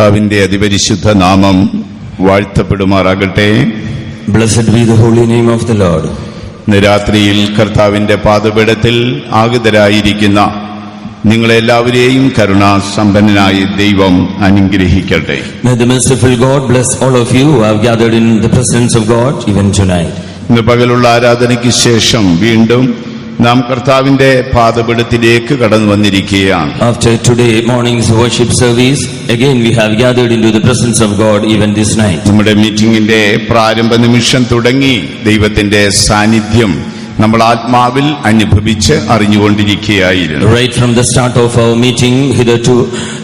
അവന്റെ അതിപരിശുദ്ധ നാമം വാഴ്ത്തപ്പെടുമാറാകട്ടെ. Blessed be the holy name of the Lord. ഇന്ന് രാത്രിയിൽ കർത്താവിന്റെ പാദപീഠത്തിൽ ആഗതരായിരിക്കുന്ന നിങ്ങളെല്ലാവരെയും കരുണാസമ്പന്നനായ ദൈവം അനുഗ്രഹിക്കട്ടെ. May the merciful God bless all of you who have gathered in the presence of God even tonight. ഇന്ന് പകലുള്ള ആരാധനയ്ക്ക് ശേഷം വീണ്ടും നാം കർത്താവിന്റെ പാദപീഠത്തിലേക്ക് കടന്നു വന്നിരിക്കുകയാണ്. After today morning's worship service, again we have gathered into the presence of God even this night. നമ്മുടെ മീറ്റിംഗിന്റെ പ്രാരംഭ നിമിഷം തുടങ്ങി ദൈവത്തിന്റെ സാന്നിധ്യം നമ്മൾ ആത്മാവിൽ അനുഭവിച്ച് അറിഞ്ഞുകൊണ്ടിരിക്കുകയായിരുന്നു. Right from the start of our meeting hitherto,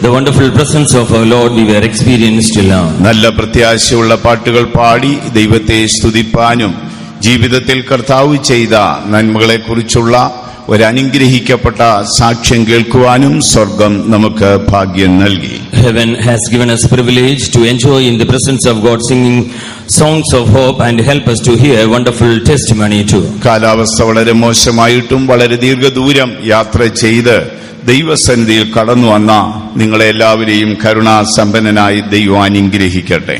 the wonderful presence of our Lord we were experienced till now. നല്ല പ്രത്യാശയുള്ള പാട്ടുകൾ പാടി ദൈവത്തെ സ്തുതിപ്പാനും ജീവിതത്തിൽ കർത്താവ് ചെയ്ത നന്മകളെക്കുറിച്ചുള്ള ഒരു അനുഗ്രഹിക്കപ്പെട്ട സാക്ഷ്യം കേൾക്കുവാനും സ്വർഗം നമുക്ക് ഭാഗ്യം നൽകി. Heaven has given us privilege to enjoy in the presence of God, singing songs of hope and help us to hear wonderful testimony too. കാലാവസ്ഥ വളരെ മോശമായിട്ടും വളരെ ദീർഘദൂരം യാത്ര ചെയ്ത് ദൈവസന്നിധിയിൽ കടന്നു വന്ന നിങ്ങളെല്ലാവരെയും കരുണാസമ്പന്നനായി ദൈവം അനുഗ്രഹിക്കട്ടെ.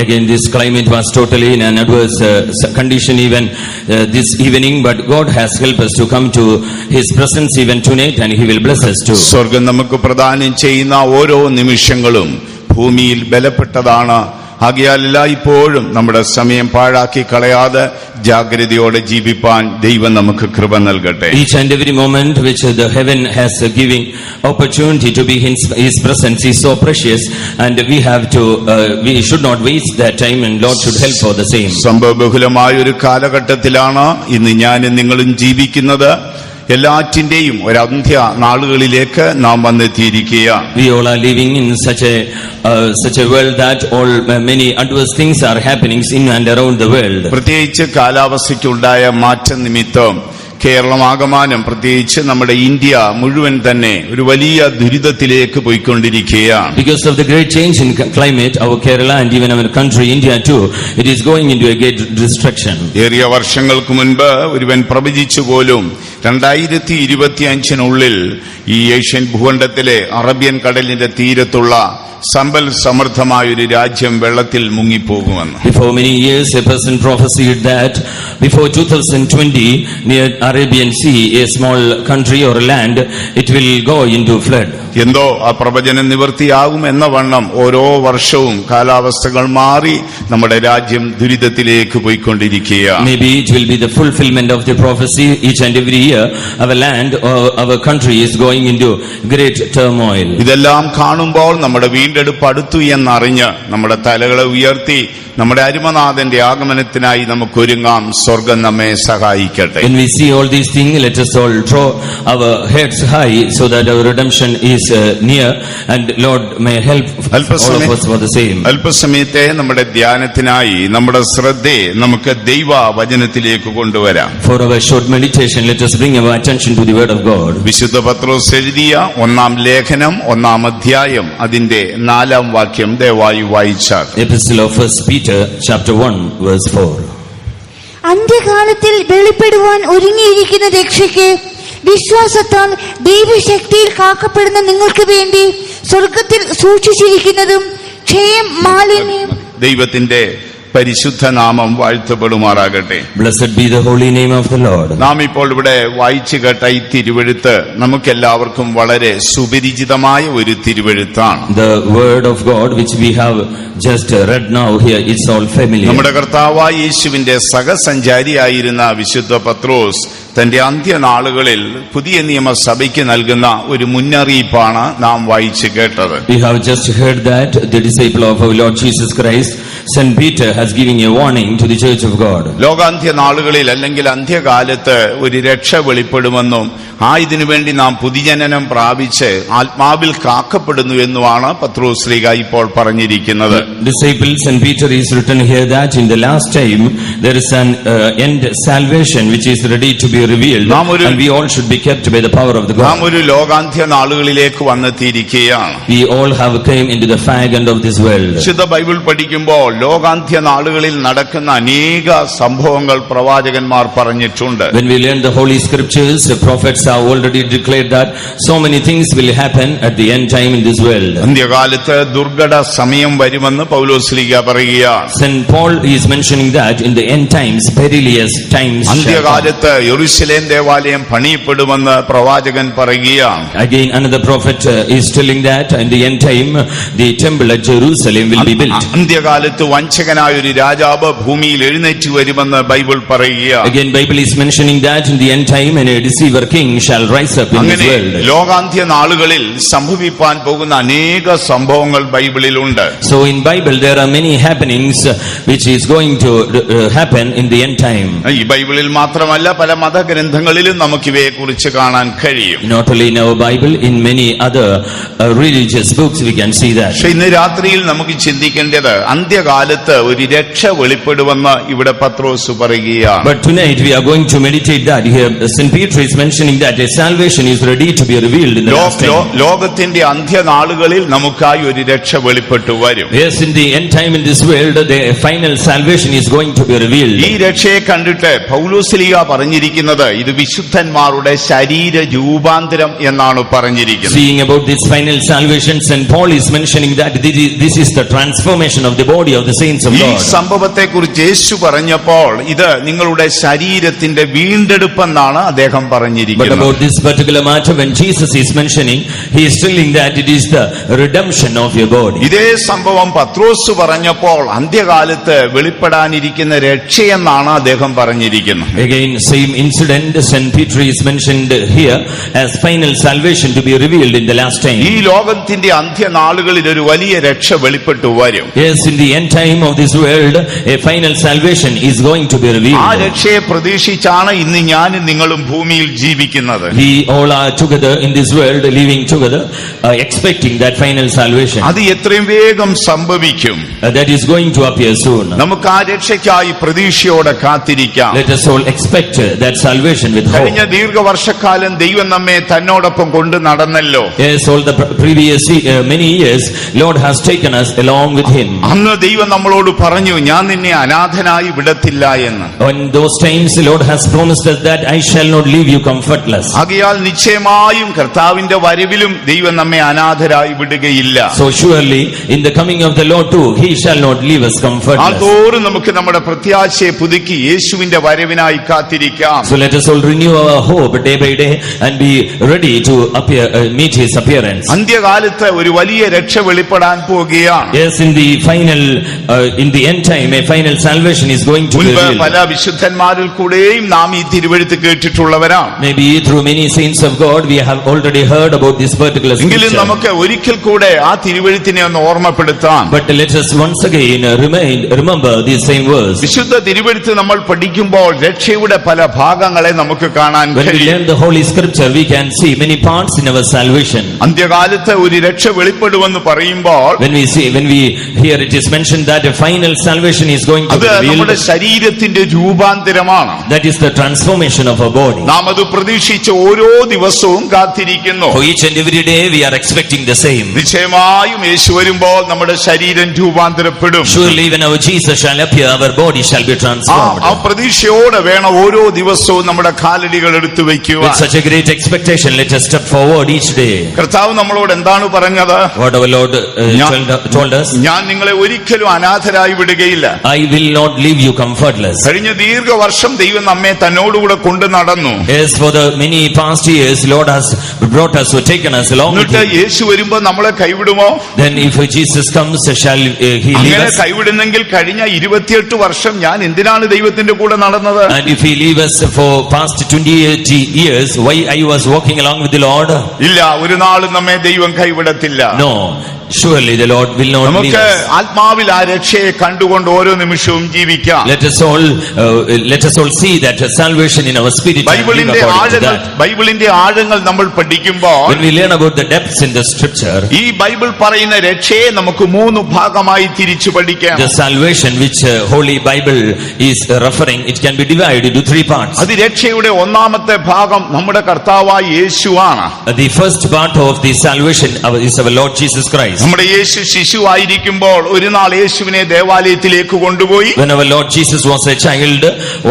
Again, this climate was totally in an adverse condition even this evening, but God has helped us to come to His presence even tonight, and He will bless us too. സ്വർഗ്ഗം നമുക്ക് പ്രദാനം ചെയ്യുന്ന ഓരോ നിമിഷങ്ങളും ഭൂമിയിൽ ബലപ്പെട്ടതാണ്. ആകയാൽ എല്ലായ്പ്പോഴും നമ്മുടെ സമയം പാഴാക്കി കളയാതെ ജാഗ്രതയോടെ ജീവിപ്പാൻ ദൈവം നമുക്ക് കൃപ നൽകട്ടെ. Each and every moment which the heaven has giving opportunity to be in His presence is so precious, and we should not waste that time, and Lord should help for the same. സംഭവബഹുലമായ ഒരു കാലഘട്ടത്തിലാണ് ഇന്ന് ഞാനും നിങ്ങളും ജീവിക്കുന്നത്. എല്ലാറ്റിന്റെയും ഒരു അന്ത്യ നാളുകളിലേക്ക് നാം വന്നെത്തിയിരിക്കുകയാണ്. We all are living in such a world that many adverse things are happening in and around the world. പ്രത്യേകിച്ച് കാലാവസ്ഥയ്ക്കുണ്ടായ മാറ്റം നിമിത്തം കേരളമാകമാനം പ്രത്യേകിച്ച് നമ്മുടെ ഇന്ത്യ മുഴുവൻ തന്നെ ഒരു വലിയ ദുരിതത്തിലേക്ക് പോയിക്കൊണ്ടിരിക്കുകയാണ്. Because of the great change in climate, our Kerala and even our country India too, it is going into a great destruction. ഏറിയ വർഷങ്ങൾക്ക് മുൻപ് ഒരുവൻ പ്രവചിച്ചു പോലും 2025 ഈ ഏഷ്യൻ ഭൂഖണ്ഡത്തിലെ അറബിയൻ കടലിന്റെ തീരത്തുള്ള സമ്പൽ സമൃദ്ധമായ ഒരു രാജ്യം വെള്ളത്തിൽ മുങ്ങിപ്പോകുമെന്ന്. Before many years a person prophesied that before 2020 near Arabian Sea, a small country or land, it will go into flood. എന്തോ ആ പ്രവചനം നിവൃത്തിയാകും എന്ന വണ്ണം ഓരോ വർഷവും കാലാവസ്ഥകൾ മാറി നമ്മുടെ രാജ്യം ദുരിതത്തിലേക്ക് പോയിക്കൊണ്ടിരിക്കുകയാണ്. Maybe it will be the fulfillment of the prophecy. Each and every year our land or our country is going into great turmoil. ഇതെല്ലാം കാണുമ്പോൾ നമ്മുടെ വീണ്ടെടുപ്പ് അടുത്തു എന്നറിഞ്ഞ് നമ്മുടെ തലകളെ ഉയർത്തി നമ്മുടെ അരുമനാഥന്റെ ആഗമനത്തിനായി നമുക്ക് ഒരുങ്ങാം. സ്വർഗം നമ്മെ സഹായിക്കട്ടെ. When we see all these things, let us all draw our heads high so that our redemption is near, and Lord may help all of us for the same. അല്പസമയത്തെ നമ്മുടെ ധ്യാനത്തിനായി നമ്മുടെ ശ്രദ്ധയെ നമുക്ക് ദൈവ വചനത്തിലേക്ക് കൊണ്ടുവരാം. For our short meditation, let us bring our attention to the word of God. വിശുദ്ധ പത്രോസ് എഴുതിയ 1-ാം ലേഖനം 1-ാം അധ്യായം അതിന്റെ 4-ാം വാക്യം ദയവായി വായിച്ചാൽ. Epistle of 1 Peter chapter 1 verse 4. അന്ത്യകാലത്തിൽ വെളിപ്പെടുവാൻ ഒരുങ്ങിയിരിക്കുന്ന രക്ഷയ്ക്ക് വിശ്വാസത്താൽ ദൈവശക്തിയിൽ കാക്കപ്പെടുന്ന നിങ്ങൾക്ക് വേണ്ടി സ്വർഗത്തിൽ സൂക്ഷിച്ചിരിക്കുന്നതും ക്ഷയം മാലിന്യം. ദൈവത്തിന്റെ പരിശുദ്ധ നാമം വാഴ്ത്തപ്പെടുമാറാകട്ടെ. Blessed be the holy name of the Lord. നാം ഇപ്പോൾ ഇവിടെ വായിച്ചു കേട്ട ഈ തിരുവെഴുത്ത് നമുക്കെല്ലാവർക്കും വളരെ സുപരിചിതമായ ഒരു തിരുവെഴുത്താണ്. The word of God which we have just read now here, it's all familiar. നമ്മുടെ കർത്താവായ യേശുവിന്റെ സഹസഞ്ചാരിയായിരുന്ന വിശുദ്ധ പത്രോസ് തന്റെ അന്ത്യനാളുകളിൽ പുതിയ നിയമസഭയ്ക്ക് നൽകുന്ന ഒരു മുന്നറിയിപ്പാണ് നാം വായിച്ചു കേട്ടത്. We have just heard that the disciple of our Lord Jesus Christ, Saint Peter, has given a warning to the church of God. ലോകാന്ത്യ നാളുകളിൽ അല്ലെങ്കിൽ അന്ത്യകാലത്ത് ഒരു രക്ഷ വെളിപ്പെടുമെന്നും ഇതിനു വേണ്ടി നാം പുതുജനനം പ്രാപിച്ച് ആത്മാവിൽ കാക്കപ്പെടുന്നു എന്നുമാണ് പത്രോസ് ശ്ലീഹ ഇപ്പോൾ പറഞ്ഞിരിക്കുന്നത്. Disciple Saint Peter is written here that in the last time there is an end salvation which is ready to be revealed, and we all should be kept by the power of the God. നാം ഒരു ലോകാന്ത്യ നാളുകളിലേക്ക് വന്നെത്തിയിരിക്കുകയാണ്. We all have came into the fag end of this world. വിശുദ്ധ Bible പഠിക്കുമ്പോൾ ലോകാന്ത്യ നാളുകളിൽ നടക്കുന്ന അനേക സംഭവങ്ങൾ പ്രവാചകന്മാർ പറഞ്ഞിട്ടുണ്ട്. When we learn the holy scriptures, the prophets have already declared that so many things will happen at the end time in this world. അന്ത്യകാലത്ത് ദുർഘട സമയം വരുമെന്ന് പൗലോസ്ലീഹ പറയുകയാണ്. Saint Paul is mentioning that in the end times, perilous times shall come. അന്ത്യകാലത്ത് യെരൂശലേം ദേവാലയം പണിയപ്പെടുമെന്ന് പ്രവാചകൻ പറയുകയാണ്. Again, another prophet is telling that in the end time, the temple at Jerusalem will be built. അന്ത്യകാലത്ത് വഞ്ചകനായ ഒരു രാജാവ് ഭൂമിയിൽ എഴുന്നേറ്റ് വരുമെന്ന് ബൈബിൾ പറയുകയാണ്. Again, Bible is mentioning that in the end time, and a deceiver king shall rise up in this world. ലോകാന്ത്യ നാളുകളിൽ സംഭവിപ്പാൻ പോകുന്ന അനേക സംഭവങ്ങൾ ബൈബിളിലുണ്ട്. So in Bible there are many happenings which is going to happen in the end time. ഈ ബൈബിളിൽ മാത്രമല്ല പല മതഗ്രന്ഥങ്ങളിലും നമുക്ക് ഇവയെ കുറിച്ച് കാണാൻ കഴിയും. Not only in our Bible, in many other religious books we can see that. പക്ഷേ ഇന്ന് രാത്രിയിൽ നമുക്ക് ചിന്തിക്കേണ്ടത് അന്ത്യകാലത്ത് ഒരു രക്ഷ വെളിപ്പെടുമെന്ന് ഇവിടെ പത്രോസ് പറയുകയാണ്. But tonight we are going to meditate that here St. Peter is mentioning that a salvation is ready to be revealed in the last time. ലോകത്തിന്റെ അന്ത്യനാളുകളിൽ നമുക്കായി ഒരു രക്ഷ വെളിപ്പെട്ടു വരും. Yes, in the end time in this world the final salvation is going to be revealed. ഈ രക്ഷയെ കണ്ടിട്ട് പൗലോസ്ലീഹ പറഞ്ഞിരിക്കുന്നത് ഇത് വിശുദ്ധന്മാരുടെ ശരീര രൂപാന്തരം എന്നാണ് പറഞ്ഞിരിക്കുന്നത്. Seeing about this final salvation, St. Paul is mentioning that this is the transformation of the body of the saints of ഈ God. സംഭവത്തെക്കുറിച്ച് യേശു പറഞ്ഞപ്പോൾ ഇത് നിങ്ങളുടെ ശരീരത്തിന്റെ വീണ്ടെടുപ്പെന്നാണ് അദ്ദേഹം But പറഞ്ഞിരിക്കുന്നത്. about this particular matter, when Jesus is mentioning, he is telling that it is the redemption of your body. ഇതേ സംഭവം പത്രോസ് പറഞ്ഞപ്പോൾ അന്ത്യകാലത്ത് വെളിപ്പെടാനിരിക്കുന്ന രക്ഷയെന്നാണ് അദ്ദേഹം പറഞ്ഞിരിക്കുന്നത്. Again, same incident, St. Peter is mentioned here as final salvation to be revealed in the last time. ഈ ലോകത്തിന്റെ അന്ത്യനാളുകളിൽ ഒരു വലിയ രക്ഷ വെളിപ്പെട്ടു വരും. Yes, in the end time of this world, a final salvation is going to be ആ revealed. രക്ഷയെ പ്രതീക്ഷിച്ചാണ് ഇന്ന് ഞാനും നിങ്ങളും ഭൂമിയിൽ ജീവിക്കുന്നത്. We all are together in this world, living together, expecting that final salvation. അത് എത്രയും വേഗം സംഭവിക്കും. That is going to appear soon. നമുക്ക് ആ രക്ഷയ്ക്കായി പ്രതീക്ഷയോടെ കാത്തിരിക്കാം. Let us all expect that salvation with കഴിഞ്ഞ hope. ദീർഘവർഷക്കാലം ദൈവം നമ്മെ തന്നോടൊപ്പം കൊണ്ട് നടന്നല്ലോ. Yes, all the previous many years, Lord has taken us along with Him. അന്ന് ദൈവം നമ്മളോട് പറഞ്ഞു ഞാൻ നിന്നെ അനാഥനായി വിടത്തില്ല എന്ന്. In those times, the Lord has promised us that I shall not leave you comfortless. ആകയാൽ നിശ്ചയമായും കർത്താവിന്റെ വരവിലും ദൈവം നമ്മെ അനാഥരായി വിടുകയില്ല. So surely, in the coming of the Lord too, He shall not leave us comfortless. അതോറും നമുക്ക് നമ്മുടെ പ്രത്യാശയെ പുതുക്കി യേശുവിന്റെ വരവിനായി കാത്തിരിക്കാം. So let us all renew our hope day by day and be ready to meet His appearance. അന്ത്യകാലത്ത് ഒരു വലിയ രക്ഷ വെളിപ്പെടാൻ പോകുകയാണ്. Yes, in the end time, a final salvation is going to be മുൻപ് revealed. പല വിശുദ്ധന്മാരിൽ കൂടെയും നാം ഈ തിരുവെഴുത്ത് കേട്ടിട്ടുള്ളവരാണ്. Maybe through many saints of God, we have already heard about this particular എങ്കിലും scripture. നമുക്ക് ഒരിക്കൽ കൂടെ ആ തിരുവെഴുത്തിനെ ഒന്ന് ഓർമ്മപ്പെടുത്താം. But let us once again remember these same words. വിശുദ്ധ തിരുവെഴുത്ത് നമ്മൾ പഠിക്കുമ്പോൾ രക്ഷയുടെ പല ഭാഗങ്ങളെ നമുക്ക് കാണാൻ When we കഴിയും. learn the Holy Scripture, we can see many parts in our salvation. അന്ത്യകാലത്ത് ഒരു രക്ഷ വെളിപ്പെടുമെന്ന് പറയുമ്പോൾ When we hear it is mentioned that a final salvation is going to അത് be നമ്മുടെ revealed, ശരീരത്തിന്റെ രൂപാന്തരമാണ്. that is the transformation of our body. നാം അത് പ്രതീക്ഷിച്ച് ഓരോ ദിവസവും കാത്തിരിക്കുന്നു. For each and every day we are expecting the same. നിശ്ചയമായും യേശു വരുമ്പോൾ നമ്മുടെ ശരീരം രൂപാന്തരപ്പെടും. Surely when our Jesus shall appear, our body shall be transformed. ആ പ്രതീക്ഷയോടെ വേണം ഓരോ ദിവസവും നമ്മുടെ കാലടികൾ എടുത്തു With വയ്ക്കുവാൻ. such a great expectation, let us step forward each day. കർത്താവ് നമ്മളോട് എന്താണ് പറഞ്ഞത്? What our Lord told us, ഞാൻ നിങ്ങളെ ഒരിക്കലും അനാഥരായി വിടുകയില്ല. I will not leave you comfortless. കഴിഞ്ഞ ദീർഘവർഷം ദൈവം നമ്മെ തന്നോടുകൂടെ കൊണ്ടു നടന്നു. Yes, for the many past years, Lord has brought us or taken us along with എന്നിട്ട് Him. യേശു വരുമ്പോ നമ്മളെ കൈവിടുമോ? Then if Jesus comes, shall He leave അങ്ങനെ us? കൈവിടുന്നെങ്കിൽ കഴിഞ്ഞ 28 വർഷം ഞാൻ എന്തിനാണ് ദൈവത്തിന്റെ കൂടെ നടന്നത്? And if He leave us for past 28 years, why I was walking along with the Lord? ഇല്ല, ഒരു നാളും നമ്മെ ദൈവം കൈവിടത്തില്ല. No, surely the Lord will not leave നമുക്ക് us. ആത്മാവിൽ ആ രക്ഷയെ കണ്ടുകൊണ്ട് ഓരോ നിമിഷവും ജീവിക്കാം. Let us all see that salvation in our spirit and live ബൈബിളിന്റെ according to ആഴങ്ങൾ that. ബൈബിളിന്റെ ആഴങ്ങൾ നമ്മൾ പഠിക്കുമ്പോൾ When we learn about the depths in the scripture, ഈ ബൈബിൾ പറയുന്ന രക്ഷയെ നമുക്ക് 3 ഭാഗമായി തിരിച്ചു പഠിക്കാം. the salvation which Holy Bible is referring, it can be divided into 3 parts. അത് രക്ഷയുടെ ഒന്നാമത്തെ ഭാഗം നമ്മുടെ കർത്താവായ യേശുവാണ്. The first part of the salvation is our Lord Jesus Christ. നമ്മുടെ യേശു ശിശുവായിരിക്കുമ്പോൾ ഒരു നാൾ യേശുവിനെ ദേവാലയത്തിലേക്ക് കൊണ്ടുപോയി. When our Lord Jesus was a child,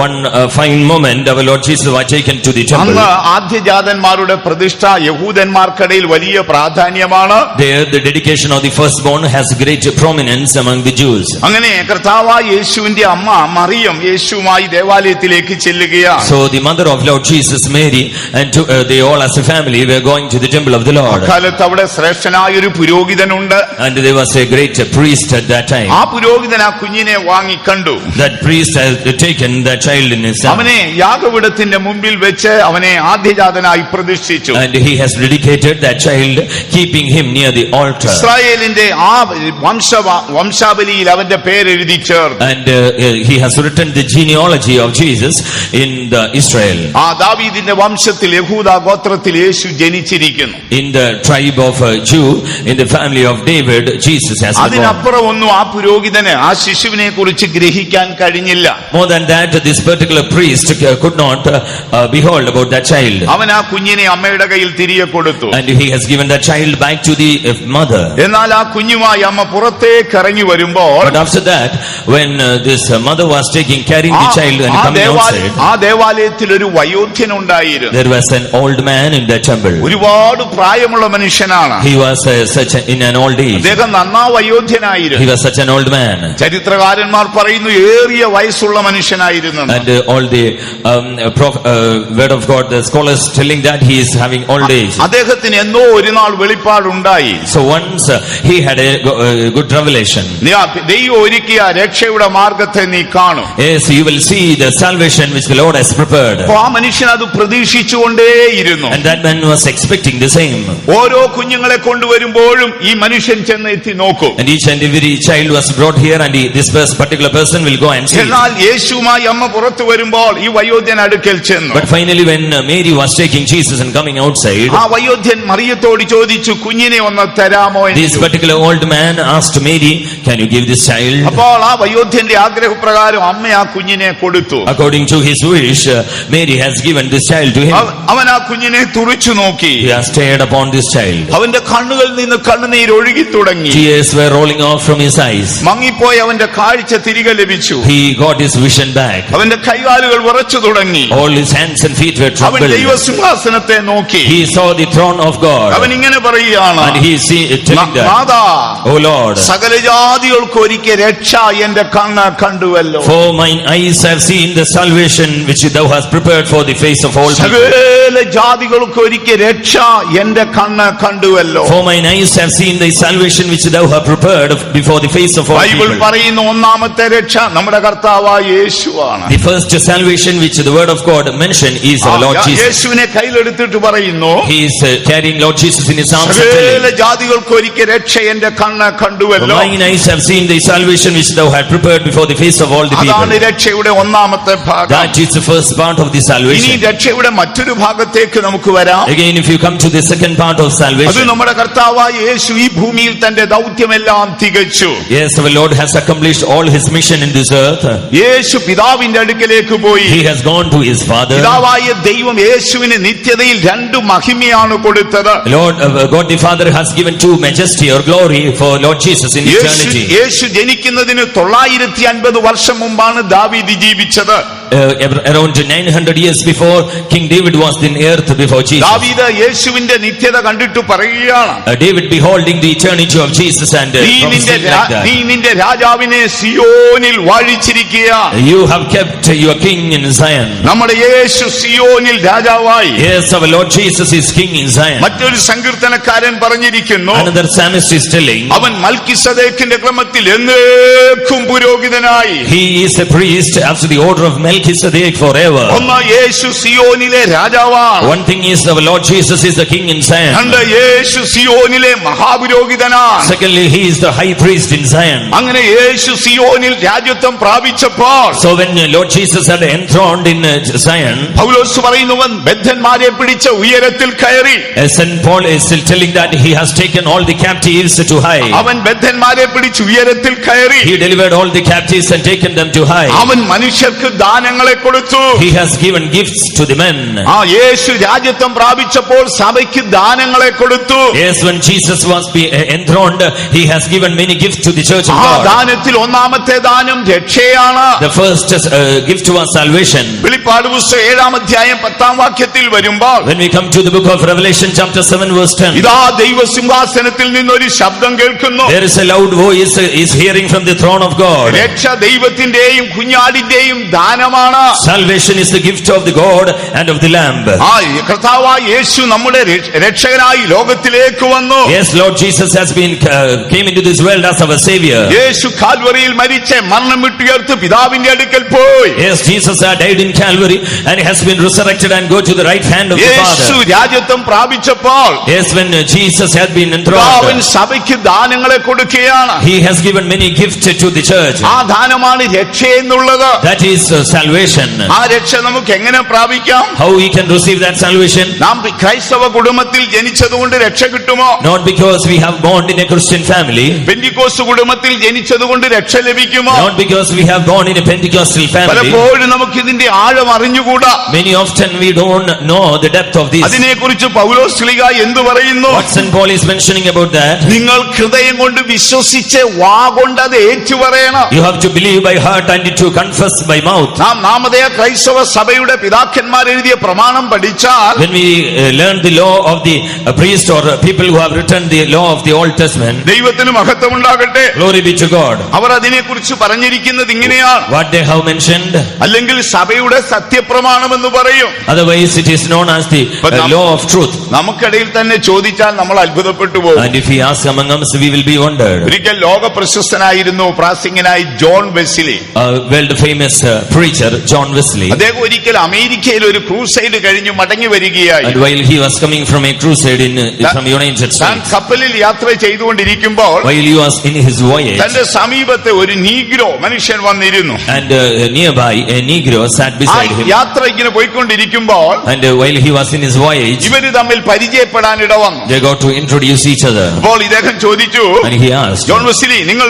one fine moment our Lord Jesus was taken to the temple. അന്ന് ആദ്യജാതന്മാരുടെ പ്രതിഷ്ഠ യഹൂദന്മാർക്കിടയിൽ വലിയ പ്രാധാന്യമാണ്. There the dedication of the firstborn has great prominence among the Jews. അങ്ങനെ കർത്താവായ യേശുവിന്റെ അമ്മ മറിയം യേശുവുമായി ദേവാലയത്തിലേക്ക് ചെല്ലുകയാണ്. So the mother of Lord Jesus, Mary, and they all as a family were going to the temple of the Lord. അക്കാലത്ത് അവിടെ ശ്രേഷ്ഠനായ ഒരു പുരോഹിതനുണ്ട്. And there was a great priest at that time. ആ പുരോഹിതൻ ആ കുഞ്ഞിനെ വാങ്ങി കണ്ടു. That priest had taken that child in his hand. അവനെ യാഗപീഠത്തിന്റെ മുമ്പിൽ വെച്ച് അവനെ ആദ്യജാതനായി പ്രതിഷ്ഠിച്ചു. And he has dedicated that child, keeping him near the altar. ഇസ്രായേലിന്റെ ആ വംശാവലിയിൽ അവന്റെ പേര് എഴുതി ചേർന്നു. And he has written the genealogy of Jesus in the Israel. ആ ദാവീദിന്റെ വംശത്തിൽ യഹൂദ ഗോത്രത്തിൽ യേശു ജനിച്ചിരിക്കുന്നു. In the tribe of Jew, in the family of David, Jesus has been born. അതിനപ്പുറം ഒന്നും ആ പുരോഹിതന് ആ ശിശുവിനെ കുറിച്ച് ഗ്രഹിക്കാൻ കഴിഞ്ഞില്ല. More than that, this particular priest could not behold about that child. അവൻ ആ കുഞ്ഞിനെ അമ്മയുടെ കയ്യിൽ തിരികെ കൊടുത്തു. And he has given that child back to the mother. എന്നാൽ ആ കുഞ്ഞുമായി അമ്മ പുറത്തേക്ക് ഇറങ്ങി വരുമ്പോൾ, But after that, when this mother was carrying the child and coming outside, ആ ദേവാലയത്തിൽ ഒരു വയോധ്യനുണ്ടായിരുന്നു. there was an old man in the temple. ഒരുപാട് പ്രായമുള്ള മനുഷ്യനാണ്. He was in an old age. അദ്ദേഹം നന്നാ വയോധ്യനായിരുന്നു. He was such an old man. ചരിത്രകാരന്മാർ പറയുന്നു ഏറിയ വയസ്സുള്ള മനുഷ്യനായിരുന്നു. And all the word of God, the scholars telling that he is having old age. അദ്ദേഹത്തിന് എന്നോ ഒരു നാൾ വെളിപ്പാടുണ്ടായി. So once he had a good revelation. ദൈവം ഒരുക്കിയ രക്ഷയുടെ മാർഗത്തെ നീ കാണും. Yes, you will see the salvation which the Lord has prepared. അപ്പോൾ ആ മനുഷ്യൻ അത് പ്രതീക്ഷിച്ചുകൊണ്ടേയിരുന്നു. And that man was expecting the same. ഓരോ കുഞ്ഞുങ്ങളെ കൊണ്ടുവരുമ്പോഴും ഈ മനുഷ്യൻ ചെന്ന് എത്തി നോക്കും. And each and every child was brought here, and this particular person will go and see. എന്നാൽ യേശുവുമായി അമ്മ പുറത്തു വരുമ്പോൾ ഈ വയോധ്യൻ അടുക്കൽ ചെന്നു. But finally, when Mary was taking Jesus and coming outside, ആ വയോധ്യൻ മറിയത്തോട് ചോദിച്ചു, കുഞ്ഞിനെ ഒന്ന് തരാമോ? this particular old man asked Mary, can you give this child? അപ്പോൾ ആ വയോധ്യന്റെ ആഗ്രഹപ്രകാരം അമ്മ ആ കുഞ്ഞിനെ കൊടുത്തു. According to his wish, Mary has given this child to him. അവൻ ആ കുഞ്ഞിനെ തുറിച്ചു നോക്കി. He has stared upon this child. അവന്റെ കണ്ണുകളിൽ നിന്ന് കണ്ണുനീർ ഒഴുകി തുടങ്ങി. Tears were rolling off from his eyes. മങ്ങിപ്പോയി അവന്റെ കാഴ്ച തിരികെ ലഭിച്ചു. He got his vision back. അവന്റെ കൈകാലുകൾ വിറച്ചു തുടങ്ങി. All his hands and feet were അവൻ trembled. ദൈവസിംഹാസനത്തെ നോക്കി. He saw the throne of God. അവൻ ഇങ്ങനെ പറയുകയാണ്, And he is telling that, നാഥാ, O Lord, സകല ജാതികൾക്ക് ഒരിക്കൽ രക്ഷ എന്റെ കണ്ണ് കണ്ടുവല്ലോ. for mine eyes have seen the salvation which thou hast prepared for the face of all people. സകല ജാതികൾക്ക് ഒരിക്കൽ രക്ഷ എന്റെ കണ്ണ് കണ്ടുവല്ലോ. For mine eyes have seen the salvation which thou hast prepared before the face of all Bible people. പറയുന്ന ഒന്നാമത്തെ രക്ഷ നമ്മുടെ കർത്താവായ യേശുവാണ്. The first salvation which the word of God mentioned is our Lord Jesus. യേശുവിനെ കയ്യിലെടുത്തിട്ട് പറയുന്നു, He is carrying Lord Jesus in his arms and സകല telling, ജാതികൾക്ക് ഒരിക്കൽ രക്ഷ എന്റെ കണ്ണ് കണ്ടുവല്ലോ. mine eyes have seen the salvation which thou hast prepared before the face of all the അതാണ് people. രക്ഷയുടെ ഒന്നാമത്തെ ഭാഗം. That is the first part of the ഇനി salvation. രക്ഷയുടെ മറ്റൊരു ഭാഗത്തേക്ക് നമുക്ക് വരാം. Again, if you come to the second part of അത് salvation, നമ്മുടെ കർത്താവായ യേശു ഈ ഭൂമിയിൽ തന്റെ ദൗത്യമെല്ലാം തികച്ചു. yes, our Lord has accomplished all his mission in this earth. യേശു പിതാവിന്റെ അടുക്കലേക്ക് പോയി. He has gone to his Father. പിതാവായ ദൈവം യേശുവിന് നിത്യതയിൽ രണ്ട് മഹിമയാണ് കൊടുത്തത്. Lord, God the Father has given two majesty or glory for Lord Jesus in eternity. യേശു ജനിക്കുന്നതിന് 950 വർഷം മുമ്പാണ് ദാവീദ് ജീവിച്ചത്. Around 900 years before King David was in earth before Jesus. ദാവീദ് യേശുവിന്റെ നിത്യത കണ്ടിട്ട് പറയുകയാണ്, David beholding the eternity of Jesus and prophesied like that. നീ നിന്റെ രാജാവിനെ സിയോനിൽ വാഴിച്ചിരിക്കുകയാണ്. You have kept your king in Zion. നമ്മുടെ യേശു സിയോനിൽ രാജാവായി. Yes, our Lord Jesus is king in Zion. മറ്റൊരു സങ്കീർത്തനക്കാരൻ പറഞ്ഞിരിക്കുന്നു, Another psalmist is telling, അവൻ മൽക്കിസദേക്കിന്റെ ക്രമത്തിൽ എന്നേക്കും പുരോഹിതനായി. he is a priest after the order of Melchizedek forever. ഒന്ന് യേശു സിയോനിലെ രാജാവാണ്. One thing is our Lord Jesus is the king in Zion. രണ്ട് യേശു സിയോനിലെ മഹാപുരോഹിതനാണ്. Secondly, he is the high priest in Zion. അങ്ങനെ യേശു സിയോനിൽ രാജ്യത്വം പ്രാപിച്ചപ്പോൾ So when Lord Jesus had enthroned in Zion, പൗലോസ് പറയുന്നവൻ ബദ്ധന്മാരെ പിടിച്ച ഉയരത്തിൽ കയറി. St. Paul is still telling that he has taken all the captives to high. അവൻ ബദ്ധന്മാരെ പിടിച്ച് ഉയരത്തിൽ കയറി. He delivered all the captives and taken them to high. അവൻ മനുഷ്യർക്ക് ദാനം ദാനങ്ങളെ കൊടുത്തു. He has given gifts to the men. ആ യേശു രാജ്യത്വം പ്രാപിച്ചപ്പോൾ സഭയ്ക്ക് ദാനങ്ങളെ കൊടുത്തു. Yes, when Jesus was enthroned, he has given many gifts to the church of ആ God. ദാനത്തിൽ ഒന്നാമത്തെ ദാനം രക്ഷയാണ്. The first gift was salvation. വെളിപ്പാട് പുസ്തകം 7-ാം അധ്യായം 10-ാം വാക്യത്തിൽ വരുമ്പോൾ, When we come to the book of Revelation chapter 7 verse 10, ഇതാ ദൈവസിംഹാസനത്തിൽ നിന്നൊരു ശബ്ദം കേൾക്കുന്നു. there is a loud voice is hearing from the throne of God. രക്ഷ ദൈവത്തിന്റെയും കുഞ്ഞാടിന്റെയും ദാനമാണ്. Salvation is the gift of the God and of the Lamb. ആ കർത്താവായ യേശു നമ്മുടെ രക്ഷകനായി ലോകത്തിലേക്ക് വന്നു. Yes, Lord Jesus has been came into this world as our savior. യേശു കാൽവറിയിൽ മരിച്ച് മരണം വിട്ടുയർത്ത് പിതാവിന്റെ അടുക്കൽ പോയി. Yes, Jesus had died in Calvary and has been resurrected and go to the right hand of the Yeshu Father. രാജ്യത്വം പ്രാപിച്ചപ്പോൾ Yes, when Jesus had been അവൻ enthroned, സഭയ്ക്ക് ദാനങ്ങളെ കൊടുക്കുകയാണ്. he has given many gifts to the church. ആ ദാനമാണ് രക്ഷ എന്നുള്ളത്. That is salvation. ആ രക്ഷ നമുക്ക് എങ്ങനെ പ്രാപിക്കാം? How we can receive that salvation? നാം ക്രൈസ്തവ കുടുംബത്തിൽ ജനിച്ചതുകൊണ്ട് രക്ഷ കിട്ടുമോ? Not because we have born in a Christian family. പെന്തിക്കോസ്ത് കുടുംബത്തിൽ ജനിച്ചതുകൊണ്ട് രക്ഷ ലഭിക്കുമോ? Not because we have born in a Pentecostal family. പലപ്പോഴും നമുക്ക് ഇതിന്റെ ആഴം അറിഞ്ഞുകൂടാ. Many often we don't know the depth of this. അതിനെക്കുറിച്ച് പൗലോസ് ശ്ലീഹ എന്തു പറയുന്നു? What St. Paul is mentioning about that? നിങ്ങൾ ഹൃദയം കൊണ്ട് വിശ്വസിച്ച് വാ കൊണ്ട് അത് ഏറ്റുപറയണം. You have to believe by heart and to confess by mouth. നാം നാമധേയ ക്രൈസ്തവ സഭയുടെ പിതാക്കന്മാർ എഴുതിയ പ്രമാണം പഠിച്ചാൽ, When we learn the law of the priest or people who have written the law of the Old Testament, ദൈവത്തിന് മഹത്വം ഉണ്ടാകട്ടെ, glory be to God. അവർ അതിനെക്കുറിച്ച് പറഞ്ഞിരിക്കുന്നത് ഇങ്ങനെയാണ്. What they have mentioned, അല്ലെങ്കിൽ സഭയുടെ സത്യപ്രമാണം എന്ന് പറയും. otherwise it is known as the law of truth. നമുക്കിടയിൽ തന്നെ ചോദിച്ചാൽ നമ്മൾ അത്ഭുതപ്പെട്ടു പോകും. And if we ask among us, we will be wondered. ഒരിക്കൽ ലോക പ്രശസ്തനായിരുന്നു പ്രാസംഗികനായി John Wesley. World famous preacher John Wesley. അദ്ദേഹം ഒരിക്കൽ അമേരിക്കയിൽ ഒരു ക്രൂസൈഡ് കഴിഞ്ഞു മടങ്ങി വരികയായി. And while he was coming from a crusade from United താൻ States, കപ്പലിൽ യാത്ര ചെയ്തുകൊണ്ടിരിക്കുമ്പോൾ while he was in his voyage, തന്റെ സമീപത്തെ ഒരു നീഗ്രോ മനുഷ്യൻ വന്നിരുന്നു. and nearby a Negro sat ആ beside him. യാത്ര ഇങ്ങനെ പോയിക്കൊണ്ടിരിക്കുമ്പോൾ And while he was in his voyage, ഇവര് തമ്മിൽ പരിചയപ്പെടാൻ ഇടവന്നു. they got to introduce each other. അപ്പോൾ ഇദ്ദേഹം ചോദിച്ചു, And he asked, John Wesley, നിങ്ങൾ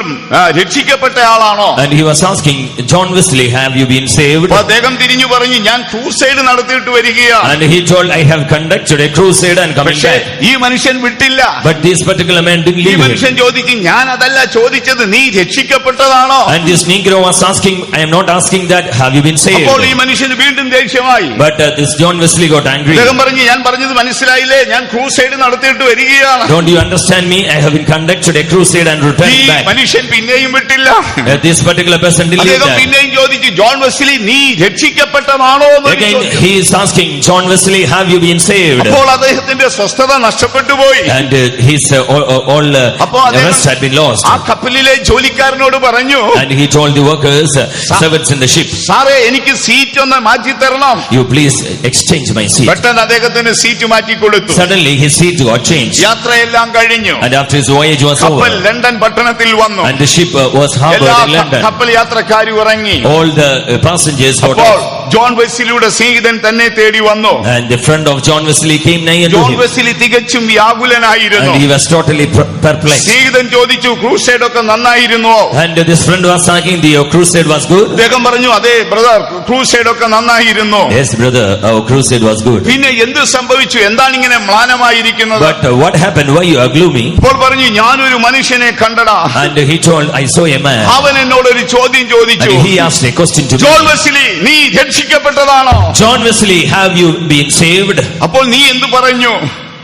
രക്ഷിക്കപ്പെട്ട ആളാണോ? and he was asking, John Wesley, have you been saved? അപ്പോൾ അദ്ദേഹം തിരിഞ്ഞു പറഞ്ഞു, ഞാൻ ക്രൂസൈഡ് നടത്തിയിട്ട് വരികയാണ്. And he told, I have conducted a crusade and coming പക്ഷേ back. ഈ മനുഷ്യൻ വിട്ടില്ല. But this particular man didn't ഈ leave him. മനുഷ്യൻ ചോദിച്ചു, ഞാൻ അതല്ല ചോദിച്ചത്, നീ രക്ഷിക്കപ്പെട്ടതാണോ? And this Negro was asking, I am not asking that, have you been saved? അപ്പോൾ ഈ മനുഷ്യന് വീണ്ടും ദേഷ്യമായി. But this John Wesley got angry. അദ്ദേഹം പറഞ്ഞു, ഞാൻ പറഞ്ഞത് മനസ്സിലായില്ലേ, ഞാൻ ക്രൂസൈഡ് നടത്തിയിട്ട് വരികയാണ്. Don't you understand me? I have been conducted a crusade and ഈ returned back. മനുഷ്യൻ പിന്നെയും വിട്ടില്ല. This particular person didn't leave അദ്ദേഹം that. പിന്നെയും ചോദിച്ചു, ജോൺ വെസ്ലി, നീ രക്ഷിക്കപ്പെട്ടതാണോ എന്ന് Again, ചോദിച്ചു. he is asking, John Wesley, have you been saved? അപ്പോൾ അദ്ദേഹത്തിന്റെ സ്വസ്ഥത നഷ്ടപ്പെട്ടു പോയി. And his all അപ്പോൾ അദ്ദേഹം rest had been lost. ആ കപ്പലിലെ ജോലിക്കാരനോട് പറഞ്ഞു, And he told the workers, servants in the ship, സാറേ, എനിക്ക് സീറ്റ് ഒന്ന് മാറ്റി തരണം. you please exchange my seat. പെട്ടെന്ന് അദ്ദേഹത്തിന് സീറ്റ് മാറ്റി കൊടുത്തു. Suddenly his seat got changed. യാത്രയെല്ലാം കഴിഞ്ഞു. And after his voyage was കപ്പൽ over, ലണ്ടൻ പട്ടണത്തിൽ വന്നു. and the ship was harbored എല്ലാ in London, കപ്പൽ യാത്രക്കാരും ഇറങ്ങി. all the passengers got അപ്പോൾ off. ജോൺ വെസ്ലിയുടെ സ്നേഹിതൻ തന്നെ തേടി വന്നു. And the friend of John Wesley came nigh unto John him. Wesley തികച്ചും വ്യാകുലനായിരുന്നു. And he was totally perplexed. സ്നേഹിതൻ ചോദിച്ചു, ക്രൂസൈഡ് ഒക്കെ നന്നായിരുന്നോ? And this friend was asking, the crusade was good? അദ്ദേഹം പറഞ്ഞു, അതെ ബ്രദർ, ക്രൂസൈഡ് ഒക്കെ നന്നായിരുന്നു. Yes, brother, our crusade was good. പിന്നെ എന്ത് സംഭവിച്ചു? എന്താണ് ഇങ്ങനെ മ്ലാനമായിരിക്കുന്നത്? But what happened? Why you are gloomy? അപ്പോൾ പറഞ്ഞു, ഞാനൊരു മനുഷ്യനെ കണ്ടടാ. And he told, I saw a man. അവൻ എന്നോട് ഒരു ചോദ്യം ചോദിച്ചു, And he asked a question to John me. Wesley, നീ രക്ഷിക്കപ്പെട്ടതാണോ? John Wesley, have you been saved? അപ്പോൾ നീ എന്ത് പറഞ്ഞു?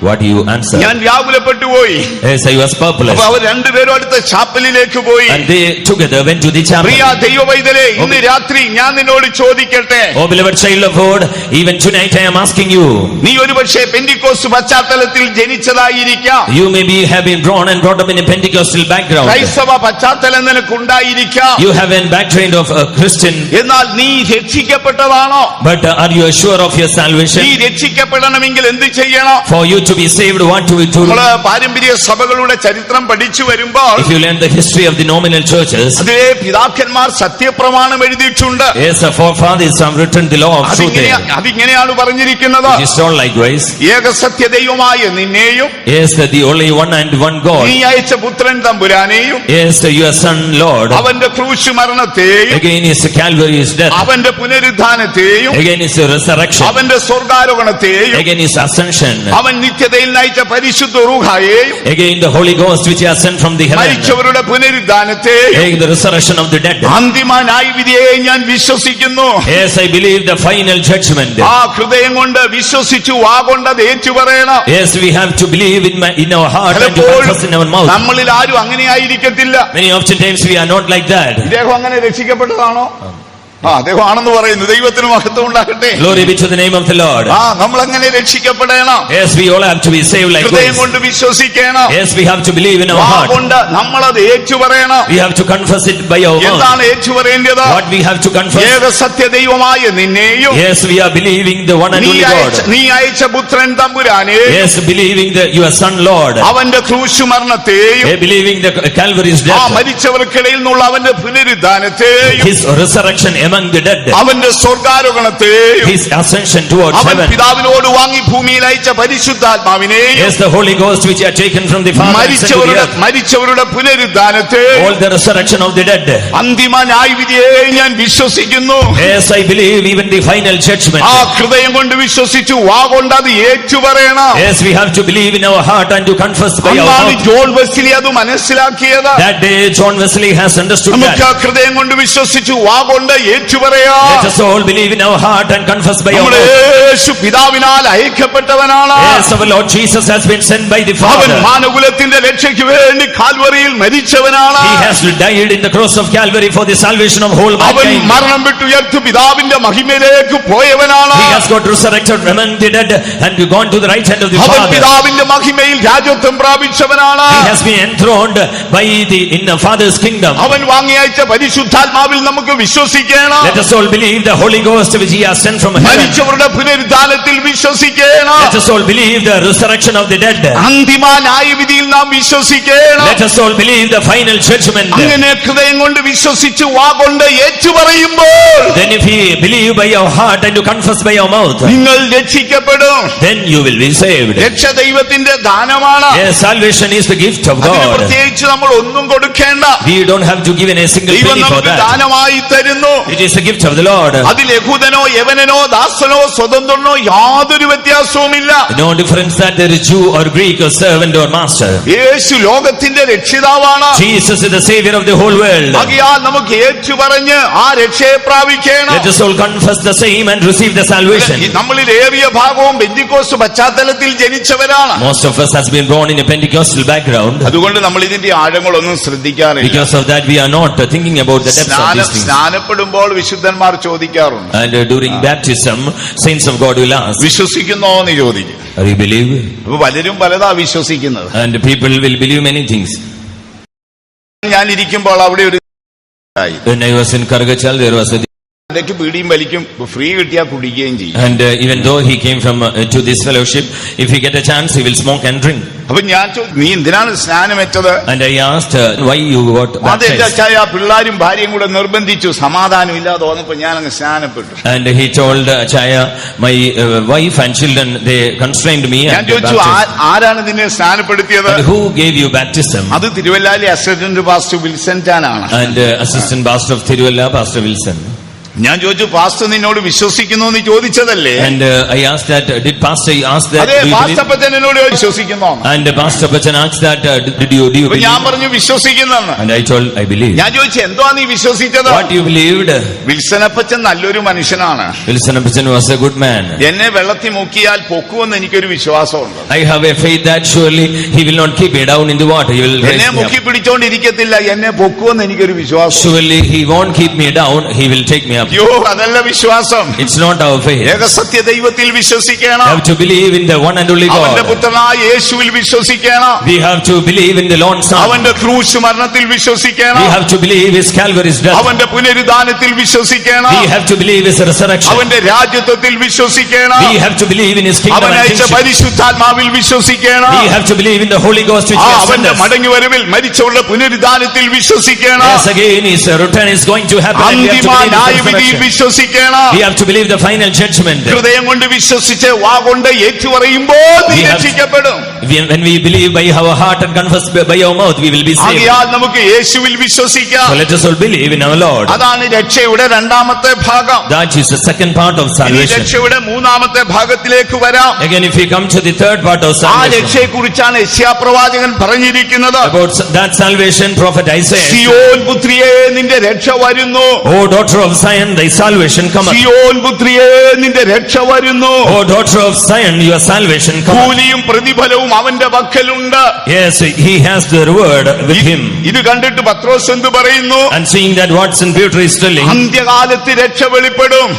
What do you answer? ഞാൻ വ്യാകുലപ്പെട്ടു പോയി. Yes, I was perplexed. അപ്പൊ അവർ രണ്ടുപേരും അടുത്ത ചാപ്പലിലേക്ക് പോയി. And they together went to the chapel. പ്രിയ ദൈവവൈതലേ, ഇന്ന് രാത്രി ഞാൻ നിന്നോട് ചോദിക്കട്ടെ. Oh beloved child of God, even tonight I am asking you. നീ ഒരുപക്ഷേ പെന്തിക്കോസ്ത് പശ്ചാത്തലത്തിൽ ജനിച്ചതായിരിക്കാം. You maybe have been born and brought up in a Pentecostal background. ക്രൈസ്തവ പശ്ചാത്തലം നിനക്കുണ്ടായിരിക്കാം. You have been background of a Christian. എന്നാൽ നീ രക്ഷിക്കപ്പെട്ടതാണോ? But are you sure of your salvation? നീ രക്ഷിക്കപ്പെടണമെങ്കിൽ എന്ത് ചെയ്യണം? For you to to be saved, what to do? നമ്മള് പാരമ്പര്യ സഭകളുടെ ചരിത്രം പഠിച്ചു വരുമ്പോൾ If you learn the history of the nominal churches, അതേ പിതാക്കന്മാർ സത്യപ്രമാണം എഴുതിയിട്ടുണ്ട്. yes, the forefathers have written the law of truth there. അതിങ്ങനെയാണ് പറഞ്ഞിരിക്കുന്നത്. It is told likewise. ഏകസത്യ ദൈവമായ നിന്നെയും Yes, the only one and one God. നീ അയച്ച പുത്രൻ തമ്പുരാനെയും Yes, your son Lord. അവന്റെ ക്രൂശ് മരണത്തെയും Again is Calvary's death. അവന്റെ പുനരുദ്ധാനത്തെയും Again is the resurrection. അവന്റെ സ്വർഗാരോഹണത്തെയും Again is ascension. അവൻ നിത്യതയിൽ നയിച്ച പരിശുദ്ധ റൂഹായെയും Again the Holy Ghost which he has sent from the heaven. മരിച്ചവരുടെ പുനരുദ്ധാനത്തെയും Again the resurrection of the dead. അന്തിമ ന്യായവിധിയെ ഞാൻ വിശ്വസിക്കുന്നു. Yes, I believe the final judgment. ആ ഹൃദയം കൊണ്ട് വിശ്വസിച്ചു വാഗൊണ്ട് അത് ഏറ്റുപറയണം. Yes, we have to believe in our heart and to confess in our mouth. നമ്മളിൽ ആരും അങ്ങനെ ആയിരിക്കത്തില്ല. Many often times we are not like that. ഇദ്ദേഹം അങ്ങനെ രക്ഷിക്കപ്പെട്ടതാണോ? അദ്ദേഹം ആണെന്ന് പറയുന്നു. ദൈവത്തിന് മഹത്വം ഉണ്ടാകട്ടെ. Glory be to the name of the Lord. നമ്മൾ അങ്ങനെ രക്ഷിക്കപ്പെടണം. Yes, we all have to be saved like ഹൃദയം this. കൊണ്ട് വിശ്വസിക്കണം. Yes, we have to believe in our heart. വാഗൊണ്ട് നമ്മളത് ഏറ്റുപറയണം. We have to confess it by our mouth. എന്താണ് ഏറ്റുപറയേണ്ടത്? What we have to confess? ഏകസത്യ ദൈവമായ നിന്നെയും Yes, we are believing the one and only God. നീ അയച്ച പുത്രൻ തമ്പുരാനെ, Yes, believing your son Lord. അവന്റെ ക്രൂശ് മരണത്തെയും Believing the Calvary's ആ death. മരിച്ചവർക്കിടയിൽ നിന്നുള്ള അവന്റെ പുനരുദ്ധാനത്തെയും His resurrection among the dead. അവന്റെ സ്വർഗാരോഹണത്തെയും His ascension towards അവൻ heaven. പിതാവിനോട് വാങ്ങി ഭൂമിയിൽ അയച്ച പരിശുദ്ധാത്മാവിനെയും Yes, the Holy Ghost which he had taken from the Father and sent to the earth. മരിച്ചവരുടെ പുനരുദ്ധാനത്തെയും All the resurrection of the dead. അന്തിമ ന്യായവിധിയെ ഞാൻ വിശ്വസിക്കുന്നു. Yes, I believe even the final judgment. ആ ഹൃദയം കൊണ്ട് വിശ്വസിച്ചു വാഗൊണ്ട് അത് ഏറ്റുപറയണം. Yes, we have to believe in our heart and to confess by our അന്നാണ് mouth. ജോൺ വെസ്ലി അത് മനസ്സിലാക്കിയത്. That day John Wesley has understood നമുക്ക് that. ഹൃദയം കൊണ്ട് വിശ്വസിച്ചു വാഗൊണ്ട് ഏറ്റുപറയാം. Let us all believe in our heart and confess by our നമ്മുടെ mouth. Yeshu പിതാവിനാൽ അയക്കപ്പെട്ടവനാണ്. Yes, our Lord Jesus has been sent by the അവൻ Father. മാനകുലത്തിന്റെ രക്ഷയ്ക്ക് വേണ്ടി കാൽവറിയിൽ മരിച്ചവനാണ്. He has died in the cross of Calvary for the salvation of whole അവൻ mankind. മരണം വിട്ടുയർത്ത് പിതാവിന്റെ മഹിമയിലേക്ക് പോയവനാണ്. He has got resurrected among the dead and gone to the right hand of the അവൻ Father. പിതാവിന്റെ മഹിമയിൽ രാജത്വം പ്രാപിച്ചവനാണ്. He has been enthroned by in the Father's kingdom. അവൻ വാങ്ങി അയച്ച പരിശുദ്ധാത്മാവിൽ നമുക്ക് വിശ്വസിക്കണം. Let us all believe the Holy Ghost which he has sent from heaven. മരിച്ചവരുടെ പുനരുദ്ധാനത്തിൽ വിശ്വസിക്കണം. Let us all believe the resurrection of the dead. അന്തിമ ന്യായവിധിയിൽ നാം വിശ്വസിക്കണം. Let us all believe the final judgment. അങ്ങനെ ഹൃദയം കൊണ്ട് വിശ്വസിച്ച് വാഗൊണ്ട് ഏറ്റുപറയുമ്പോൾ Then if we believe by our heart and to confess by our mouth, നിങ്ങൾ രക്ഷിക്കപ്പെടും. then you will be saved. രക്ഷ ദൈവത്തിന്റെ ദാനമാണ്. Yes, salvation is the gift of അതിന് God. പ്രത്യേകിച്ച് നമ്മൾ ഒന്നും കൊടുക്കേണ്ട. We don't have to give in a single ദൈവം penny for നമുക്ക് that. ദാനമായി തരുന്നു. It is the gift of the Lord. അതിൽ യഹൂദനോ യവനനോ ദാസനോ സ്വതന്ത്രനോ യാതൊരു വ്യത്യാസവുമില്ല. No difference that there is Jew or Greek or servant or master. യേശു ലോകത്തിന്റെ രക്ഷിതാവാണ്. Jesus is the savior of the whole world. ആകയാൽ നമുക്ക് ഏറ്റുപറഞ്ഞ് ആ രക്ഷയെ പ്രാപിക്കണം. Let us all confess the same and receive the salvation. നമ്മളിൽ ഏറിയ ഭാഗവും പെന്തിക്കോസ്ത് പശ്ചാത്തലത്തിൽ ജനിച്ചവരാണ്. Most of us has been born in a Pentecostal background. അതുകൊണ്ട് നമ്മൾ ഇതിന്റെ ആഴങ്ങളൊന്നും ശ്രദ്ധിക്കാറില്ല. Because of that we are not thinking about the depths of these things. സ്നാനപ്പെടുമ്പോൾ വിശുദ്ധന്മാർ ചോദിക്കാറുണ്ട്. And during baptism, saints of God will ask, വിശ്വസിക്കുന്നോ എന്ന് ചോദിക്കും. "Are you believe?" അപ്പൊ പലരും പലതാ വിശ്വസിക്കുന്നത്. And people will believe many things. ഞാൻ ഇരിക്കുമ്പോൾ അവിടെ ഒരു When I was in Kargachal, there was a ഇടയ്ക്ക് പീടിയും വലിക്കും, ഫ്രീ കിട്ടിയാൽ കുടിക്കുകയും ചെയ്യും. and even though he came from to this fellowship, if he get a chance, he will smoke and drink. അപ്പൊ ഞാൻ നീ എന്തിനാണ് സ്നാനമേറ്റത്? And I asked, why you got അതെന്റെ baptized? അച്ചായ പിള്ളേരും ഭാര്യയും കൂടെ നിർബന്ധിച്ചു, സമാധാനം ഇല്ലാതെ തോന്നപ്പോ ഞാൻ അങ്ങ് സ്നാനപ്പെട്ടു. And he told Chaya, my wife and children, they constrained me. ഞാൻ And ചോദിച്ചു, baptized. ആരാണ് നിന്നെ സ്നാനപ്പെടുത്തിയത്? And who gave you baptism? അത് തിരുവല്ലാലി അസിസ്റ്റന്റ് പാസ്റ്റർ വിൽസൺ ചാനാണ്. And assistant pastor of Tiruvalla, Pastor Wilson. ഞാൻ ചോദിച്ചു, പാസ്റ്റർ നിന്നോട് വിശ്വസിക്കുന്നു എന്ന് ചോദിച്ചതല്ലേ? And I asked that, did pastor ask that? അതെ, Do you പാസ്റ്റർ believe? അപ്പച്ചൻ എന്നോട് ചോദിക്കുന്നോ? And Pastor Bachan asked that, do you അപ്പൊ ഞാൻ believe? പറഞ്ഞു വിശ്വസിക്കുന്നെന്ന്. And I told, I believe. ഞാൻ ചോദിച്ചു, എന്തോ നീ വിശ്വസിച്ചത്? What you believed? വിൽസനപ്പച്ചൻ നല്ലൊരു മനുഷ്യനാണ്. Wilson Bachan was a good man. എന്നെ വെള്ളത്തിൽ മുക്കിയാൽ പൊക്കുമെന്ന് എനിക്കൊരു വിശ്വാസമുണ്ട്. I have a faith that surely he will not keep me down in the water. He will raise എന്നെ me മുക്കി up. പിടിച്ചോണ്ടിരിക്കത്തില്ല, എന്നെ പൊക്കുമെന്ന് എനിക്കൊരു വിശ്വാസം. Surely he won't keep me down. He will take me up. അയ്യോ, അതല്ല വിശ്വാസം. It's not our faith. ഏകസത്യ ദൈവത്തിൽ വിശ്വസിക്കണം. We have to believe in the one and only അവന്റെ God. പുത്രനായ യേശുവിൽ വിശ്വസിക്കണം. We have to believe in the Lord's Son. അവന്റെ ക്രൂശ് മരണത്തിൽ വിശ്വസിക്കണം. We have to believe his Calvary's death. അവന്റെ പുനരുദ്ധാനത്തിൽ വിശ്വസിക്കണം. We have to believe his resurrection. അവന്റെ രാജ്യത്വത്തിൽ വിശ്വസിക്കണം. We have to believe in his kingdom അവൻ and അയച്ച kingship. പരിശുദ്ധാത്മാവിൽ വിശ്വസിക്കണം. We have to believe in the Holy Ghost which he has sent അവന്റെ us. മടങ്ങിവരവിൽ മരിച്ചവരുടെ പുനരുദ്ധാനത്തിൽ വിശ്വസിക്കണം. Yes, again his return is going to happen and we have to അന്തിമ believe in his ന്യായവിധിയിൽ resurrection. വിശ്വസിക്കണം. We have to believe the final judgment. ഹൃദയം കൊണ്ട് വിശ്വസിച്ച് വാ കൊണ്ട് ഏറ്റുപറയുമ്പോൾ നീ We have- രക്ഷിക്കപ്പെടും. When we believe by our heart and confess by our mouth, we will be saved. ആകയാൽ നമുക്ക് യേശുവിൽ വിശ്വസിക്കാം. So let us all believe in our Lord. അതാണ് രക്ഷയുടെ രണ്ടാമത്തെ ഭാഗം. That is the second part of ഇനി salvation. രക്ഷയുടെ മൂന്നാമത്തെ ഭാഗത്തിലേക്ക് വരാം. Again, if we come to the third part of ആ salvation, രക്ഷയെ കുറിച്ചാണ് യെശയ്യാ പ്രവാചകൻ പറഞ്ഞിരിക്കുന്നത്. about that salvation, prophet Isaiah, Zion പുത്രിയേ, നിന്റെ രക്ഷ വരുന്നു. O daughter of Zion, thy salvation cometh. Zion പുത്രിയേ, നിന്റെ രക്ഷ വരുന്നു. O daughter of Zion, your salvation cometh. കൂലിയും പ്രതിഫലവും അവന്റെ പക്കലുണ്ട്. Yes, he has the reward with him. ഇത് കണ്ടിട്ട് പത്രോസ് എന്ത് പറയുന്നു? And seeing that Watson Peter is telling, അന്ത്യകാലത്ത് രക്ഷ വെളിപ്പെടും.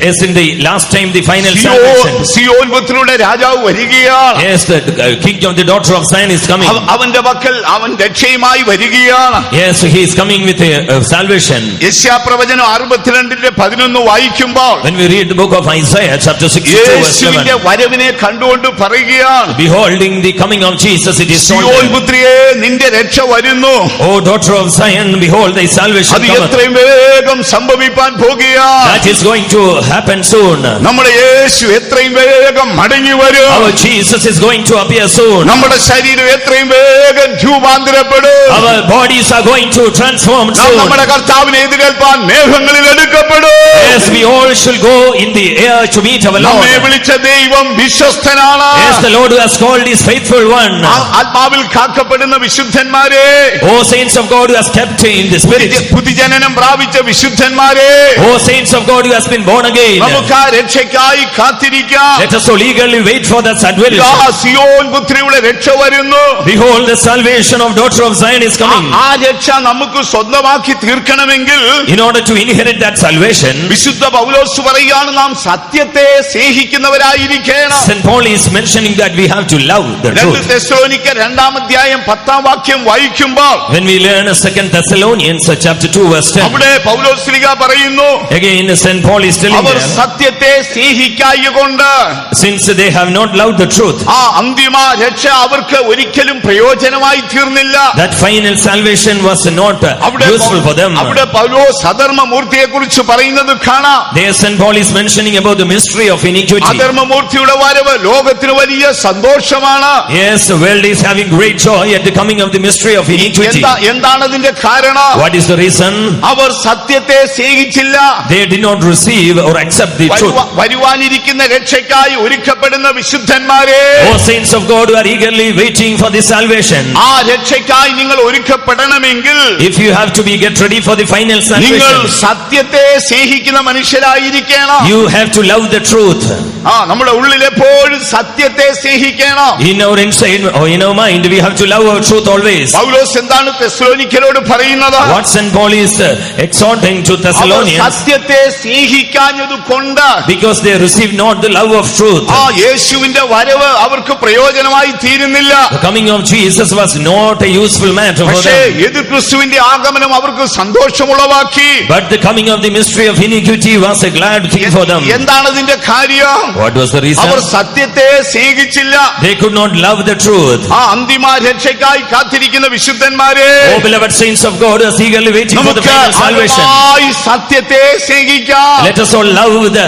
as in the last time, the final salvation. Zion പുത്രിയുടെ രാജാവ് വരികയാണ്. Yes, the king of the daughter of Zion is coming. അവന്റെ പക്കൽ അവൻ രക്ഷയുമായി വരികയാണ്. Yes, he is coming with a salvation. യെശയ്യാ പ്രവചനം 62:11 വായിക്കുമ്പോൾ When we read the book of Isaiah, chapter 62, verse യേശുവിന്റെ 11, വരവിനെ കണ്ടുകൊണ്ട് പറയുകയാണ്, beholding the coming of Jesus, it is told Zion them, പുത്രിയേ, നിന്റെ രക്ഷ വരുന്നു. O daughter of Zion, behold thy salvation അത് cometh. എത്രയും വേഗം സംഭവിപ്പാൻ പോകുകയാണ്. That is going to happen soon. നമ്മുടെ യേശു എത്രയും വേഗം മടങ്ങി വരും. Our Jesus is going to appear soon. നമ്മുടെ ശരീരം എത്രയും വേഗം രൂപാന്തരപ്പെടും. Our bodies are going to transform നാം soon. നമ്മുടെ കർത്താവിനെ എതിരേൽപ്പാൻ മേഘങ്ങളിൽ എടുക്കപ്പെടും. Yes, we all shall go in the air to meet our Lord. നമ്മെ വിളിച്ച ദൈവം വിശ്വസ്തനാണ്. Yes, the Lord who has called is faithful one. ആത്മാവിൽ കാക്കപ്പെടുന്ന വിശുദ്ധന്മാരെ, O saints of God who has kept in the spirit. പുതുജനനം പ്രാപിച്ച വിശുദ്ധന്മാരെ, O saints of God who has been born again. നമുക്ക് ആ രക്ഷയ്ക്കായി കാത്തിരിക്കാം. Let us all eagerly wait for that ഇതാ salvation. Zion പുത്രിയുടെ രക്ഷ വരുന്നു. Behold, the salvation of daughter of Zion is coming. ആ രക്ഷ നമുക്ക് സ്വന്തമാക്കി തീർക്കണമെങ്കിൽ In order to inherit that salvation, വിശുദ്ധ പൗലോസ് പറയുകയാണ്, നാം സത്യത്തെ സ്നേഹിക്കുന്നവരായിരിക്കണം. St. Paul is mentioning that we have to love the 2 truth. തെസ്സലോനിക്കർ 2:10 വായിക്കുമ്പോൾ When we learn 2 Thessalonians chapter 2 verse 10, അവിടെ പൗലോസ് ശ്ലീഹ പറയുന്നു, again St. Paul is telling our them, സത്യത്തെ സ്നേഹിക്കായകൊണ്ട് since they have not loved the truth, ആ അന്തിമ രക്ഷ അവർക്ക് ഒരിക്കലും പ്രയോജനമായി തീർന്നില്ല. that final salvation was not useful for them. അവിടെ പൗലോസ് അധർമ്മമൂർത്തിയെ കുറിച്ച് പറയുന്നത് കാണാം. There St. Paul is mentioning about the mystery of iniquity. അധർമ്മമൂർത്തിയുടെ വരവ് ലോകത്തിന് വലിയ സന്തോഷമാണ്. Yes, the world is having great joy at the coming of the mystery of iniquity. എന്താണ് അതിന്റെ കാരണം? What is the reason? അവർ സത്യത്തെ സ്നേഹിച്ചില്ല. They did not receive or accept the truth. വരുവാനിരിക്കുന്ന രക്ഷയ്ക്കായി ഒരുക്കപ്പെടുന്ന വിശുദ്ധന്മാരെ, O saints of God who are eagerly waiting for this salvation, ആ രക്ഷയ്ക്കായി നിങ്ങൾ ഒരുക്കപ്പെടണമെങ്കിൽ if you have to get ready for the final നിങ്ങൾ salvation, സത്യത്തെ സ്നേഹിക്കുന്ന മനുഷ്യരായിരിക്കണം. you have to love the truth. നമ്മുടെ ഉള്ളിൽ എപ്പോഴും സത്യത്തെ സ്നേഹിക്കണം. In our inside or in our mind, we have to love our truth always. പൗലോസ് എന്താണ് തെസ്സലോനിക്കരോട് പറയുന്നത്? What St. Paul is exhorting to our Thessalonians, സത്യത്തെ സ്നേഹിക്കാഞ്ഞത് കൊണ്ട് because they received not the love of truth. ആ യേശുവിന്റെ വരവ് അവർക്ക് പ്രയോജനമായി തീരുന്നില്ല. The coming of Jesus was not a useful matter for പക്ഷേ them. എതിർ ക്രിസ്തുവിന്റെ ആഗമനം അവർക്ക് സന്തോഷമുളവാക്കി. But the coming of the mystery of iniquity was a glad thing for them. എന്താണ് അതിന്റെ കാര്യം? What was the our reason? സത്യത്തെ സ്നേഹിച്ചില്ല. They could not love the truth. ആ അന്തിമ രക്ഷയ്ക്കായി കാത്തിരിക്കുന്ന വിശുദ്ധന്മാരെ, Oh beloved saints of God, as eagerly waiting for the നമുക്ക് final salvation, ആഴമായി സത്യത്തെ സ്നേഹിക്കാം. let us all love the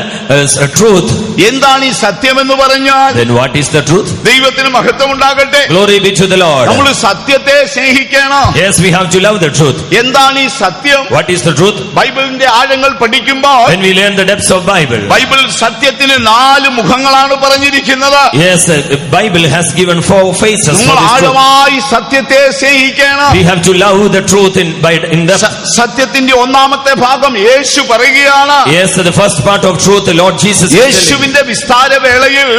truth. എന്താണ് ഈ സത്യം എന്ന് പറഞ്ഞാൽ? Then what is the truth? ദൈവത്തിന് മഹത്വം ഉണ്ടാകട്ടെ. Glory be to the Lord. നമ്മൾ സത്യത്തെ സ്നേഹിക്കണം. Yes, we have to love the truth. എന്താണ് ഈ സത്യം? What is the truth? ബൈബിളിന്റെ ആഴങ്ങൾ പഠിക്കുമ്പോൾ When we learn the depths of Bible, Bible സത്യത്തിന് 4 മുഖങ്ങളാണ് പറഞ്ഞിരിക്കുന്നത്. yes, the Bible has given 4 faces for നമ്മൾ this truth. ആഴമായി സത്യത്തെ സ്നേഹിക്കണം. We have to love the truth in depth. സത്യത്തിന്റെ ഒന്നാമത്തെ ഭാഗം യേശു പറയുകയാണ്. Yes, the first part of truth, the Lord Jesus is telling. യേശുവിന്റെ വിസ്താര വേളയിൽ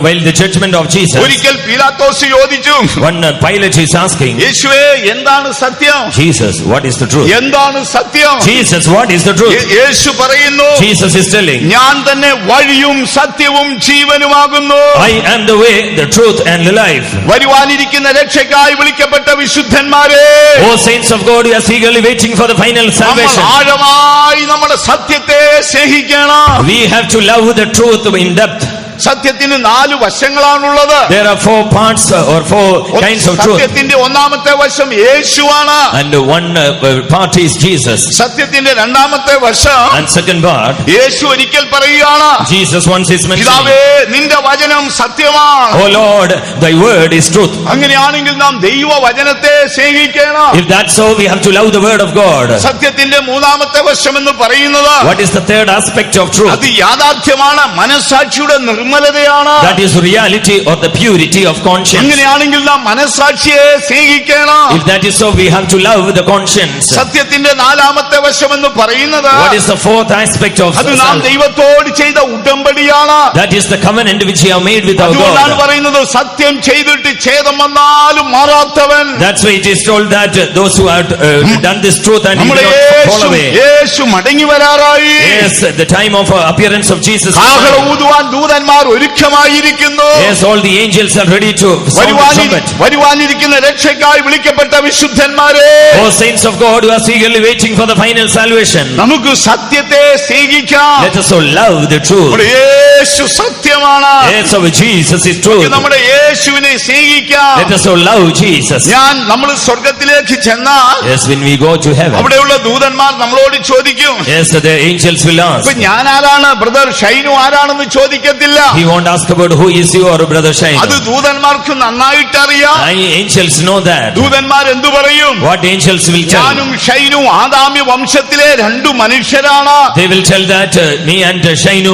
While the judgment of Jesus, ഒരിക്കൽ പീലാത്തോസ് ചോദിച്ചു, one Pilate is asking, യേശുവേ എന്താണ് സത്യം? Jesus, what is the truth? എന്താണ് സത്യം? Jesus, what is the truth? യേശു പറയുന്നു, Jesus is telling, ഞാൻ തന്നെ വഴിയും സത്യവും ജീവനുമാകുന്നു. I am the way, the truth and the life. വരുവാനിരിക്കുന്ന രക്ഷയ്ക്കായി വിളിക്കപ്പെട്ട വിശുദ്ധന്മാരെ, O saints of God, we are eagerly waiting for the final നമ്മൾ salvation. ആഴമായി നമ്മുടെ സത്യത്തെ സ്നേഹിക്കണം. We have to love the truth in depth. സത്യത്തിന് 4 വശങ്ങളാണുള്ളത്. There are 4 parts or 4 kinds of truth. സത്യത്തിന്റെ ഒന്നാമത്തെ വശം യേശുവാണ്. And one part is Jesus. സത്യത്തിന്റെ രണ്ടാമത്തെ വശം, And second part, യേശു ഒരിക്കൽ പറയുകയാണ്, Jesus once is mentioning, പിതാവേ നിന്റെ വചനം സത്യമാണ്. Oh Lord, thy word is truth. അങ്ങനെയാണെങ്കിൽ നാം ദൈവവചനത്തെ സ്നേഹിക്കണം. If that's so, we have to love the word of God. സത്യത്തിന്റെ മൂന്നാമത്തെ വശം എന്ന് പറയുന്നത്, What is the third aspect of truth? അത് യാഥാർത്ഥ്യമാണ്, മനസ്സാക്ഷിയുടെ നിർമ്മലതയാണ്. That is reality or the purity of conscience. അങ്ങനെയാണെങ്കിൽ നാം മനസ്സാക്ഷിയെ സ്നേഹിക്കണം. If that is so, we have to love the conscience. സത്യത്തിന്റെ നാലാമത്തെ വശം എന്ന് പറയുന്നത്, What is the fourth aspect of അത് നാം ദൈവത്തോട് ചെയ്ത ഉടമ്പടിയാണ്. That is the covenant which we have made with our അതുകൊണ്ടാണ് God. പറയുന്നത്, സത്യം ചെയ്തിട്ട് ഛേദം വന്നാലും മാറാത്തവൻ. That's why it is told that those who have done this truth and will നമ്മുടെ not fall away. യേശു മടങ്ങി വരാറായി. Yes, the time of appearance of Jesus. കാഹളം ഊതുവാൻ ദൂതന്മാർ ഒരുക്കമായിരിക്കുന്നു. Yes, all the angels are ready to sound the trumpet. വരുവാനിരിക്കുന്ന രക്ഷയ്ക്കായി വിളിക്കപ്പെട്ട വിശുദ്ധന്മാരെ, Oh saints of God who are eagerly waiting for the final salvation, നമുക്ക് സത്യത്തെ സ്നേഹിക്കാം. let us so love the truth. നമ്മുടെ യേശു സത്യമാണ്. Yes, our Jesus is truth. നമ്മുടെ യേശുവിനെ സ്നേഹിക്കാം. Let us so love Jesus. നമ്മൾ സ്വർഗത്തിലേക്ക് ചെന്നാൽ Yes, when we go to heaven, അവിടെയുള്ള ദൂതന്മാർ നമ്മളോട് ചോദിക്കും, yes, the angels will ask. ഞാൻ ആരാണ്, ബ്രദർ ഷൈനു ആരാണെന്ന് ചോദിക്കത്തില്ല. He won't ask about who is you or brother Shine. അത് ദൂതന്മാർക്ക് നന്നായിട്ട് അറിയാം. Angels know that. ദൂതന്മാർ എന്തു പറയും? What angels will tell? ഞാനും ഷൈനു ആദാമ്യ വംശത്തിലെ 2 മനുഷ്യരാണ്. They will tell that me and Shainu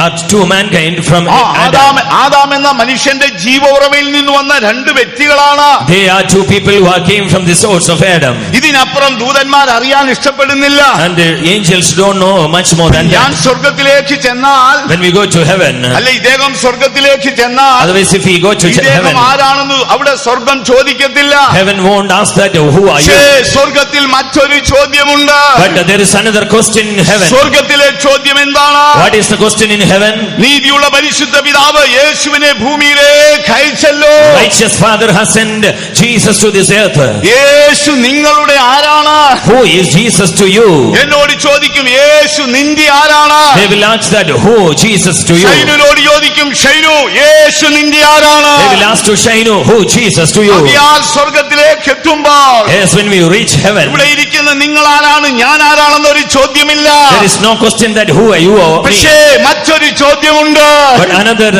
are 2 mankind from Adam. Adam എന്ന മനുഷ്യന്റെ ജീവോറവയിൽ നിന്ന് വന്ന 2 വ്യക്തികളാണ്. They are 2 people who came from the source of Adam. ഇതിനപ്പുറം ദൂതന്മാർ അറിയാൻ ഇഷ്ടപ്പെടുന്നില്ല. And the angels don't know much more than ഞാൻ that. സ്വർഗത്തിലേക്ക് ചെന്നാൽ, When we go to heaven, അല്ല ഇദ്ദേഹം സ്വർഗത്തിലേക്ക് ചെന്നാൽ, otherwise if we go to ഇദ്ദേഹം heaven, ആരാണെന്ന് അവിടെ സ്വർഗം ചോദിക്കത്തില്ല. heaven won't ask that who are you. സ്വർഗത്തിൽ മറ്റൊരു ചോദ്യമുണ്ട്. But there is another question in heaven. സ്വർഗത്തിലെ ചോദ്യം എന്താണ്? What is the question in heaven? നീതിയുള്ള പരിശുദ്ധ പിതാവ് യേശുവിനെ ഭൂമിയിലേക്ക് അയച്ചല്ലോ. Righteous Father has sent Jesus to this earth. യേശു നിങ്ങളുടെ ആരാണ്? Who is Jesus to you? എന്നോട് ചോദിക്കും, യേശു നിന്റെ ആരാണ്? They will ask that who Jesus to you. ഷൈനുനോട് ചോദിക്കും, ഷൈനു യേശു നിന്റെ ആരാണ്? They will ask to Shainu, who Jesus to you. അയാൾ സ്വർഗത്തിലേക്ക് എത്തുമ്പോൾ, Yes, when we reach heaven, ഇവിടെ ഇരിക്കുന്ന നിങ്ങൾ ആരാണ്, ഞാൻ ആരാണെന്നൊരു ചോദ്യമില്ല. there is no question that who are you or me. പക്ഷേ മറ്റൊരു ചോദ്യമുണ്ട്. But another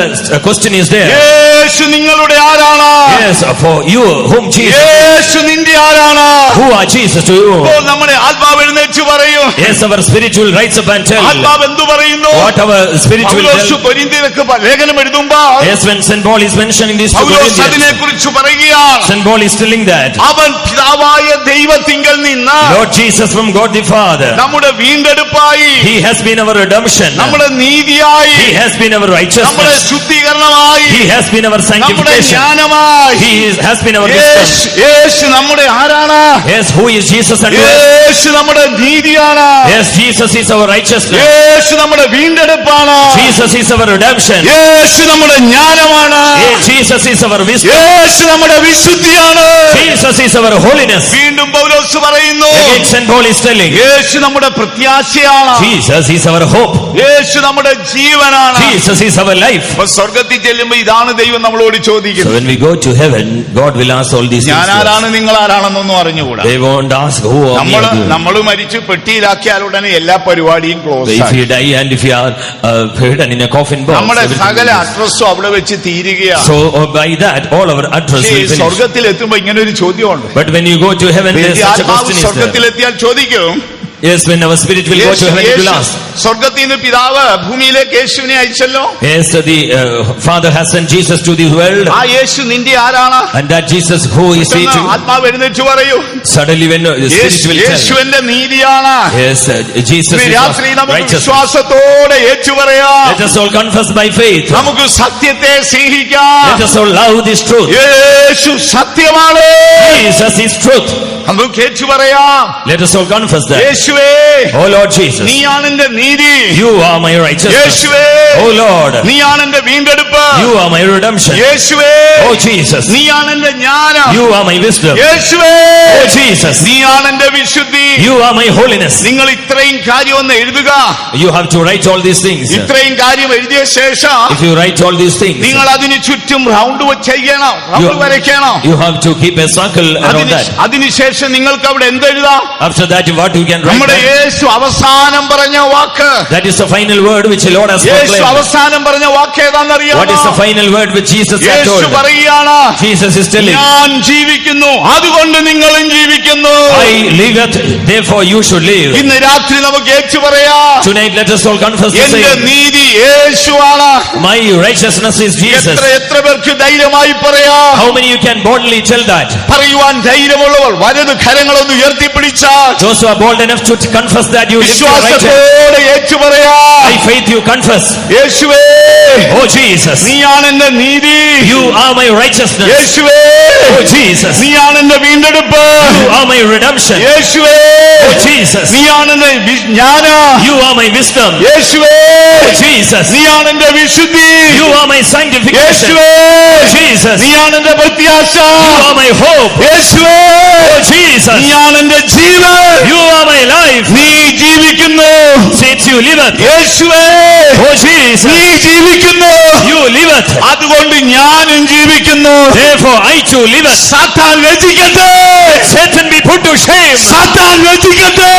question is there. യേശു നിങ്ങളുടെ ആരാണ്? Yes, for you, whom Jesus. യേശു നിന്റെ ആരാണ്? Who are Jesus to you? അപ്പോൾ നമ്മുടെ ആത്മാവ് എഴുന്നേറ്റ് പറയും. Yes, our spiritual rise up and tell. ആത്മാവ് എന്തു പറയുന്നു? What our spiritual Paulose tell. കൊരിന്ത്യർക്ക് ലേഖനം എഴുതുമ്പോൾ, Yes, when St. Paul is mentioning this to Paulose Corinthians, അതിനെ കുറിച്ച് പറയുകയാണ്. St. Paul is telling that അവൻ പിതാവായ ദൈവത്തിങ്കൽ നിന്ന് Lord Jesus from God the Father, നമ്മുടെ വീണ്ടെടുപ്പായി, He has been our redemption. നമ്മുടെ നീതിയായി, He has been our നമ്മുടെ righteousness. ശുദ്ധീകരണമായി, He has been our നമ്മുടെ sanctification. ജ്ഞാനമായി. Has been our wisdom. യേശു നമ്മുടെ ആരാണ്? Yes, who is Jesus unto us? യേശു നമ്മുടെ നീതിയാണ്. Yes, Jesus is our righteousness. യേശു നമ്മുടെ വീണ്ടെടുപ്പാണ്. Jesus is our redemption. യേശു നമ്മുടെ ജ്ഞാനമാണ്. Jesus is our wisdom. യേശു നമ്മുടെ വിശുദ്ധിയാണ്. Jesus is our holiness. വീണ്ടും പൗലോസ് പറയുന്നു, Again St. Paul is telling, യേശു നമ്മുടെ പ്രത്യാശയാണ്. Jesus is our hope. യേശു നമ്മുടെ ജീവനാണ്. Jesus is our life. അപ്പൊ സ്വർഗത്തിൽ ചെല്ലുമ്പോ ഇതാണ് ദൈവം നമ്മളോട് So ചോദിക്കുന്നത്. when we go to heaven, God will ask all these ഞാൻ things. ആരാണ്, നിങ്ങൾ ആരാണെന്നൊന്നും അറിഞ്ഞുകൂടാ. They won't ask who are me. നമ്മൾ മരിച്ചു പെട്ടിയിലാക്കിയാൽ ഉടനെ എല്ലാ പരിപാടിയും ക്ലോസ് If ആയി. you die and if you are hidden in a coffin box, നമ്മുടെ everything സകല will be- അഡ്രസ്സും അവിടെ വെച്ച് തീരുകയാണ്. So by that, all our address will finish. സ്വർഗത്തിൽ എത്തുമ്പോ ഇങ്ങനെ ഒരു ചോദ്യമുണ്ട്. But when you go to heaven, there's such a ആത്മാവ് question is there. സ്വർഗത്തിലെത്തിയാൽ ചോദിക്കും, Yes, when our spirit will go to heaven, it will last. സ്വർഗത്തിൽ നിന്ന് പിതാവ് ഭൂമിയിലേക്ക് യേശുവിനെ അയച്ചല്ലോ. Yes, the Father has sent Jesus to the world. ആ യേശു നിന്റെ ആരാണ്? And that Jesus who is he to? ആത്മാവ് എഴുന്നേറ്റ് പറയൂ. Suddenly when the spirit will tell. യേശുവിന്റെ നീതിയാണ്. Yes, Jesus is രാത്രി നമുക്ക് righteous. വിശ്വാസത്തോടെ ഏറ്റുപറയാം. Let us all confess by faith. നമുക്ക് സത്യത്തെ സ്നേഹിക്കാം. Let us all love this truth. യേശു സത്യമാണ്. Jesus is truth. നമുക്ക് ഏറ്റുപറയാം. Let us all confess that. യേശുവേ, Oh Lord Jesus, നീയാണ് എന്റെ നീതി. you are my righteousness. യേശുവേ, Oh Lord, നീയാണ് എന്റെ വീണ്ടെടുപ്പ്. you are my redemption. യേശുവേ, Oh Jesus, നീയാണ് എന്റെ ജ്ഞാനം. you are my wisdom. യേശുവേ, Oh Jesus, നീയാണ് എന്റെ വിശുദ്ധി. you are my holiness. നിങ്ങൾ ഇത്രയും കാര്യം ഒന്ന് എഴുതുക. You have to write all these things. ഇത്രയും കാര്യം എഴുതിയ ശേഷം If you write all these things, നിങ്ങൾ അതിന് ചുറ്റും റൗണ്ട് ചെയ്യണം, റൗണ്ട് വരയ്ക്കണം. you have to keep a circle around that. അതിനുശേഷം നിങ്ങൾക്ക് അവിടെ എന്തെഴുതാം? After that, what you can write നമ്മുടെ that? യേശു അവസാനം പറഞ്ഞ വാക്ക്. That is the final word which the Lord has Yeshu proclaimed. അവസാനം പറഞ്ഞ വാക്ക് ഏതാണെന്നറിയാമോ? What is the final word which Jesus has Yeshu told? പറയുകയാണ്, Jesus is telling, ഞാൻ ജീവിക്കുന്നു, അതുകൊണ്ട് നിങ്ങളും ജീവിക്കുന്നു. I liveth, therefore you should live. ഇന്ന് രാത്രി നമുക്ക് ഏറ്റു പറയാം, Tonight let us all confess the എന്റെ same. നീതി യേശുവാണ്. My righteousness is Jesus. എത്ര പേർക്ക് ധൈര്യമായി പറയാം? How many you can boldly tell that? പറയുവാൻ ധൈര്യമുള്ളവർ വലത് കരങ്ങളൊന്ന് ഉയർത്തിപ്പിടിച്ചാൽ Those who are bold enough to confess that, you lift your right hand. വിശ്വാസത്തോടെ ഏറ്റു പറയാം, By faith you confess. യേശുവേ, Oh Jesus, നീയാണ് എന്റെ നീതി. you are my righteousness. യേശുവേ, Oh Jesus, നീയാണ് എന്റെ വീണ്ടെടുപ്പ്. you are my redemption. യേശുവേ, Oh Jesus, നീയാണ് എന്റെ ജ്ഞാനം. you are my wisdom. യേശുവേ, Oh Jesus, നീയാണ് എന്റെ വിശുദ്ധി. you are my sanctification. യേശുവേ, Jesus, നീയാണ് എന്റെ പ്രത്യാശ. you are my hope. യേശുവേ, Oh Jesus, നീയാണ് എന്റെ ജീവൻ. you are my life. നീ ജീവിക്കുന്നു. Since you liveth. യേശുവേ, Oh Jesus, നീ ജീവിക്കുന്നു. you liveth. അതുകൊണ്ട് ഞാനും ജീവിക്കുന്നു. Therefore I too liveth. സാത്താൻ ലജ്ജിക്കട്ടെ. Satan be put to shame. സാത്താൻ ലജ്ജിക്കട്ടെ.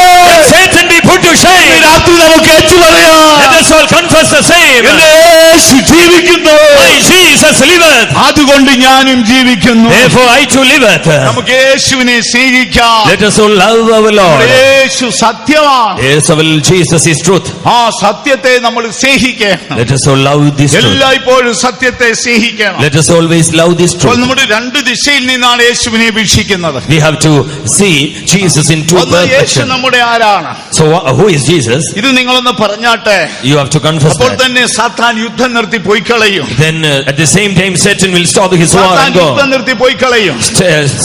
Satan be put to shame. രാത്രി നമുക്ക് ഏറ്റു പറയാം, Let us all confess the same. എന്റെ യേശു ജീവിക്കുന്നു. My Jesus liveth. അതുകൊണ്ട് ഞാനും ജീവിക്കുന്നു. Therefore I too liveth. നമുക്ക് യേശുവിനെ സ്നേഹിക്കാം. Let us all love our Lord. യേശു സത്യമാണ്. Yes, our Jesus is truth. ആ സത്യത്തെ നമ്മൾ സ്നേഹിക്കണം. Let us all love this truth. എല്ലായ്പ്പോഴും സത്യത്തെ സ്നേഹിക്കണം. Let us always love this അപ്പോൾ truth. നമ്മുടെ രണ്ട് ദിശയിൽ നിന്നാണ് യേശുവിനെ വീക്ഷിക്കുന്നത്. We have to see Jesus in two ഒന്ന് യേശു perfection. നമ്മുടെ ആരാണ്? So who is Jesus? ഇത് നിങ്ങളൊന്ന് പറഞ്ഞാട്ടെ. You have to confess അപ്പോൾ that. തന്നെ സാത്താൻ യുദ്ധം നിർത്തി പോയി കളയും. Then at the same time Satan will stop his war സാത്താൻ and go. യുദ്ധം നിർത്തി പോയി കളയും.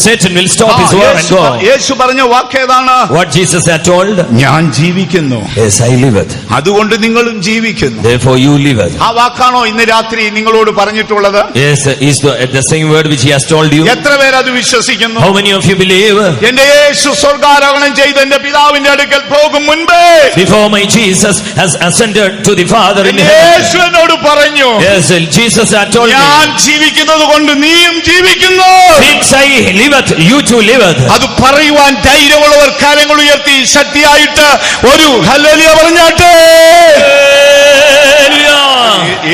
Satan will stop his war and go. യേശു പറഞ്ഞ വാക്ക് ഏതാണ്? What Jesus had told? ഞാൻ ജീവിക്കുന്നു, Yes, I liveth. അതുകൊണ്ട് നിങ്ങളും ജീവിക്കുന്നു. Therefore you liveth. ആ വാക്കാണോ ഇന്ന് രാത്രി നിങ്ങളോട് പറഞ്ഞിട്ടുള്ളത്? Yes, is the same word which he has told you. എത്ര പേരത് വിശ്വസിക്കുന്നു? How many of you believe? എന്റെ യേശു സ്വർഗ്ഗാരോഹണം ചെയ്ത് എന്റെ പിതാവിന്റെ അടുക്കൽ പോകും മുൻപേ Before my Jesus has ascended to the Father in എന്റെ heaven. യേശു എന്നോട് പറഞ്ഞു, Yes, Jesus had told ഞാൻ me. ജീവിക്കുന്നത് കൊണ്ട് നീയും ജീവിക്കുന്നു. Since I liveth, you too liveth. അത് പറയുവാൻ ധൈര്യമുള്ളവർ കരങ്ങൾ ഉയർത്തി ശക്തിയായിട്ട് ഒരു ഹല്ലേലൂയ പറഞ്ഞാട്ടെ.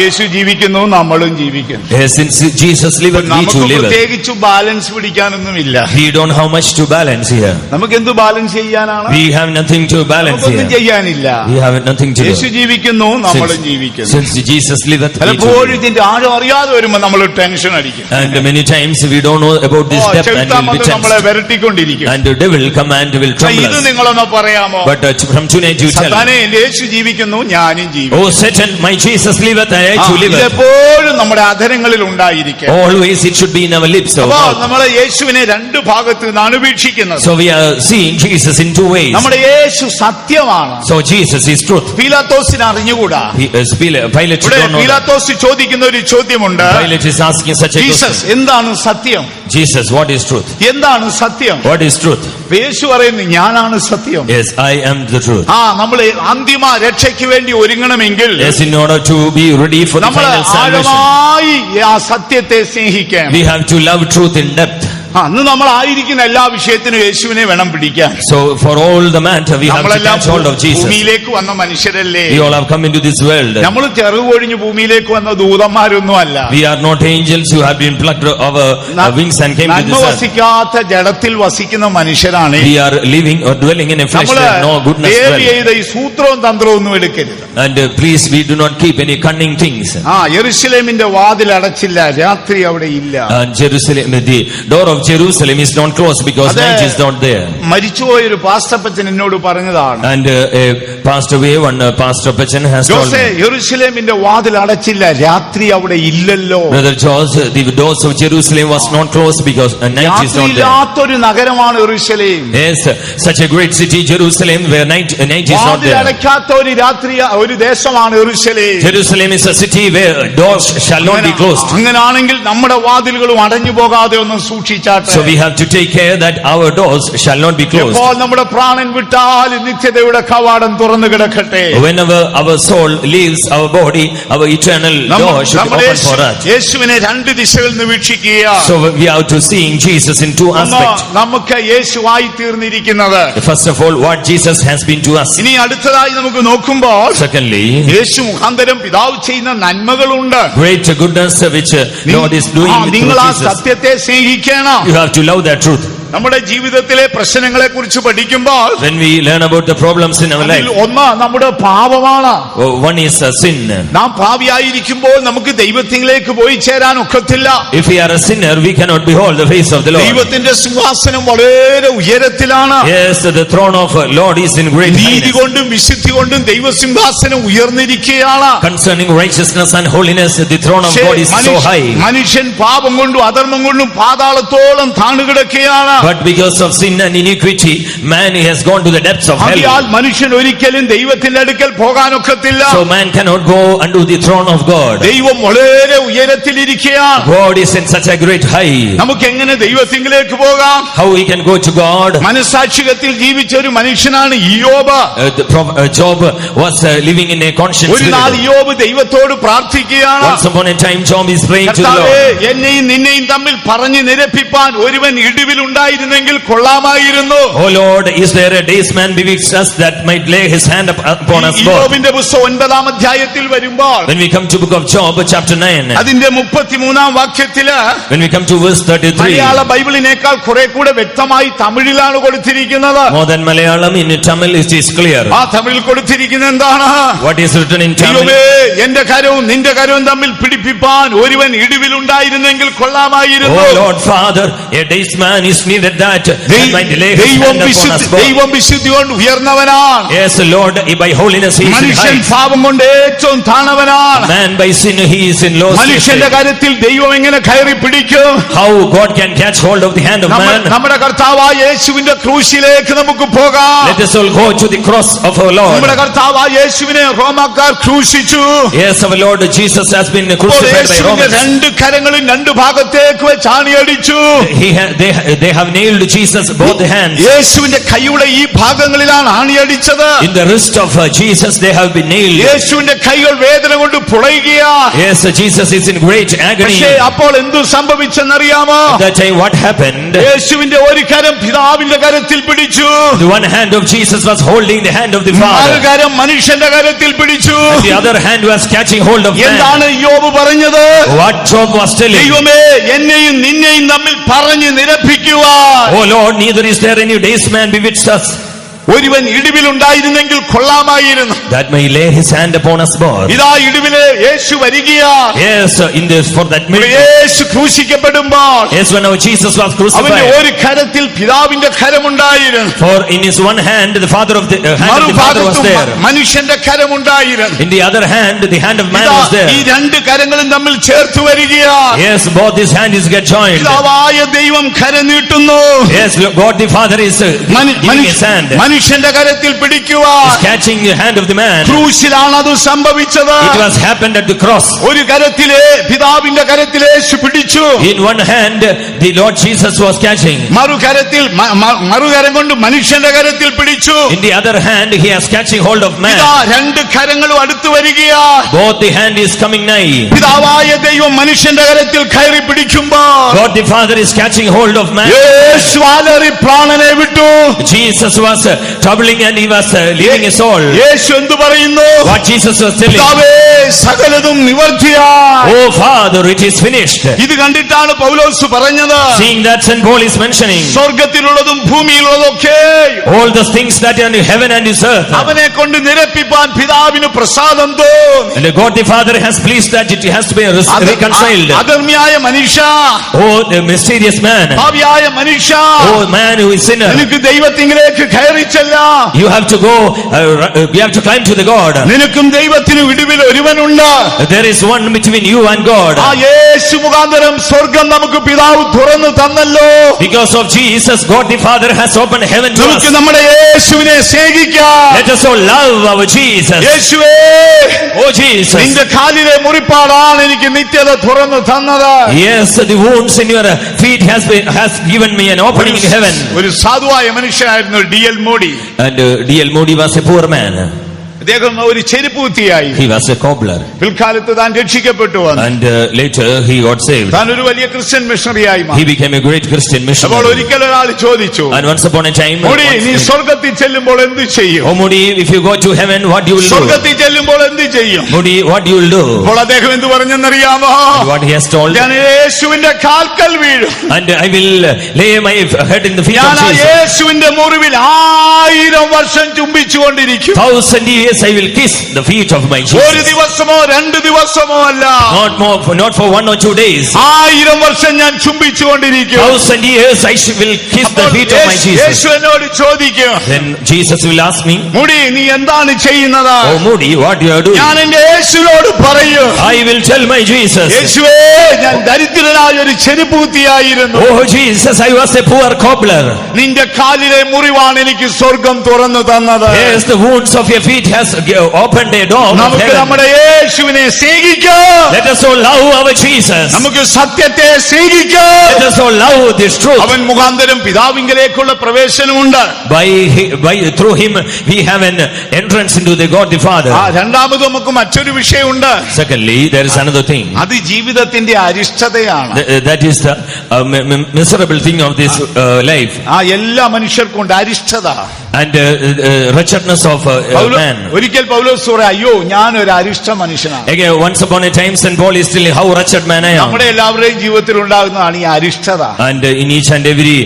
യേശു ജീവിക്കുന്നു, നമ്മളും ജീവിക്കുന്നു. Yes, since Jesus liveth, we നമുക്ക് too liveth. പ്രത്യേകിച്ച് balance പിടിക്കാനൊന്നുമില്ല. We don't have much to balance here. നമുക്ക് എന്ത് ബാലൻസ് ചെയ്യാനാണ്? We have nothing to balance നമുക്കൊന്നും here. ചെയ്യാനില്ല. We have nothing to Yeshu do. ജീവിക്കുന്നു, നമ്മളും ജീവിക്കുന്നു. Since Jesus liveth, we too പലപ്പോഴും live. ഇതിന്റെ ആഴം അറിയാതെ വരുമ്പോ നമ്മൾ ടെൻഷൻ അടിക്കും. And many times we don't know about this depth and ചെറുത്താൻ will be വന്ന് നമ്മളെ tensed. വിരട്ടിക്കൊണ്ടിരിക്കും. And the devil come and will trouble ഇത് us. നിങ്ങളൊന്ന് പറയാമോ? But from tonight you tell. സത്താനെ, എന്റെ യേശു ജീവിക്കുന്നു, ഞാനും ജീവിക്കുന്നു. Oh Satan, my Jesus liveth, I too liveth. ഇതെപ്പോഴും നമ്മുടെ അധരങ്ങളിൽ ഉണ്ടായിരിക്കും. Always it should be in our lips. അപ്പോ നമ്മളെ യേശുവിനെ രണ്ട് ഭാഗത്ത് നിന്നാണ് വീക്ഷിക്കുന്നത്. So we are seeing Jesus in two ways. നമ്മുടെ യേശു സത്യമാണ്. So Jesus is truth. പീലാത്തോസിന് അറിഞ്ഞുകൂടാ. Pilate ഇവിടെ don't know that. പീലാത്തോസ് ചോദിക്കുന്ന ഒരു ചോദ്യമുണ്ട്. Pilate is asking such a Jesus, question. എന്താണ് സത്യം? Jesus, what is truth? എന്താണ് സത്യം? What is truth? യേശു പറയുന്നു, ഞാനാണ് സത്യം. Yes, I am the truth. നമ്മൾ അന്തിമ രക്ഷയ്ക്ക് വേണ്ടി ഒരുങ്ങണമെങ്കിൽ Yes, in order to be ready for the നമ്മൾ final salvation, ആഴമായി ആ സത്യത്തെ സ്നേഹിക്കണം. we have to love truth in depth. അന്ന് നമ്മൾ ആയിരിക്കുന്ന എല്ലാ വിഷയത്തിനും യേശുവിനെ വേണം പിടിക്കാൻ. So for all the matter we have to നമ്മളെല്ലാം catch hold of Jesus. ഭൂമിയിലേക്ക് വന്ന മനുഷ്യരല്ലേ. We all have come into this world. നമ്മൾ ചെറുകൊഴിഞ്ഞ് ഭൂമിയിലേക്ക് വന്ന ദൂതന്മാരൊന്നും അല്ല. We are not angels who have been plucked our wings and came to this earth. വസിക്കാത്ത ജഡത്തിൽ വസിക്കുന്ന മനുഷ്യരാണ്. We are living or dwelling in a flesh where no goodness dwells. ഈ സൂത്രവും തന്ത്രവും ഒന്നും എടുക്കരുത്. And please, we do not keep any cunning things. യെരൂശലേമിന്റെ വാതിൽ അടച്ചില്ല, രാത്രി അവിടെ ഇല്ല. Jerusalem, the door of Jerusalem is not closed because night is not there. മരിച്ചുപോയ ഒരു പാസ്റ്റപ്പച്ചൻ എന്നോട് പറഞ്ഞതാണ്. And passed away one pastor Pachan has told me. യെരൂശലേമിന്റെ വാതിൽ അടച്ചില്ല, രാത്രി അവിടെ ഇല്ലല്ലോ. Brother George, the doors of Jerusalem was not closed because night is not there. രാത്രിയില്ലാത്തൊരു നഗരമാണ് യെരൂശലേം. Yes, such a great city Jerusalem where night is not there. അടയ്ക്കാത്ത ഒരു ദേശമാണ് യെരൂശലേം. Jerusalem is a city where doors shall not be closed. അങ്ങനാണെങ്കിൽ നമ്മുടെ വാതിലുകളും അടഞ്ഞു പോകാതെ ഒന്ന് സൂക്ഷിച്ചാട്ടെ. So we have to take care that our doors shall not be closed. ഇപ്പോൾ നമ്മുടെ പ്രാണൻ വിട്ടാൽ നിത്യതയുടെ കവാടം തുറന്നു കിടക്കട്ടെ. Whenever our soul leaves our body, our eternal door should be open for us. യേശുവിനെ രണ്ട് ദിശകളിൽ നിന്ന് വീക്ഷിക്കുക. So we have to see Jesus in two aspects. നമുക്ക് യേശുവായി തീർന്നിരിക്കുന്നത്. First of all, what Jesus has been to us. ഇനി അടുത്തതായി നമുക്ക് നോക്കുമ്പോൾ, secondly, യേശു മുഖാന്തരം പിതാവ് ചെയ്യുന്ന നന്മകളുണ്ട്. great goodness which Lord is doing through നിങ്ങൾ ആ Jesus. സത്യത്തെ സ്നേഹിക്കണം. You have to love that truth. നമ്മുടെ ജീവിതത്തിലെ പ്രശ്നങ്ങളെ കുറിച്ച് പഠിക്കുമ്പോൾ, when we learn about the problems in our life, ഒന്ന് നമ്മുടെ പാപമാണ്. One is a sin. നാം പാപിയായിരിക്കുമ്പോൾ നമുക്ക് ദൈവത്തിലേക്ക് പോയി ചേരാൻ ഒക്കത്തില്ല. If we are a sinner, we cannot behold the face of the Lord. ദൈവത്തിന്റെ സിംഹാസനം വളരെ ഉയരത്തിലാണ്. Yes, the throne of Lord is in great നീതി highness. കൊണ്ടും വിശുദ്ധി കൊണ്ടും ദൈവസിംഹാസനം ഉയർന്നിരിക്കുകയാണ്. Concerning righteousness and holiness, the throne of God is so high. മനുഷ്യൻ പാപം കൊണ്ടും അധർമ്മം കൊണ്ടും പാതാളത്തോളം താണുകിടക്കുകയാണ്. But because of sin and iniquity, man has gone to the depths of hell. അതിനാൽ മനുഷ്യൻ ഒരിക്കലും ദൈവത്തിന്റെ അടുക്കൽ പോകാനൊക്കത്തില്ല. So man cannot go unto the throne of God. ദൈവം വളരെ ഉയരത്തിലിരിക്കുകയാണ്. God is in such a great high. നമുക്ക് എങ്ങനെ ദൈവത്തിലേക്ക് പോകാം? How we can go to God? മനസാക്ഷികത്തിൽ ജീവിച്ച ഒരു മനുഷ്യനാണ് ഇയ്യോബ്. Job was living in a conscience. ഒരു നാൾ ഇയ്യോബ് ദൈവത്തോട് പ്രാർത്ഥിക്കുകയാണ്. Once upon a time Job is praying to the Lord. എന്നെയും നിന്നെയും തമ്മിൽ പറഞ്ഞു നിരപ്പിപ്പാൻ ഒരുവൻ ഇടിവിലുണ്ടായിരുന്നെങ്കിൽ കൊള്ളാമായിരുന്നു. Oh Lord, is there a daysman betwixt us that might lay his hand upon us both? ഇയ്യോബിന്റെ പുസ്തകം 9-ാം അധ്യായത്തിൽ വരുമ്പോൾ, when we come to book of Job chapter 9, അതിന്റെ 33-ാം വാക്യത്തില്, when we come to verse 33, മലയാള ബൈബിളിനേക്കാൾ കുറെ കൂടെ വ്യക്തമായി തമിഴിലാണ് കൊടുത്തിരിക്കുന്നത്. more than Malayalam, in Tamil it is clear. ആ തമിഴിൽ കൊടുത്തിരിക്കുന്നത് എന്താണ്? What is written in Tamil? എന്റെ കരവും നിന്റെ കരവും തമ്മിൽ പിടിപ്പിപ്പാൻ ഒരുവൻ ഇടിവിലുണ്ടായിരുന്നെങ്കിൽ കൊള്ളാമായിരുന്നു. Oh Lord Father, a daysman is needed that might lay his hand upon us both. ദൈവം വിശുദ്ധി കൊണ്ട് ഉയർന്നവനാണ്. Yes Lord, by holiness he is in മനുഷ്യൻ high. പാപം കൊണ്ട് ഏറ്റവും താണവനാണ്. Man by sin he is in low മനുഷ്യന്റെ state. കാര്യത്തിൽ ദൈവം എങ്ങനെ കയറി പിടിക്കും? How God can catch hold of the hand of man? നമ്മുടെ കർത്താവായ യേശുവിന്റെ ക്രൂശിലേക്ക് നമുക്ക് പോകാം. Let us all go to the cross of our Lord. നമ്മുടെ കർത്താവായ യേശുവിനെ റോമാക്കാർ ക്രൂശിച്ചു. Yes, our Lord Jesus has been crucified by Romans. രണ്ട് കരങ്ങളും രണ്ട് ഭാഗത്തേക്ക് വെച്ച് ആണിയടിച്ചു. They have nailed Jesus both hands. യേശുവിന്റെ കൈയുടെ ഈ ഭാഗങ്ങളിലാണ് ആണിയടിച്ചത്. In the wrist of Jesus they have been nailed. യേശുവിന്റെ കൈകൾ വേദന കൊണ്ട് പുളയുകയാണ്. Yes, Jesus is in great agony. പക്ഷേ അപ്പോൾ എന്തു സംഭവിച്ചെന്നറിയാമോ? At that time what happened? യേശുവിന്റെ ഒരു കരം പിതാവിന്റെ കരത്തിൽ പിടിച്ചു. The one hand of Jesus was holding the hand of the Father. മറുകരം മനുഷ്യന്റെ കരത്തിൽ പിടിച്ചു. And the other hand was catching hold of man. എന്താണ് യോബ് പറഞ്ഞത്? What Job was telling? ദൈവമേ എന്നെയും നിന്നെയും തമ്മിൽ പറഞ്ഞു നിരപ്പിക്കുവാൻ Oh Lord, neither is there any daysman bewitched us ഒരുവൻ ഇടിവിലുണ്ടായിരുന്നെങ്കിൽ കൊള്ളാമായിരുന്നു. that may lay his hand upon us both. ഇതാ ഇടിവില് യേശു വരികയാണ്. Yes, in this for that minute. Yeshu ക്രൂശിക്കപ്പെടുമ്പോൾ, Yes, when our Jesus was അവന്റെ crucified, ഒരു കരത്തിൽ പിതാവിന്റെ കരമുണ്ടായിരുന്നു. for in his one hand the father of the hand of the father was there. മനുഷ്യന്റെ കരമുണ്ടായിരുന്നു. In the other hand the hand of man was there. ഈ രണ്ട് കരങ്ങളും തമ്മിൽ ചേർത്ത് വരികയാണ്. Yes, both his hands get joined. പിതാവായ ദൈവം കരം നീട്ടുന്നു. Yes, God the Father is giving his hand. മനുഷ്യന്റെ കരത്തിൽ പിടിക്കുവാൻ is catching the hand of the man. ക്രൂശിലാണ് അത് സംഭവിച്ചത്. It was happened at the cross. ഒരു കരത്തിലെ പിതാവിന്റെ കരത്തിലെ യേശു പിടിച്ചു. In one hand, the Lord Jesus was catching. മറുകരം കൊണ്ട് മനുഷ്യന്റെ കരത്തിൽ പിടിച്ചു. In the other hand, he is catching hold of man. ഇതാ രണ്ട് കരങ്ങളും അടുത്തു വരികയാ. Both the hand is coming nigh. പിതാവായ ദൈവം മനുഷ്യന്റെ കരത്തിൽ കയറി പിടിക്കുമ്പോൾ God the Father is catching hold of man. യേശു അലറി പ്രാണനെ വിട്ടു. Jesus was troubling and he was leaving his soul. യേശു എന്തു പറയുന്നു? What Jesus was telling. പിതാവേ, സകലതും നിവർത്തിയായി. Oh Father, it is finished. ഇത് കണ്ടിട്ടാണ് പൗലോസ് പറഞ്ഞത്. Seeing that, St. Paul is mentioning സ്വർഗ്ഗത്തിലുള്ളതും ഭൂമിയിലുള്ളതൊക്കെ all the things that are in heaven and this earth. അവനെ കൊണ്ട് നിരപ്പിപ്പാൻ പിതാവിന് പ്രസാദം തോന്നി. And God the Father has pleased that it has to be reconciled. അധർമ്മിയായ മനുഷ്യ, Oh the mysterious man, പാപിയായ മനുഷ്യ, oh man who is sinner, നിനക്ക് ദൈവത്തിങ്കിലേക്ക് കയറി ചെല്ലാം. you have to go, you have to climb to the God. നിനക്കും ദൈവത്തിനും ഇടിവിൽ ഒരുവനുണ്ട്. There is one between you and God. ആ യേശു മുഖാന്തരം സ്വർഗം നമുക്ക് പിതാവ് തുറന്നു തന്നല്ലോ. Because of Jesus, God the Father has opened heaven to us. നമുക്ക് നമ്മുടെ യേശുവിനെ സ്നേഹിക്കാം. Let us all love our Jesus. യേശുവേ, Oh Jesus, നിന്റെ കാലിലെ മുറിപ്പാടാണ് എനിക്ക് നിത്യത തുറന്നു തന്നത്. yes, the wounds in your feet has given me an opening in heaven. ഒരു സാധുവായ മനുഷ്യനായിരുന്നു D.L. Modi. And D.L. Moody was a poor man. അദ്ദേഹം ഒരു ചെരുപ്പ് കുത്തിയായി. He was a cobbler. പിൽക്കാലത്ത് താൻ രക്ഷിക്കപ്പെട്ടു വന്നു. And later he got saved. താൻ ഒരു വലിയ ക്രിസ്ത്യൻ മിഷണറിയായി മാറി. He became a great Christian അപ്പോൾ missionary. ഒരിക്കൽ ഒരാൾ ചോദിച്ചു, And once upon a time, Modi, നീ സ്വർഗത്തിൽ ചെല്ലുമ്പോൾ എന്ത് ചെയ്യും? oh Moody, if you go to heaven, what you will do? സ്വർഗത്തിൽ ചെല്ലുമ്പോൾ എന്ത് ചെയ്യും? Moody, what you will do? അപ്പോൾ അദ്ദേഹം എന്ത് പറഞ്ഞെന്നറിയാമോ? And what he has told. ഞാൻ യേശുവിന്റെ കാൽക്കൽ വീഴും. And I will lay my head in the feet ഞാൻ of ആ Jesus. യേശുവിന്റെ മുറിവിൽ 1000 വർഷം ചുംബിച്ചുകൊണ്ടിരിക്കും. 1,000 years I will kiss the feet of my ഒരു Jesus. ദിവസമോ 2 ദിവസമോ അല്ല, Not for 1 or 2 days. 1000 വർഷം ഞാൻ ചുംബിച്ചുകൊണ്ടിരിക്കും. 1,000 years I will kiss the feet of my Jesus. യേശു എന്നോട് ചോദിക്കും, Then Jesus will ask me, മുടി നീ എന്താണ് ചെയ്യുന്നത്? oh Moody, what you are doing? ഞാൻ എന്റെ യേശുവിനോട് പറയും, I will tell my Jesus, യേശുവേ, ഞാൻ ദരിദ്രനായ ഒരു ചെരുപ്പ് കുത്തിയായിരുന്നു. oh Jesus, I was a poor cobbler. നിന്റെ കാലിലെ മുറിവാണ് എനിക്ക് സ്വർഗം തുറന്നു തന്നത്. Yes, the wounds of your feet has opened a door of നമുക്ക് heaven. നമ്മുടെ യേശുവിനെ സ്നേഹിക്കാം. Let us all love our Jesus. നമുക്ക് സത്യത്തെ സ്നേഹിക്കാം. Let us all love this truth. അവൻ മുഖാന്തരം പിതാവിങ്കലേക്കുള്ള പ്രവേശനമുണ്ട്. Through him we have an entrance into the God the Father. രണ്ടാമത് നമുക്ക് മറ്റൊരു വിഷയമുണ്ട്. Secondly, there is another thing. അത് ജീവിതത്തിന്റെ അരിഷ്ടതയാണ്. That is the miserable thing of this life. എല്ലാ മനുഷ്യർക്കും ഉണ്ട് അരിഷ്ടത. And wretchedness of man. ഒരിക്കൽ പൗലോസ് പറയും, അയ്യോ ഞാൻ ഒരു അരിഷ്ട മനുഷ്യനാണ്. Again, once upon a time, St. Paul is telling how wretched man I am. നമ്മുടെ എല്ലാവരുടെയും ജീവിതത്തിൽ ഉണ്ടാകുന്നതാണ് ഈ അരിഷ്ടത. And in each and every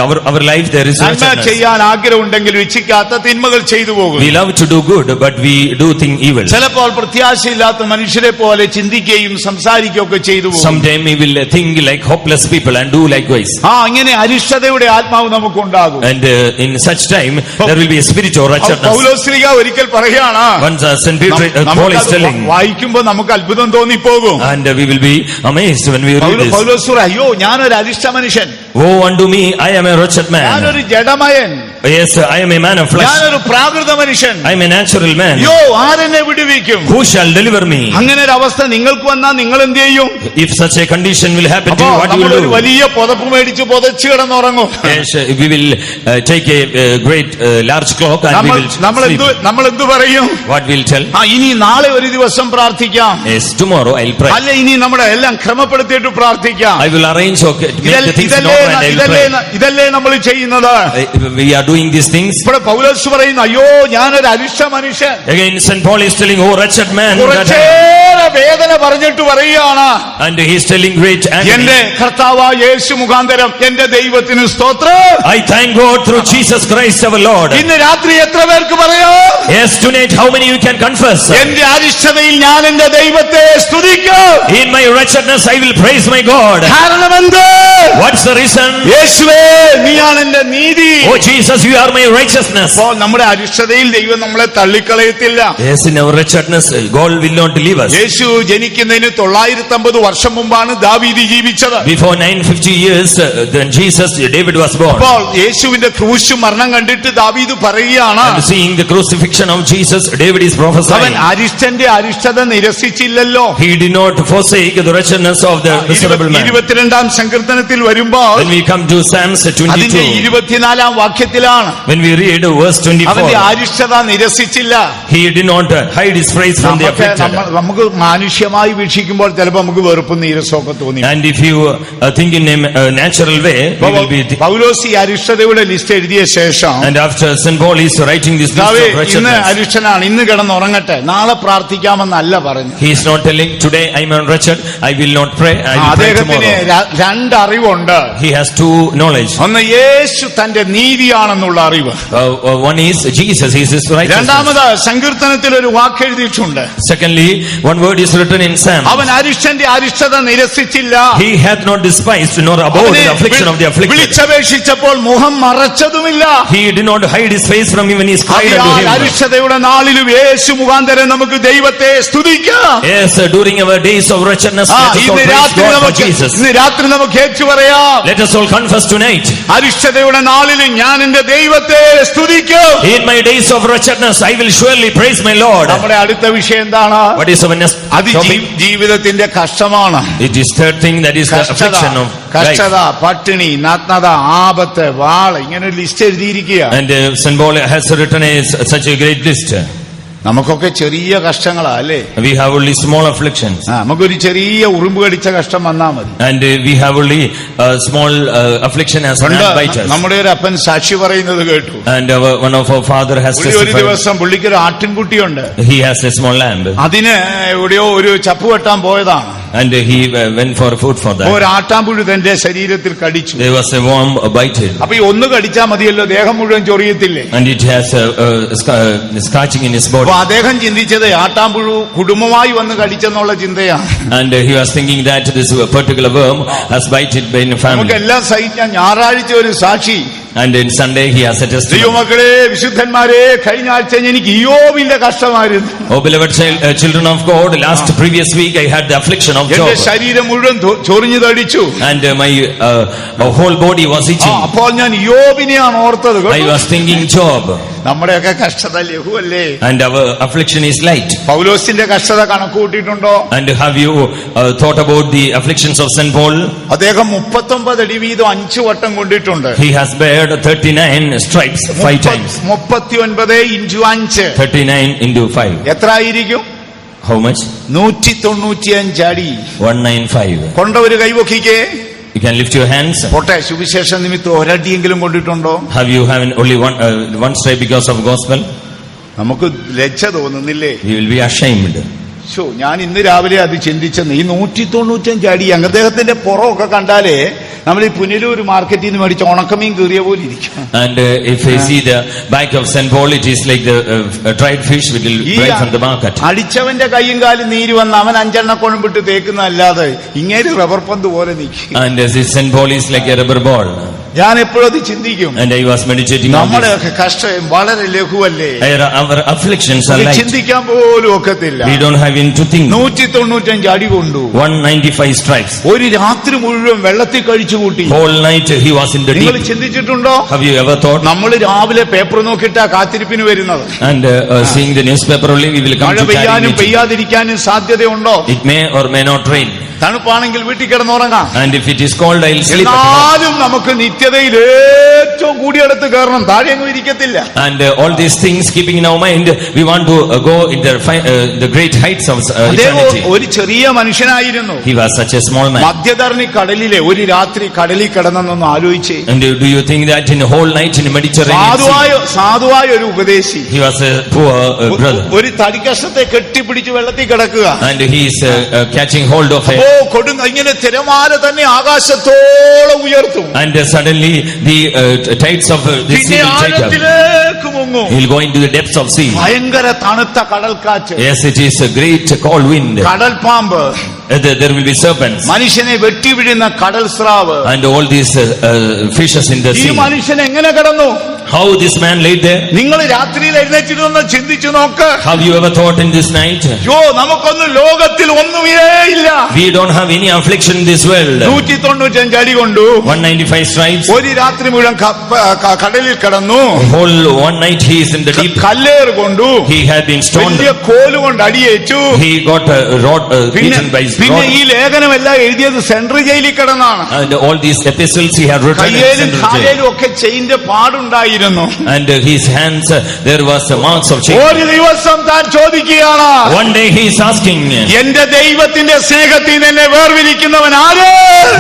our life there is നന്മ wretchedness. ചെയ്യാൻ ആഗ്രഹമുണ്ടെങ്കിൽ ഇച്ഛിക്കാത്ത തിന്മകൾ ചെയ്തു പോകും. We love to do good, but we do think evil. ചിലപ്പോൾ പ്രത്യാശയില്ലാത്ത മനുഷ്യരെ പോലെ ചിന്തിക്കുകയും സംസാരിക്കുകയും ഒക്കെ ചെയ്തു പോകും. Sometime we will think like hopeless people and do likewise. ഇങ്ങനെ അരിഷ്ടതയുടെ ആത്മാവ് നമുക്കുണ്ടാകും. And in such time there will be a spirit of wretchedness. Paulose Sleeha ഒരിക്കൽ പറയാണ്, Once St. Paul is telling, വായിക്കുമ്പോൾ നമുക്ക് അത്ഭുതം തോന്നിപ്പോകും. and we will be amazed when we read this. പൗലോസ് പറയും, അയ്യോ ഞാനൊരു അരിഷ്ട മനുഷ്യൻ, Woe unto me, I am a wretched man. ഞാനൊരു ജഡമയൻ, Yes, I am a man of flesh. ഞാനൊരു പ്രാകൃത മനുഷ്യൻ, I am a natural man. അയ്യോ ആരെന്നെ വിടുവിക്കും? Who shall deliver me? അങ്ങനെ ഒരു അവസ്ഥ നിങ്ങൾക്ക് വന്നാൽ നിങ്ങൾ എന്ത് ചെയ്യും? If such a condition will happen to you, what you നമ്മൾ will ഒരു do? വലിയ പുതപ്പ് മേടിച്ച് പുതച്ച് കിടന്നുറങ്ങും. Yes, we will take a great large cloak and we will sleep. നമ്മൾ എന്ത് പറയും? What we'll tell? ഇനി നാളെ ഒരു ദിവസം പ്രാർത്ഥിക്കാം, Yes, tomorrow I'll pray. അല്ല ഇനി നമ്മുടെ എല്ലാം ക്രമപ്പെടുത്തിയിട്ട് പ്രാർത്ഥിക്കാം. I will arrange or make the things in order and I will pray. ഇതല്ലേ നമ്മൾ ചെയ്യുന്നത്? We are doing these things. ഇവിടെ പൗലോസ് പറയുന്നു, അയ്യോ ഞാനൊരു അരിഷ്ട മനുഷ്യൻ. Again, St. Paul is telling, oh wretched man. കുറച്ചേറെ വേദന പറഞ്ഞിട്ട് പറയുകയാണ്, And he is telling great agony. എന്റെ കർത്താവായ യേശു മുഖാന്തരം എന്റെ ദൈവത്തിന് സ്തോത്രം. I thank God through Jesus Christ our Lord. ഇന്ന് രാത്രി എത്ര പേർക്ക് പറയാം? Yes, tonight how many you can confess? എന്റെ അരിഷ്ടതയിൽ ഞാൻ എന്റെ ദൈവത്തെ സ്തുതിക്കും. In my wretchedness I will praise my God. കാരണം എന്ത്? What's the reason? യേശുവേ നീയാണ് എന്റെ നീതി. Oh Jesus, you are my righteousness. അപ്പോൾ നമ്മുടെ അരിഷ്ടതയിൽ ദൈവം നമ്മളെ തള്ളിക്കളയത്തില്ല. Yes, in our wretchedness, God will not leave us. യേശു ജനിക്കുന്നതിന് 950 വർഷം മുമ്പാണ് ദാവീദ് ജീവിച്ചത്. Before 950 years, then David was born. അപ്പോൾ യേശുവിന്റെ ക്രൂശ് മരണം കണ്ടിട്ട് ദാവീദ് പറയുകയാണ്, And seeing the crucifixion of Jesus, David is അവൻ prophesying. അരിഷ്ടന്റെ അരിഷ്ടത നിരസിച്ചില്ലല്ലോ. He did not forsake the wretchedness of the miserable man. 22-ാം സങ്കീർത്തനത്തിൽ വരുമ്പോൾ When we come to Psalms അതിന്റെ 22, 24-ാം വാക്യത്തിലാണ് when we read verse അവന്റെ 24, അരിഷ്ടത നിരസിച്ചില്ല. he did not hide his face from the afflicted. നമുക്ക് മാനുഷ്യമായി വീക്ഷിക്കുമ്പോൾ ചിലപ്പോൾ നമുക്ക് വെറുപ്പും നീരസമൊക്കെ തോന്നി. And if you think in a natural way, we will be. പൗലോസ് ഈ അരിഷ്ടതയുടെ ലിസ്റ്റ് എഴുതിയ ശേഷം, And after St. Paul is writing this list of ഇന്ന് wretchedness, അരിഷ്ടനാണ്, ഇന്ന് കിടന്നുറങ്ങട്ടെ, നാളെ പ്രാർത്ഥിക്കാമെന്നല്ല പറഞ്ഞു. he is not telling today I am wretched, I will not pray, I will pray അദ്ദേഹത്തിന് tomorrow. രണ്ട് അറിവുണ്ട്. He has two knowledge. ഒന്ന് യേശു തന്റെ നീതിയാണെന്നുള്ള അറിവ്. One is Jesus, he is his righteousness. രണ്ടാമത് സങ്കീർത്തനത്തിൽ ഒരു വാക്ക് എഴുതിയിട്ടുണ്ട്. Secondly, one word is written in Psalm. അവൻ അരിഷ്ടന്റെ അരിഷ്ടത നിരസിച്ചില്ല. He hath not despised nor abhorred the affliction of the afflicted. വിളിച്ചപേക്ഷിച്ചപ്പോൾ മുഖം മറച്ചതുമില്ല. He did not hide his face from him when he cried unto him. അരിഷ്ടതയുടെ നാളിലും യേശു മുഖാന്തരം നമുക്ക് ദൈവത്തെ സ്തുതിക്കാം. Yes, during our days of wretchedness, let us all praise God for Jesus. ഇന്ന് രാത്രി നമുക്ക് ഏറ്റു പറയാം, Let us all confess tonight. അരിഷ്ടതയുടെ നാളിലും ഞാൻ എന്റെ ദൈവത്തെ സ്തുതിക്കും. In my days of wretchedness, I will surely praise my Lord. നമ്മുടെ അടുത്ത വിഷയം എന്താണ്? What is our next അത് topic? ജീവിതത്തിന്റെ കഷ്ടമാണ്. It is third thing, that is the affliction of life. കഷ്ടത, പട്ടിണി, നഗ്നത, ആപത്ത്, വാള്, ഇങ്ങനെ ഒരു list എഴുതിയിരിക്കുക. And St. Paul has written such a great list. നമുക്കൊക്കെ ചെറിയ കഷ്ടങ്ങളാ അല്ലേ? We have only small afflictions. നമുക്കൊരു ചെറിയ ഉറുമ്പ് കടിച്ച കഷ്ടം വന്നാ മതി. And we have only small affliction as an bite us. നമ്മുടെ ഒരു അപ്പൻ സാക്ഷി പറയുന്നത് കേട്ടു. And one of our father has ഒരു testified. ദിവസം പുള്ളിക്കൊരു ആട്ടിൻകുട്ടിയുണ്ട്. He has a small lamb. അതിന് എവിടെയോ ഒരു ചപ്പ് വെട്ടാൻ പോയതാണ്. And he went for food for that. ഒരു ആട്ടാമ്പുഴു തന്റെ ശരീരത്തിൽ കടിച്ചു. There was a worm bited. അപ്പൊ ഈ ഒന്ന് കടിച്ചാൽ മതിയല്ലോ, ദേഹം മുഴുവൻ ചൊറിയത്തില്ലേ? And it has a scratching in his body. അപ്പൊ അദ്ദേഹം ചിന്തിച്ചത് ആട്ടാമ്പുഴു കുടുംബമായി വന്ന് കടിച്ചെന്നുള്ള ചിന്തയാണ്. And he was thinking that this particular worm has bited by a family. നമുക്കെല്ലാം സഹിക്കാൻ ഞായറാഴ്ച ഒരു സാക്ഷി. And in Sunday he has a testimony. ദൈവമക്കളെ, വിശുദ്ധന്മാരെ, കഴിഞ്ഞ ആഴ്ച എനിക്ക് ഇയ്യോബിന്റെ കഷ്ടമായിരുന്നു. Oh beloved children of God, previous week I had the affliction of Job. എന്റെ ശരീരം മുഴുവൻ ചൊറിഞ്ഞു തടിച്ചു. And my whole body was itching. അപ്പോൾ ഞാൻ ഇയ്യോബിനെയാണ് ഓർത്തത്. I was thinking Job. നമ്മുടെയൊക്കെ കഷ്ടത ലഘുവല്ലേ? And our affliction is light. പൗലോസിന്റെ കഷ്ടത കണക്ക് കൂട്ടിയിട്ടുണ്ടോ? And have you thought about the afflictions of St. Paul? അദ്ദേഹം 39 അടി വീതം 5 വട്ടം കൊണ്ടിട്ടുണ്ട്. He has bared 39 stripes 5 times. 39 into 5. 39 into 5. എത്ര ആയിരിക്കും? How much? 195 അടി. 195. കൊണ്ടവര് കൈവക്കിക്കേ. You can lift your hands. പോട്ടെ, സുവിശേഷ നിമിത്തം ഒരടിയെങ്കിലും കൊണ്ടിട്ടുണ്ടോ? Have you only one stripe because of gospel? നമുക്ക് ലജ്ജ തോന്നുന്നില്ലേ? We will be ashamed. ഞാൻ ഇന്ന് രാവിലെ അത് ചിന്തിച്ചെന്ന്. ഈ 195 അടി അദ്ദേഹത്തിന്റെ പുറമൊക്കെ കണ്ടാലേ നമ്മൾ ഈ പുനലൂർ മാർക്കറ്റിൽ നിന്ന് മേടിച്ച ഉണക്കമീൻ കീറിയ പോലെ ഇരിക്കും. And if I see the back of St. Paul, it is like the dried fish which will dry from the market. അടിച്ചവന്റെ കൈയും കാലും നീര് വന്ന് അവൻ 5 എണ്ണക്കോണം വിട്ട് തേക്കുന്നതല്ലാതെ ഇങ്ങനെ റബ്ബർ പന്ത് പോലെ നിൽക്കും. And St. Paul is like a rubber ball. ഞാൻ എപ്പോഴും അത് ചിന്തിക്കും. And I was meditating on this. നമ്മുടെയൊക്കെ കഷ്ടം വളരെ ലഘുവല്ലേ? Our afflictions are light. ചിന്തിക്കാൻ പോലും ഒക്കത്തില്ല. We don't have to think. 195 അടി കൊണ്ടു. 195 stripes. ഒരു രാത്രി മുഴുവൻ വെള്ളത്തിൽ കഴിച്ചു കൂട്ടി. Whole night he was in the deep. നിങ്ങൾ ചിന്തിച്ചിട്ടുണ്ടോ? Have you ever thought? നമ്മൾ രാവിലെ പേപ്പർ നോക്കിയിട്ടാ കാത്തിരിപ്പിന് വരുന്നത്. And seeing the newspaper only we will come മഴ to carry പെയ്യാനും it. പെയ്യാതിരിക്കാനും സാധ്യതയുണ്ടോ? It may or may not rain. തണുപ്പാണെങ്കിൽ വീട്ടിൽ കിടന്നുറങ്ങാം. And if it is cold, I'll sleep at home. എന്നാലും നമുക്ക് നിത്യതയിൽ ഏറ്റവും കൂടിയടുത്ത് കയറണം, താഴെയൊന്നും ഇരിക്കത്തില്ല. And all these things keeping in our mind, we want to go in the great heights of eternity. ഒരു ചെറിയ മനുഷ്യനായിരുന്നു. He was such a small man. മധ്യധരണി കടലിലെ ഒരു രാത്രി കടലിൽ കിടന്നൊന്ന് ആലോചിച്ചേ. And do you think that in the whole night in the Mediterranean Sea, സാധുവായ ഒരു ഉപദേശി, he was a poor brother, ഒരു തടിക്കഷത്തെ കെട്ടിപ്പിടിച്ച് വെള്ളത്തിൽ കിടക്കുക. and he is catching hold of a ഇങ്ങനെ തിരമാല തന്നെ ആകാശത്തോളം ഉയർത്തും. And suddenly the tides of the sea will take up. He'll go into the depths of sea. ഭയങ്കര തണുത്ത കടൽക്കാറ്റ്. Yes, it is a great cold wind. കടൽ പാമ്പ്. There will be serpents. മനുഷ്യനെ വെട്ടി വീഴുന്ന കടൽ സ്രാവ്. And all these fishes in the ഈ sea. മനുഷ്യൻ എങ്ങനെ കിടന്നു? How this man laid there? നിങ്ങൾ രാത്രിയിൽ എഴുന്നേറ്റിരുന്ന് ചിന്തിച്ചു നോക്ക്. Have you ever thought in this night? നമുക്കൊന്നും ലോകത്തിൽ ഒന്നുമേ ഇല്ല. We don't have any affliction in this world. 195 അടി കൊണ്ടു 195 stripes. ഒരു രാത്രി മുഴുവൻ കടലിൽ കിടന്നു. Whole one night he is in the deep. കല്ലേറ് കൊണ്ടു. He had been stoned. വലിയ കോല് കൊണ്ട് അടിയേറ്റു. He got a rod beaten by his rod. പിന്നെ ഈ ലേഖനമെല്ലാം എഴുതിയത് സെൻട്രൽ ജയിലിൽ കിടന്നാണ്. And all these epistles he had written in കയ്യിലും central jail. കാലിലും ഒക്കെ ചെയിന്റെ പാടുണ്ടായിരുന്നു. And his hands there was marks of chain. ഒരു ദിവസം താൻ ചോദിക്കുകയാണ്. One day he is asking, എന്റെ ദൈവത്തിന്റെ സ്നേഹത്തിൽ നിന്ന് എന്നെ വേർതിരിക്കുന്നവൻ ആര്?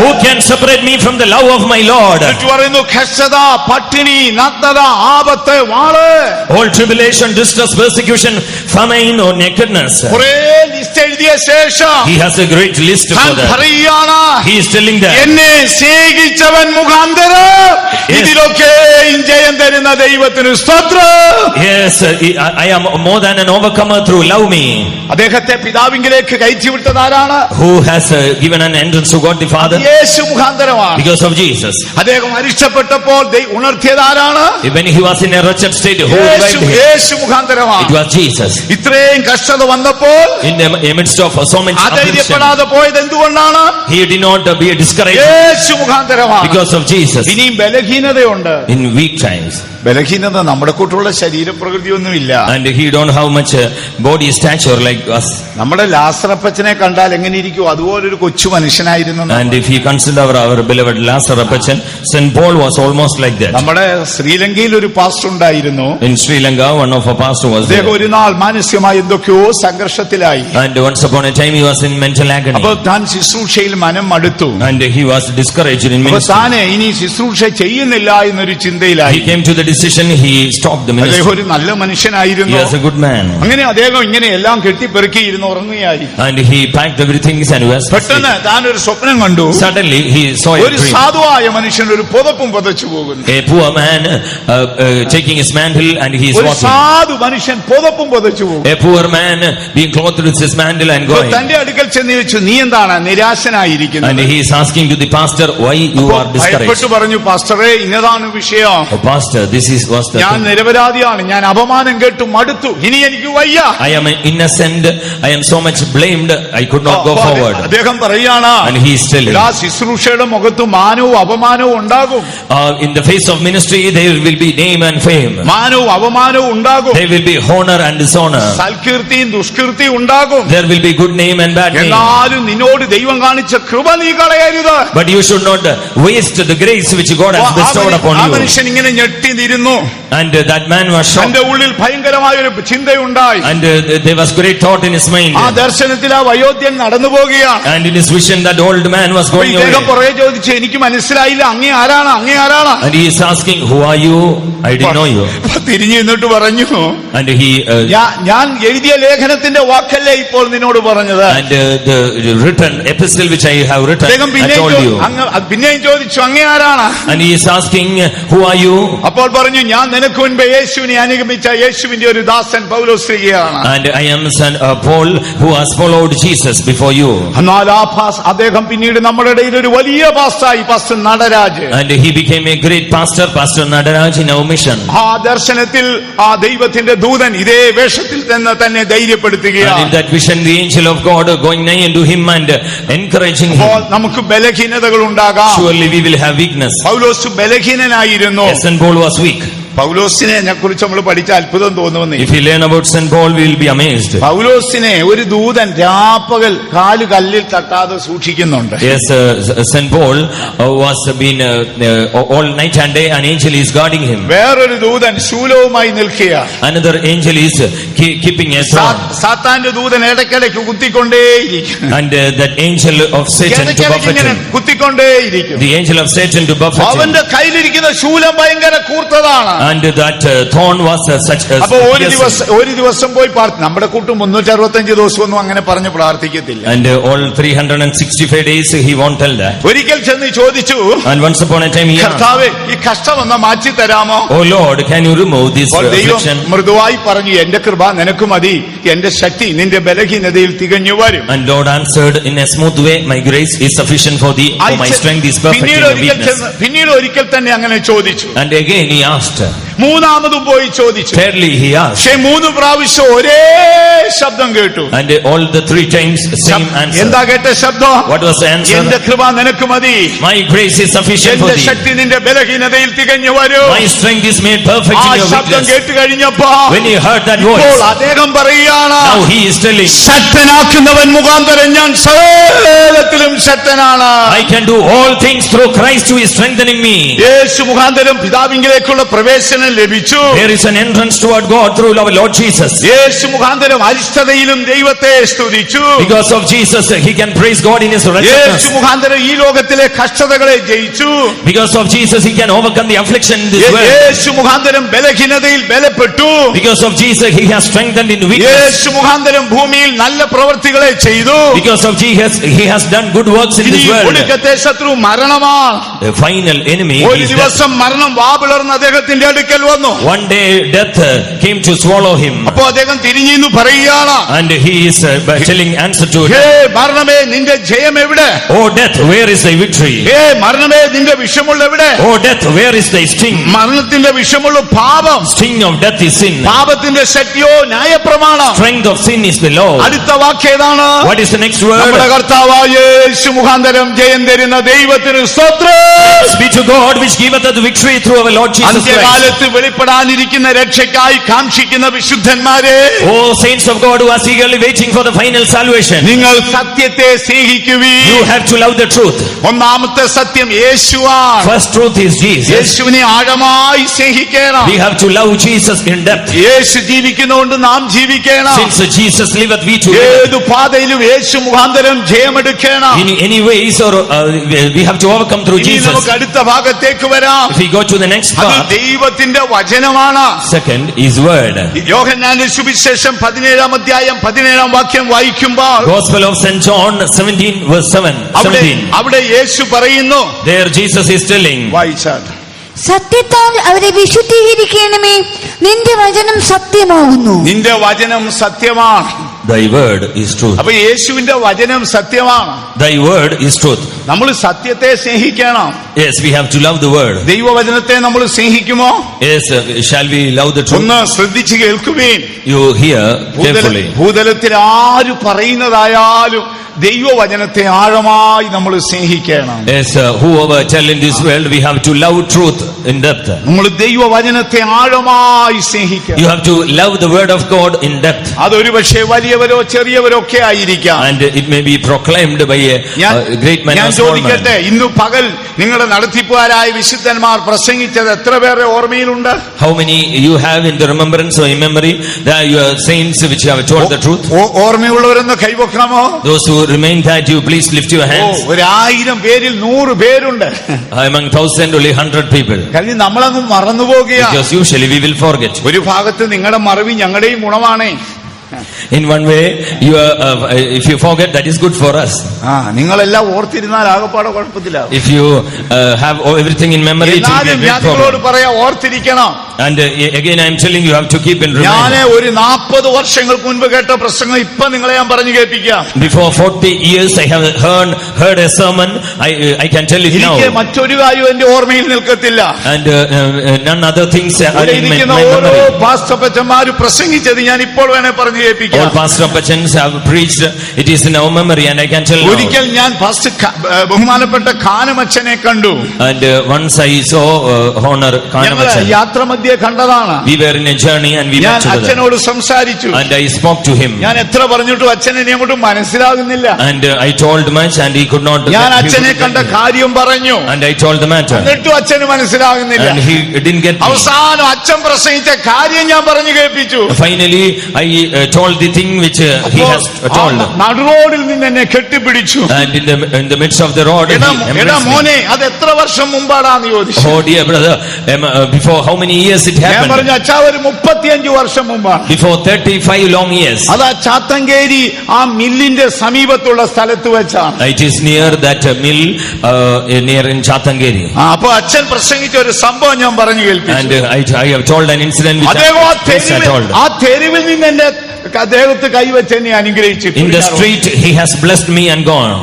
who can separate me from the love of my Lord? പറയുന്നു കഷ്ടത, പട്ടിണി, നഗ്നത, ആപത്ത്, വാള്. All tribulation, distress, persecution, famine or nakedness. കുറേ ലിസ്റ്റ് എഴുതിയ ശേഷം He has a great list for താൻ that. പറയുകയാണ്, He is telling that, എന്നെ സ്നേഹിച്ചവൻ മുഖാന്തരം ഇതിലൊക്കെ ജയം തരുന്ന ദൈവത്തിന് സ്തോത്രം. yes, I am more than an overcomer through love me. അദ്ദേഹത്തെ പിതാവിങ്കിലേക്ക് കയറ്റിവിട്ടതാരാണ്? Who has given an entrance to God the Father? Yeshu മുഖാന്തരമാണ്. Because of Jesus. അദ്ദേഹം അരിഷ്ടപ്പെട്ടപ്പോൾ ഉണർത്തിയതാരാണ്? When he was in a wretched state, who revived him? Yeshu മുഖാന്തരമാണ്. It was Jesus. ഇത്രയും കഷ്ടത വന്നപ്പോൾ In the midst of so much affliction, അധൈര്യപ്പെടാതെ പോയത് എന്തുകൊണ്ടാണ്? he did not be discouraged. Yeshu മുഖാന്തരമാണ്. Because of Jesus. ഇനിയും ബലഹീനതയുണ്ട്. In weak times. ബലഹീനത നമ്മുടെ കൂട്ടുള്ള ശരീരപ്രകൃതിയൊന്നുമില്ല. And he don't have much body stature like us. നമ്മുടെ ലാസറപ്പച്ചനെ കണ്ടാൽ എങ്ങനെ ഇരിക്കും? അതുപോലൊരു കൊച്ചു മനുഷ്യനായിരുന്നു. And if you consider our beloved Lazarus Apachan, St. Paul was almost like that. നമ്മുടെ ശ്രീലങ്കയിൽ ഒരു പാസ്റ്റർ ഉണ്ടായിരുന്നു. In Sri Lanka, one of our pastor was there. അദ്ദേഹം ഒരു നാൾ മാനസികമായി എന്തൊക്കെയോ സംഘർഷത്തിലായി. And once upon a time he was in mental agony. അപ്പോൾ താൻ ശുശ്രൂഷയിൽ മനം മടുത്തു. And he was discouraged in അപ്പോൾ ministry. താനെ ഇനി ശുശ്രൂഷ ചെയ്യുന്നില്ല എന്നൊരു ചിന്തയിലായി. He came to the decision, he stopped the അദ്ദേഹം ministry. ഒരു നല്ല He മനുഷ്യനായിരുന്നു. was a good man. അങ്ങനെ അദ്ദേഹം ഇങ്ങനെ എല്ലാം കെട്ടിപ്പെറുക്കി ഇരുന്ന് ഉറങ്ങുകയായി. And he packed everything and was പെട്ടെന്ന് താൻ ഒരു സ്വപ്നം കണ്ടു. suddenly he saw a ഒരു dream. സാധുവായ മനുഷ്യൻ ഒരു പുതപ്പും പുതച്ചു പോകുന്നു. A poor man taking his mantle and he is ഒരു walking. സാധു മനുഷ്യൻ പുതപ്പും പുതച്ചു പോകും. A poor man being clothed with his mantle and going. തന്റെ അടുക്കൽ ചെന്ന് ചോദിച്ചു, നീ എന്താണ് നിരാശനായിരിക്കുന്നത്? And he is asking to the pastor, why you are discouraged? ഭയപ്പെട്ടു പറഞ്ഞു, പാസ്റ്ററെ ഇന്നതാണ് വിഷയം. Oh, pastor, this was the ഞാൻ thing. നിരപരാധിയാണ്, ഞാൻ അപമാനം കേട്ടു മടുത്തു, ഇനി എനിക്ക് വയ്യ. I am innocent, I am so much blamed, I could not go forward. അദ്ദേഹം പറയാണ്, And he is telling, ശുശ്രൂഷയുടെ മുഖത്ത് മാനവും അപമാനവും ഉണ്ടാകും. in the face of ministry there will be name and fame. മാനവും അപമാനവും ഉണ്ടാകും. There will be honor and dishonor. സൽകീർത്തിയും ദുഷ്കീർത്തിയും ഉണ്ടാകും. There will be good name and bad name. എന്നാലും നിന്നോട് ദൈവം കാണിച്ച കൃപ നീ കളയരുത്. But you should not waste the grace which God has bestowed upon ആ you. മനുഷ്യൻ ഇങ്ങനെ ഞെട്ടിനിരുന്നു. And that man was shocked. തന്റെ ഉള്ളിൽ ഭയങ്കരമായ ഒരു ചിന്തയുണ്ടായി. And there was great thought in his mind. ആ ദർശനത്തിൽ ആ വയോധ്യൻ നടന്നു പോകുകയാണ്. And in his vision that old man was going ഇദ്ദേഹം away. പുറകെ ചോദിച്ചു, എനിക്ക് മനസ്സിലായില്ല, അങ്ങേ ആരാണ്, അങ്ങേ ആരാണ്? And he is asking, who are you? I didn't know you. തിരിഞ്ഞു നിന്നിട്ട് പറഞ്ഞു, And he ഞാൻ എഴുതിയ ലേഖനത്തിന്റെ വാക്കല്ലേ ഇപ്പോൾ നിന്നോട് പറഞ്ഞത്. and the written epistle which I have written, അദ്ദേഹം I told you. പിന്നെയും ചോദിച്ചു, അങ്ങേ ആരാണ്? And he is asking, who are you? അപ്പോൾ പറഞ്ഞു, ഞാൻ നിനക്ക് മുൻപ് യേശുവിനെ അനുഗമിച്ച യേശുവിന്റെ ഒരു ദാസൻ പൗലോസ്ലീഹയാണ്. And I am son Paul who has followed Jesus before you. എന്നാൽ അദ്ദേഹം പിന്നീട് നമ്മുടെ ഇടയിൽ ഒരു വലിയ പാസ്റ്ററായി, pastor Nataraj. And he became a great pastor, Pastor Nadaraj in our mission. ആ ദർശനത്തിൽ ആ ദൈവത്തിന്റെ ദൂതൻ ഇതേ വേഷത്തിൽ തന്നെ ധൈര്യപ്പെടുത്തുകയാണ്. And in that vision the angel of God going nigh unto him and encouraging him. നമുക്ക് ബലഹീനതകൾ ഉണ്ടാകാം. Surely we will have weakness. Paulose ബലഹീനനായിരുന്നു. Yes, and Paul was weak. പൗലോസിനെ കുറിച്ച് നമ്മൾ പഠിച്ച അത്ഭുതം തോന്നുന്നു. If you learn about St. Paul, we will be amazed. പൗലോസിനെ ഒരു ദൂതൻ രാപ്പകൽ കാല് കല്ലിൽ തട്ടാതെ സൂക്ഷിക്കുന്നുണ്ട്. Yes, St. Paul was been all night and day an angel is guarding him. വേറൊരു ദൂതൻ ശൂലവുമായി നിൽക്കുക. Another angel is keeping a throne. സാത്താന്റെ ദൂതൻ ഇടയ്ക്കിടയ്ക്ക് കുത്തിക്കൊണ്ടേയിരിക്കും. And that angel of Satan to buffet him. കുത്തിക്കൊണ്ടേയിരിക്കും. The angel of Satan to buffet him. അവന്റെ കയ്യിലിരിക്കുന്ന ശൂലം ഭയങ്കര കൂർത്തതാണ്. And that thorn was such as. അപ്പൊ ഒരു ദിവസം പോയി നമ്മുടെ കൂട്ടും 365 ദിവസമൊന്നും അങ്ങനെ പറഞ്ഞ് പ്രാർത്ഥിക്കത്തില്ല. And all 365 days he won't tell that. ഒരിക്കൽ ചെന്ന് ചോദിച്ചു, And once upon a time he asked, കർത്താവേ, ഈ കഷ്ടം ഒന്ന് മാറ്റി തരാമോ? Oh Lord, can you remove this affliction? മൃദുവായി പറഞ്ഞു, എന്റെ കൃപ നിനക്ക് മതി, എന്റെ ശക്തി നിന്റെ ബലഹീനതയിൽ തികഞ്ഞു വരും. And Lord answered in a smooth way, my grace is sufficient for thee, for my strength is perfect in your weakness. പിന്നീട് ഒരിക്കൽ തന്നെ അങ്ങനെ ചോദിച്ചു. And again he asked, മൂന്നാമതും പോയി ചോദിച്ചു. Thirdly, he asked. പക്ഷേ 3 പ്രാവശ്യം ഒരേ ശബ്ദം കേട്ടു. And all the 3 times same answer. എന്താ കേട്ട ശബ്ദം? What was the answer? എന്റെ കൃപ നിനക്ക് മതി. My grace is sufficient for എന്റെ thee. ശക്തി നിന്റെ ബലഹീനതയിൽ തികഞ്ഞു വരും. My strength is made perfect in your ശബ്ദം weakness. കേട്ട് കഴിഞ്ഞപ്പോ When he heard that ഇപ്പോൾ voice, അദ്ദേഹം പറയുകയാണ്, now he is telling, ശക്തനാക്കുന്നവൻ മുഖാന്തരം ഞാൻ സകലത്തിലും ശക്തനാണ്. I can do all things through Christ who is strengthening me. യേശു മുഖാന്തരം പിതാവിങ്കിലേക്കുള്ള പ്രവേശനം ലഭിച്ചു. There is an entrance toward God through our Lord Jesus. യേശു മുഖാന്തരം അരിഷ്ടതയിലും ദൈവത്തെ സ്തുതിച്ചു. Because of Jesus, he can praise God in his Yeshu wretchedness. മുഖാന്തരം ഈ ലോകത്തിലെ കഷ്ടതകളെ ജയിച്ചു. Because of Jesus, he can overcome the affliction in this world. യേശു മുഖാന്തരം ബലഹീനതയിൽ ബലപ്പെട്ടു. Because of Jesus, he has strengthened in weakness. യേശു മുഖാന്തരം ഭൂമിയിൽ നല്ല പ്രവൃത്തികളെ ചെയ്തു. Because of Jesus, he has done good works in this world. ഒടുക്കത്തെ ശത്രു മരണമാണ്. The final enemy ഒരു is death. ദിവസം മരണം വാപിളർന്ന് അദ്ദേഹത്തിന്റെ അടുക്കൽ വന്നു. One day death came to swallow him. അപ്പോ അദ്ദേഹം തിരിഞ്ഞു പറയുകയാണ്, And he is telling answer to hey it. മരണമേ നിന്റെ ജയം എവിടെ? Oh death, where is thy victory? ഹേ മരണമേ നിന്റെ വിഷമുള്ള എവിടെ? Oh death, where is thy sting? മരണത്തിന്റെ വിഷമുള്ള പാപം. Sting of death is sin. പാപത്തിന്റെ ശക്തിയോ ന്യായപ്രമാണം. Strength of sin is the law. അടുത്ത വാക്യം ഏതാണ്? What is the next നമ്മുടെ word? കർത്താവായ യേശു മുഖാന്തരം ജയം തരുന്ന ദൈവത്തിന് സ്തോത്രം. Be to God which giveth us the victory through our Lord Jesus Christ. അന്ത്യകാലത്ത് വെളിപ്പെടാനിരിക്കുന്ന രക്ഷയ്ക്കായി കാംക്ഷിക്കുന്ന വിശുദ്ധന്മാരെ, Oh saints of God who are eagerly waiting for the final salvation, നിങ്ങൾ സത്യത്തെ സ്നേഹിക്കുവീൻ. you have to love the truth. ഒന്നാമത്തെ സത്യം യേശുവാണ്. First truth is Jesus. യേശുവിനെ ആഴമായി സ്നേഹിക്കണം. We have to love Jesus in depth. യേശു ജീവിക്കുന്നതുകൊണ്ട് നാം ജീവിക്കണം. Since Jesus liveth, we to live. ഏതു പാതയിലും യേശു മുഖാന്തരം ജയമെടുക്കണം. In any ways, or we have to overcome through ഇനി Jesus. നമുക്ക് അടുത്ത ഭാഗത്തേക്ക് വരാം. If we go to the next അത് part, ദൈവത്തിന്റെ വചനമാണ്. second is word. യോഹന്നാന്റെ സുവിശേഷം 17-ാം അധ്യായം 17-ാം വാക്യം വായിക്കുമ്പോൾ Gospel of St. John 17 verse 7. 17. അവിടെ യേശു പറയുന്നു, There Jesus is telling, വായിച്ചാൽ, സത്യത്താൽ അവരെ വിശുദ്ധീകരിക്കണമേ, നിന്റെ വചനം സത്യമാകുന്നു. നിന്റെ വചനം സത്യമാണ്. Thy word is truth. അപ്പൊ യേശുവിന്റെ വചനം സത്യമാണ്. Thy word is truth. നമ്മൾ സത്യത്തെ സ്നേഹിക്കണം. Yes, we have to love the word. ദൈവവചനത്തെ നമ്മൾ സ്നേഹിക്കുമോ? Yes, shall we love the truth? ഒന്ന് ശ്രദ്ധിച്ച് കേൾക്കുവീൻ. You hear carefully. ഭൂതലത്തിൽ ആര് പറയുന്നതായാലും ദൈവവചനത്തെ ആഴമായി നമ്മൾ സ്നേഹിക്കണം. Yes, whoever tell in this world, we have to love truth in depth. നമ്മൾ ദൈവവചനത്തെ ആഴമായി സ്നേഹിക്കണം. You have to love the word of God in depth. അതൊരു പക്ഷേ വലിയവരോ ചെറിയവരോ ഒക്കെ ആയിരിക്കാം. And it may be proclaimed by a great man ഞാൻ or small ചോദിക്കട്ടെ, man. ഇന്നു പകൽ നിങ്ങളുടെ നടത്തിപ്പുകാരായ വിശുദ്ധന്മാർ പ്രസംഗിച്ചത് എത്ര പേരുടെ ഓർമ്മയിലുണ്ട്? How many you have in the remembrance or in memory that you are saints which have told the truth? ഓർമ്മയുള്ളവരെന്ന് കൈവക്കാമോ? Those who remain that, you please lift your hands. 1000 പേരിൽ 100 പേരുണ്ട്. Among 1,000 only 100 people. കാരണം നമ്മളങ്ങ് മറന്നുപോകുകയാണ്. Because usually we will forget. ഒരു ഭാഗത്ത് നിങ്ങളുടെ മറവി ഞങ്ങളുടെയും ഗുണമാണേ. In one way, you are, if you forget, that is good for us. നിങ്ങളെല്ലാം ഓർത്തിരുന്നാൽ ആകപ്പാടെ കുഴപ്പത്തിലാവും. If you have everything in memory, it will be a ഞാൻ great നിങ്ങളോട് problem. പറയാ, ഓർത്തിരിക്കണം. And again I am telling you have to keep in ഞാൻ reminder. ഒരു 40 വർഷങ്ങൾക്ക് മുൻപ് കേട്ട പ്രസംഗം ഇപ്പൊ നിങ്ങളെ ഞാൻ പറഞ്ഞു കേൾപ്പിക്കാം. Before 40 years I have heard a sermon. I can tell it now. എനിക്ക് മറ്റൊരു കാര്യം എന്റെ ഓർമ്മയിൽ നിൽക്കത്തില്ല. And none other things are ഇവിടെ in my ഇരിക്കുന്ന ഓരോ memory. പാസ്റ്റർമാര് പ്രസംഗിച്ചത് ഞാൻ ഇപ്പോൾ വേണേ പറഞ്ഞു All കേൾപ്പിക്കാം. pastor Pachans have preached. It is in our memory and I can tell now. ഒരിക്കൽ ഞാൻ ബഹുമാനപ്പെട്ട കാനമച്ചനെ കണ്ടു. And once I saw honor ഞങ്ങൾ Kanamachan. യാത്രമധ്യേ കണ്ടതാണ്. We were in a journey and we ഞാൻ met together. അച്ഛനോട് സംസാരിച്ചു. And I spoke to him. ഞാൻ എത്ര പറഞ്ഞിട്ടും അച്ഛൻ എന്നെ അങ്ങോട്ട് മനസ്സിലാകുന്നില്ല. And I told much and he could not. ഞാൻ അച്ഛനെ കണ്ട കാര്യം പറഞ്ഞു. And I told the matter. എന്നിട്ടും അച്ഛന് മനസ്സിലാകുന്നില്ല. And he didn't get me. അവസാനം അച്ഛൻ പ്രസംഗിച്ച കാര്യം ഞാൻ പറഞ്ഞു കേൾപ്പിച്ചു. Finally, I told the thing which he has told. നടുറോഡിൽ നിന്ന് എന്നെ കെട്ടിപ്പിടിച്ചു. And in the midst of the road, he എടാ embraced me. മോനെ, അത് എത്ര വർഷം മുമ്പാടാന്ന് ചോദിച്ചു. Oh dear brother, before how many years it ഞാൻ happened? പറഞ്ഞു, അച്ഛാ ഒരു 35 വർഷം മുമ്പാണ്. Before 35 long years. അത് ആ ചാത്തങ്കേരി ആ മില്ലിന്റെ സമീപത്തുള്ള സ്ഥലത്ത് വെച്ചാണ്. It is near that mill, near in Chathangeri. അപ്പൊ അച്ഛൻ പ്രസംഗിച്ച ഒരു സംഭവം ഞാൻ പറഞ്ഞു കേൾപ്പിച്ചു. And I have told an incident which അദ്ദേഹം I told. ആ തെരുവിൽ നിന്ന് എന്റെ അദ്ദേഹത്തെ കൈവച്ച് എന്നെ In the അനുഗ്രഹിച്ചിട്ടുണ്ട്. street, he has blessed me and gone.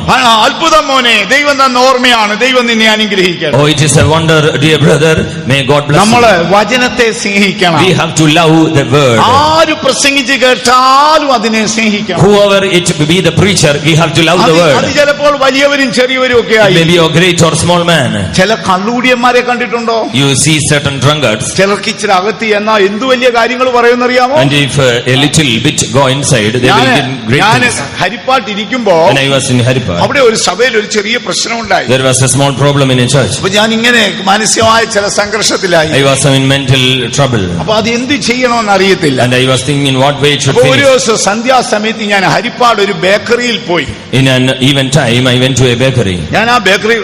അത്ഭുതം മോനെ, ദൈവം തന്ന ഓർമ്മയാണ്. ദൈവം നിന്നെ അനുഗ്രഹിക്കണം. Oh, it is a wonder, dear brother. May God bless നമ്മള് you. വചനത്തെ സ്നേഹിക്കണം. We have to love the word. ആര് പ്രസംഗിച്ച് കേട്ടാലും അതിനെ സ്നേഹിക്കണം. Whoever it be the preacher, we have to love the അത് word. ചിലപ്പോൾ വലിയവരും ചെറിയവരും ഒക്കെ It ആയി. may be a great or small man. ചില കള്ളൂടിയന്മാരെ കണ്ടിട്ടുണ്ടോ? You see certain drunkards, ചിലർക്ക് ഇച്ചിരി അകത്തി എന്നാ എന്ത് വലിയ കാര്യങ്ങൾ പറയുന്നറിയാമോ? and if a little bit go inside, they will get great ഞാൻ things. ഹരിപ്പാട്ടിരിക്കുമ്പോ When I was in Haripur, അവിടെ ഒരു സഭയിൽ ഒരു ചെറിയ പ്രശ്നം ഉണ്ടായി. there was a small problem in a church. അപ്പൊ ഞാൻ ഇങ്ങനെ മാനസികമായ ചില സംഘർഷത്തിലായി. I was in mental trouble, അപ്പൊ അത് എന്ത് ചെയ്യണമെന്ന് അറിയത്തില്ല. and I was thinking in what way it should അപ്പൊ ഒരു finish. ദിവസം സന്ധ്യാസമയത്ത് ഞാൻ ഹരിപ്പാട് ഒരു ബേക്കറിയിൽ പോയി. In an even time, I went to a bakery, ഞാൻ ആ ബേക്കറി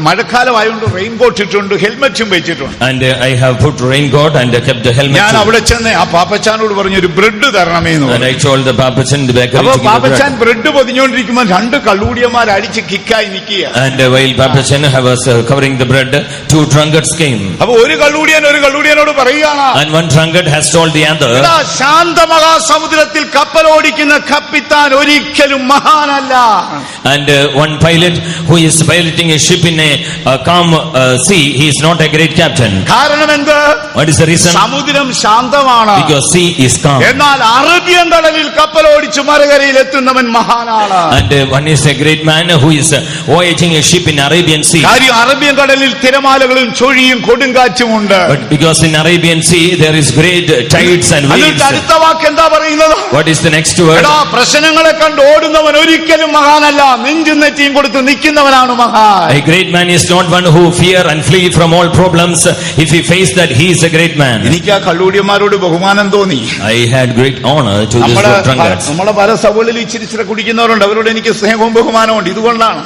മഴക്കാലമായോണ്ട് റെയിൻകോട്ട് ഇട്ടുണ്ട്, ഹെൽമെറ്റും വെച്ചിട്ടുണ്ട്. and I have put raincoat and kept the helmet. ഞാൻ too. അവിടെ ചെന്ന് ആ പാപ്പച്ചാനോട് പറഞ്ഞു ഒരു ബ്രെഡ് തരണമേ എന്ന് And പറഞ്ഞു. I told the Papachan, the bakery, അപ്പൊ to give the Pappachan bread. Bread പൊതിഞ്ഞോണ്ടിരിക്കുമ്പോ രണ്ട് കള്ളൂടിയന്മാർ അടിച്ച് കിക്കായി നിൽക്കുക. And while Papachan was covering the bread, two drunkards came. അപ്പൊ ഒരു കള്ളൂടിയനോട് പറയുകയാണ്, And one drunkard has told the other, "എടാ, ശാന്തമഹാസമുദ്രത്തിൽ കപ്പലോടിക്കുന്ന കപ്പിത്താൻ ഒരിക്കലും മഹാനല്ല." and one pilot who is piloting a ship in a calm sea, he is not a great captain. കാരണം എന്ത്? What is the reason? സമുദ്രം ശാന്തമാണ്, Because sea is calm. എന്നാൽ അറബിയൻ കടലിൽ കപ്പലോടിച്ച് മറുകരയിൽ എത്തുന്നവൻ മഹാനാണ്. And one is a great man who is voyaging a ship in Arabian Sea. കാര്യം അറബിയൻ കടലിൽ തിരമാലകളും ചൊഴിയും കൊടുങ്കാറ്റും ഉണ്ട്. But because in Arabian Sea there is great tides and waves. അതിന്റെ അടുത്ത വാക്ക് എന്താ പറയുന്നത്? What is the next word? എടാ, പ്രശ്നങ്ങളെ കണ്ട് ഓടുന്നവൻ ഒരിക്കലും മഹാനല്ല, നെഞ്ചും നെറ്റിയും കൊടുത്ത് നിൽക്കുന്നവനാണ് മഹാൻ. A great man is not one who fear and flee from all problems. If he face that, he is a great man. എനിക്ക് ആ കള്ളൂടിയന്മാരോട് ബഹുമാനം തോന്നി. I had great honor to these drunkards. നമ്മളെ പല സഭകളിൽ ഇച്ചിരി കുടിക്കുന്നവരുണ്ട്, അവരോട് എനിക്ക് സ്നേഹവും ബഹുമാനവും ഉണ്ട്. ഇതുകൊണ്ടാണ്.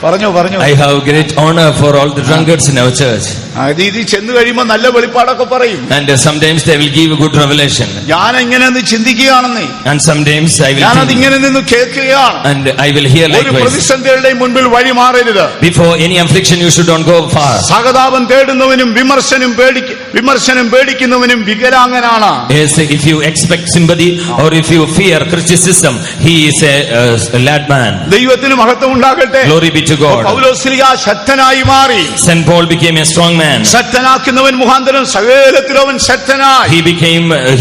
പറഞ്ഞു I have great honor for all the drunkards in our church. ഇത് ചെന്ന് കഴിയുമ്പോ നല്ല വെളിപ്പാടൊക്കെ പറയും. And sometimes they will give a good revelation. ഞാൻ എങ്ങനെയെന്ന് ചിന്തിക്കുകയാണെന്നേ, And sometimes I will ഞാനത് think, ഇങ്ങനെ നിന്ന് കേൾക്കുകയാണ്. and I will hear ഒരു likewise. പ്രതിസന്ധികളുടെയും മുൻപിൽ വഴി മാറരുത്. Before any affliction you should not go far. സഹതാപം തേടുന്നവനും വിമർശനം പേടിക്കുന്നവനും വികലാംഗനാണ്. Yes, if you expect sympathy or if you fear criticism, he is a lad man. ദൈവത്തിന് മഹത്വം ഉണ്ടാകട്ടെ. Glory be to God. Paulose Sleeha ശക്തനായി മാറി. St. Paul became a strong man. ശക്തനാക്കുന്നവൻ മുഖാന്തരം സകലത്തിലും അവൻ ശക്തനായി.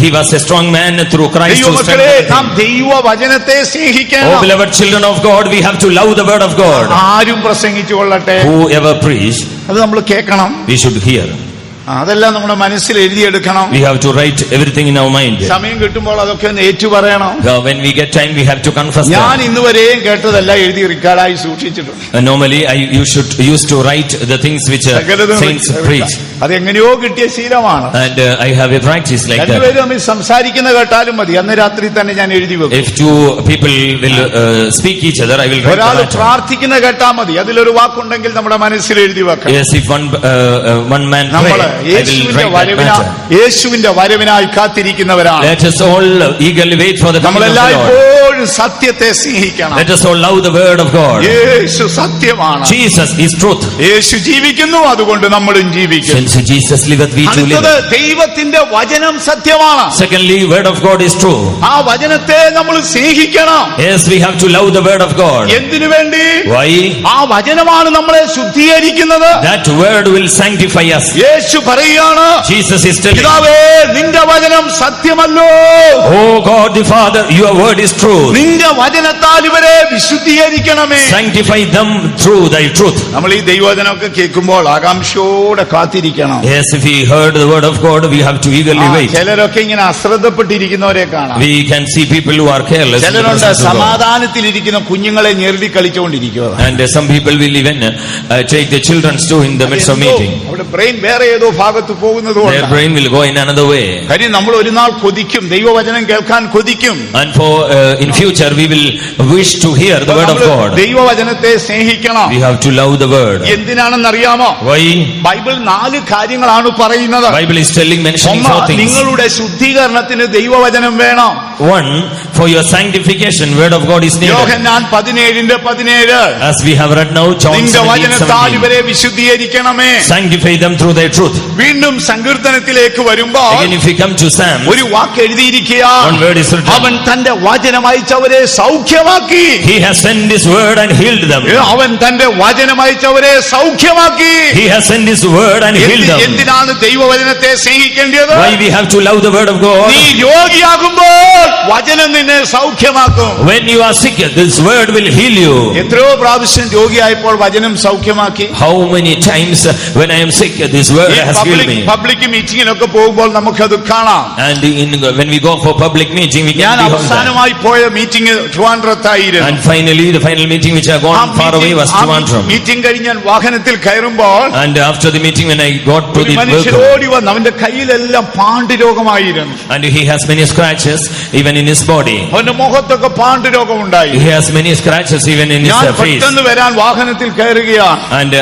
He was a strong man through Christ who ദൈവമക്കളെ, നാം strengthened him. ദൈവവചനത്തെ Oh, സ്നേഹിക്കണം. beloved children of God, we have to love the word of God. ആരും പ്രസംഗിച്ചു കൊള്ളട്ടെ, Whoever preach, അത് നമ്മൾ കേൾക്കണം. we should hear. അതെല്ലാം നമ്മുടെ മനസ്സിൽ എഴുതിയെടുക്കണം. We have to write everything in our mind. സമയം കിട്ടുമ്പോൾ അതൊക്കെ ഒന്ന് ഏറ്റു പറയണം. When we get time, we have to confess ഞാൻ that. ഇന്നുവരെയും കേട്ടതെല്ലാം എഴുതി റെക്കോർഡായി സൂക്ഷിച്ചിട്ടുണ്ട്. Normally, you should used to write the things which saints preach. അത് എങ്ങനെയോ കിട്ടിയ ശീലമാണ്. And I have a practice like that. രണ്ടുപേരും തമ്മിൽ സംസാരിക്കുന്ന കേട്ടാലും മതി, അന്ന് രാത്രി തന്നെ ഞാൻ എഴുതി വെക്കും. If two people will speak each other, I will write ഒരാൾ the matter. പ്രാർത്ഥിക്കുന്ന കേട്ടാ മതി, അതിലൊരു വാക്കുണ്ടെങ്കിൽ നമ്മുടെ മനസ്സിൽ എഴുതി വെക്കണം. Yes, if one man നമ്മൾ pray, I will write that matter. യേശുവിന്റെ വരവിനായി കാത്തിരിക്കുന്നവരാണ്. Let us all eagerly wait for the coming of the Lord. നമ്മളെല്ലായ്പ്പോഴും സത്യത്തെ സ്നേഹിക്കണം. Let us all love the word of God. യേശു സത്യമാണ്. Jesus is truth. യേശു ജീവിക്കുന്നു, അതുകൊണ്ട് നമ്മളും ജീവിക്കും. Since Jesus liveth, we too live. അടുത്തത്, ദൈവത്തിന്റെ വചനം സത്യമാണ്. Secondly, word of God is true. ആ വചനത്തെ നമ്മൾ സ്നേഹിക്കണം. Yes, we have to love the word of God. എന്തിനു വേണ്ടി? Why? ആ വചനമാണ് നമ്മളെ ശുദ്ധീകരിക്കുന്നത്. That word will sanctify us. യേശു പറയുകയാണ്, Jesus is telling, പിതാവേ, നിന്റെ വചനം സത്യമല്ലോ. Oh God the Father, your word is true. നിന്റെ വചനത്താൽ ഇവരെ വിശുദ്ധീകരിക്കണമേ. Sanctify them through thy truth. നമ്മൾ ഈ ദൈവവചനമൊക്കെ കേൾക്കുമ്പോൾ ആകാംക്ഷയോടെ കാത്തിരിക്കണം. Yes, if we heard the word of God, we have to eagerly wait. ചിലരൊക്കെ ഇങ്ങനെ അശ്രദ്ധപ്പെട്ടിരിക്കുന്നവരെ കാണാം. We can see people who are careless. in the ചിലരുണ്ട് presence of God. സമാധാനത്തിലിരിക്കുന്ന കുഞ്ഞുങ്ങളെ ഞെരുടി കളിച്ചുകൊണ്ടിരിക്കുക. And some people will even take the children too in the midst of meeting. അവിടെ brain വേറെ ഏതോ ഭാഗത്ത് പോകുന്നത് Their brain will go in another way. കാര്യം നമ്മൾ ഒരു നാൾ കൊതിക്കും, ദൈവവചനം കേൾക്കാൻ കൊതിക്കും. And for in future we will wish to hear the word of God. ദൈവവചനത്തെ സ്നേഹിക്കണം. We have to love the word. എന്തിനാണെന്ന് അറിയാമോ? Why? ബൈബിൾ 4 കാര്യങ്ങളാണ് പറയുന്നത്. Bible is mentioning 4 things. നിങ്ങളുടെ ശുദ്ധീകരണത്തിന് ദൈവവചനം വേണം. One, for your sanctification, word of God is needed. Yohannan 17:17. As we have read now, John നിന്റെ വചനത്താൽ 17:17. ഇവരെ വിശുദ്ധീകരിക്കണമേ. Sanctify them through thy truth. വീണ്ടും സങ്കീർത്തനത്തിലേക്ക് വരുമ്പോൾ Again, if we come to Psalms, ഒരു വാക്ക് എഴുതിയിരിക്കുക. one word is written. അവൻ തന്റെ വചനം അയച്ചവരെ സൗഖ്യമാക്കി. He has sent his word and healed them. അവൻ തന്റെ വചനം അയച്ചവരെ സൗഖ്യമാക്കി. He has sent his word and healed them. എന്തിനാണ് ദൈവവചനത്തെ സ്നേഹിക്കേണ്ടത്? Why we have to love the word of God? നീ രോഗിയാകുമ്പോൾ വചനം നിന്നെ സൗഖ്യമാക്കും. When you are sick, this word will heal you. എത്രയോ പ്രാവശ്യം രോഗിയായപ്പോൾ വചനം സൗഖ്യമാക്കി. How many times when I am sick, this word has healed me. Public മീറ്റിംഗിനൊക്കെ പോകുമ്പോൾ നമുക്കത് കാണാം. And when we go for public meeting, we can ഞാൻ behold that. അവസാനമായി പോയ meeting ട്രിവാൻഡ്രത്തായിരുന്നു. And finally, the final meeting which I gone far away was Trivandrum. Meeting കഴിഞ്ഞ് ഞാൻ വാഹനത്തിൽ കയറുമ്പോൾ And after the meeting, when I got to the മനുഷ്യൻ vehicle, ഓടി വന്ന് അവന്റെ കയ്യിലെല്ലാം പാണ്ഡുരോഗമായിരുന്നു. and he has many scratches even in his body. അവന്റെ മുഖത്തൊക്കെ പാണ്ഡുരോഗമുണ്ടായി. He has many scratches even in his ഞാൻ face. പെട്ടെന്ന് വരാൻ വാഹനത്തിൽ കയറുകയാണ്. And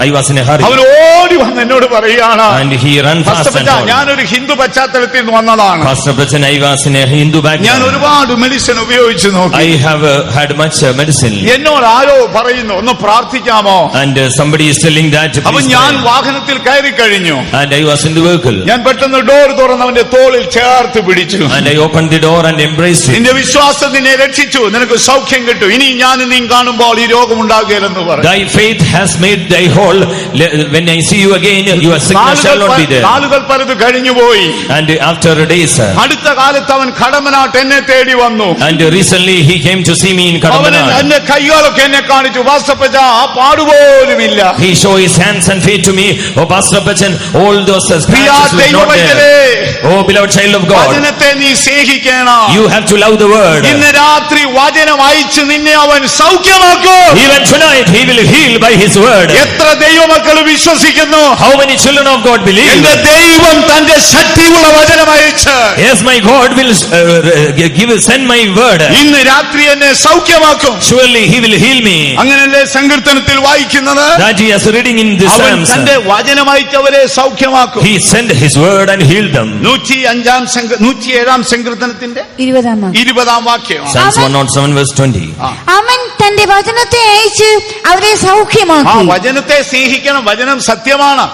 I was in a hurry. അവൻ ഓടി വന്ന് എന്നോട് പറയുകയാണ്, And he ran fast and told, ഞാനൊരു ഹിന്ദു പശ്ചാത്തലത്തിൽ നിന്ന് വന്നതാണ്. Pastor Bachan, I was in a Hindu ഞാൻ background. ഒരുപാട് മെഡിസിൻ ഉപയോഗിച്ചു നോക്കി. I have had much medicine. എന്നോട് ആരോ പറയുന്നു ഒന്ന് പ്രാർത്ഥിക്കാമോ? And somebody is telling that. അപ്പൊ Please ഞാൻ pray. വാഹനത്തിൽ കയറി കഴിഞ്ഞു. And I was in the vehicle. ഞാൻ പെട്ടെന്ന് ഡോർ തുറന്ന് അവന്റെ തോളിൽ ചേർത്ത് പിടിച്ചു. And I opened the door and embraced him. നിന്റെ വിശ്വാസം നിന്നെ രക്ഷിച്ചു, നിനക്ക് സൗഖ്യം കിട്ടും, ഇനി ഞാൻ നീ കാണുമ്പോൾ ഈ രോഗം ഉണ്ടാകുകയില്ലെന്ന് പറഞ്ഞു. Thy faith has made thy whole. When I see you again, your sickness shall not be there. നാളുകൾ പലത് കഴിഞ്ഞുപോയി. And after days, അടുത്ത കാലത്ത് അവൻ കടമനാട്ട് എന്നെ തേടി വന്നു. and recently he came to see me in അവൻ Kadamana. എന്റെ കൈകളൊക്കെ എന്നെ കാണിച്ചു. വാസ്തവപ്പച്ച ആ പാടുപോലുമില്ല. He showed his hands and feet to me. Oh, Pastor Bachan, all those scratches were not there. Oh, beloved child of God, വചനത്തെ നീ സ്നേഹിക്കണം. you have to love the word. ഇന്ന് രാത്രി വചനം അയച്ച് നിന്നെ അവൻ സൗഖ്യമാക്കും. Even tonight he will heal by his word. എത്ര ദൈവമക്കൾ വിശ്വസിക്കുന്നു? How many children of God believe? എന്റെ ദൈവം തന്റെ ശക്തിയുള്ള വചനം അയച്ച് Yes, my God will send my word. ഇന്ന് രാത്രി എന്നെ സൗഖ്യമാക്കും. Surely he will heal me. അങ്ങനല്ലേ സങ്കീർത്തനത്തിൽ വായിക്കുന്നത്? That he is reading in the അവൻ Psalms. തന്റെ വചനം അയച്ചവരെ സൗഖ്യമാക്കും. He sent his word and healed them. 107 സങ്കീർത്തനത്തിന്റെ 20 വാക്യം. Psalms 107 verse 20. അവൻ തന്റെ വചനത്തെ അയച്ച് അവരെ ആ സൗഖ്യമാക്കി. വചനത്തെ സ്നേഹിക്കണം. വചനം സത്യമാണ്.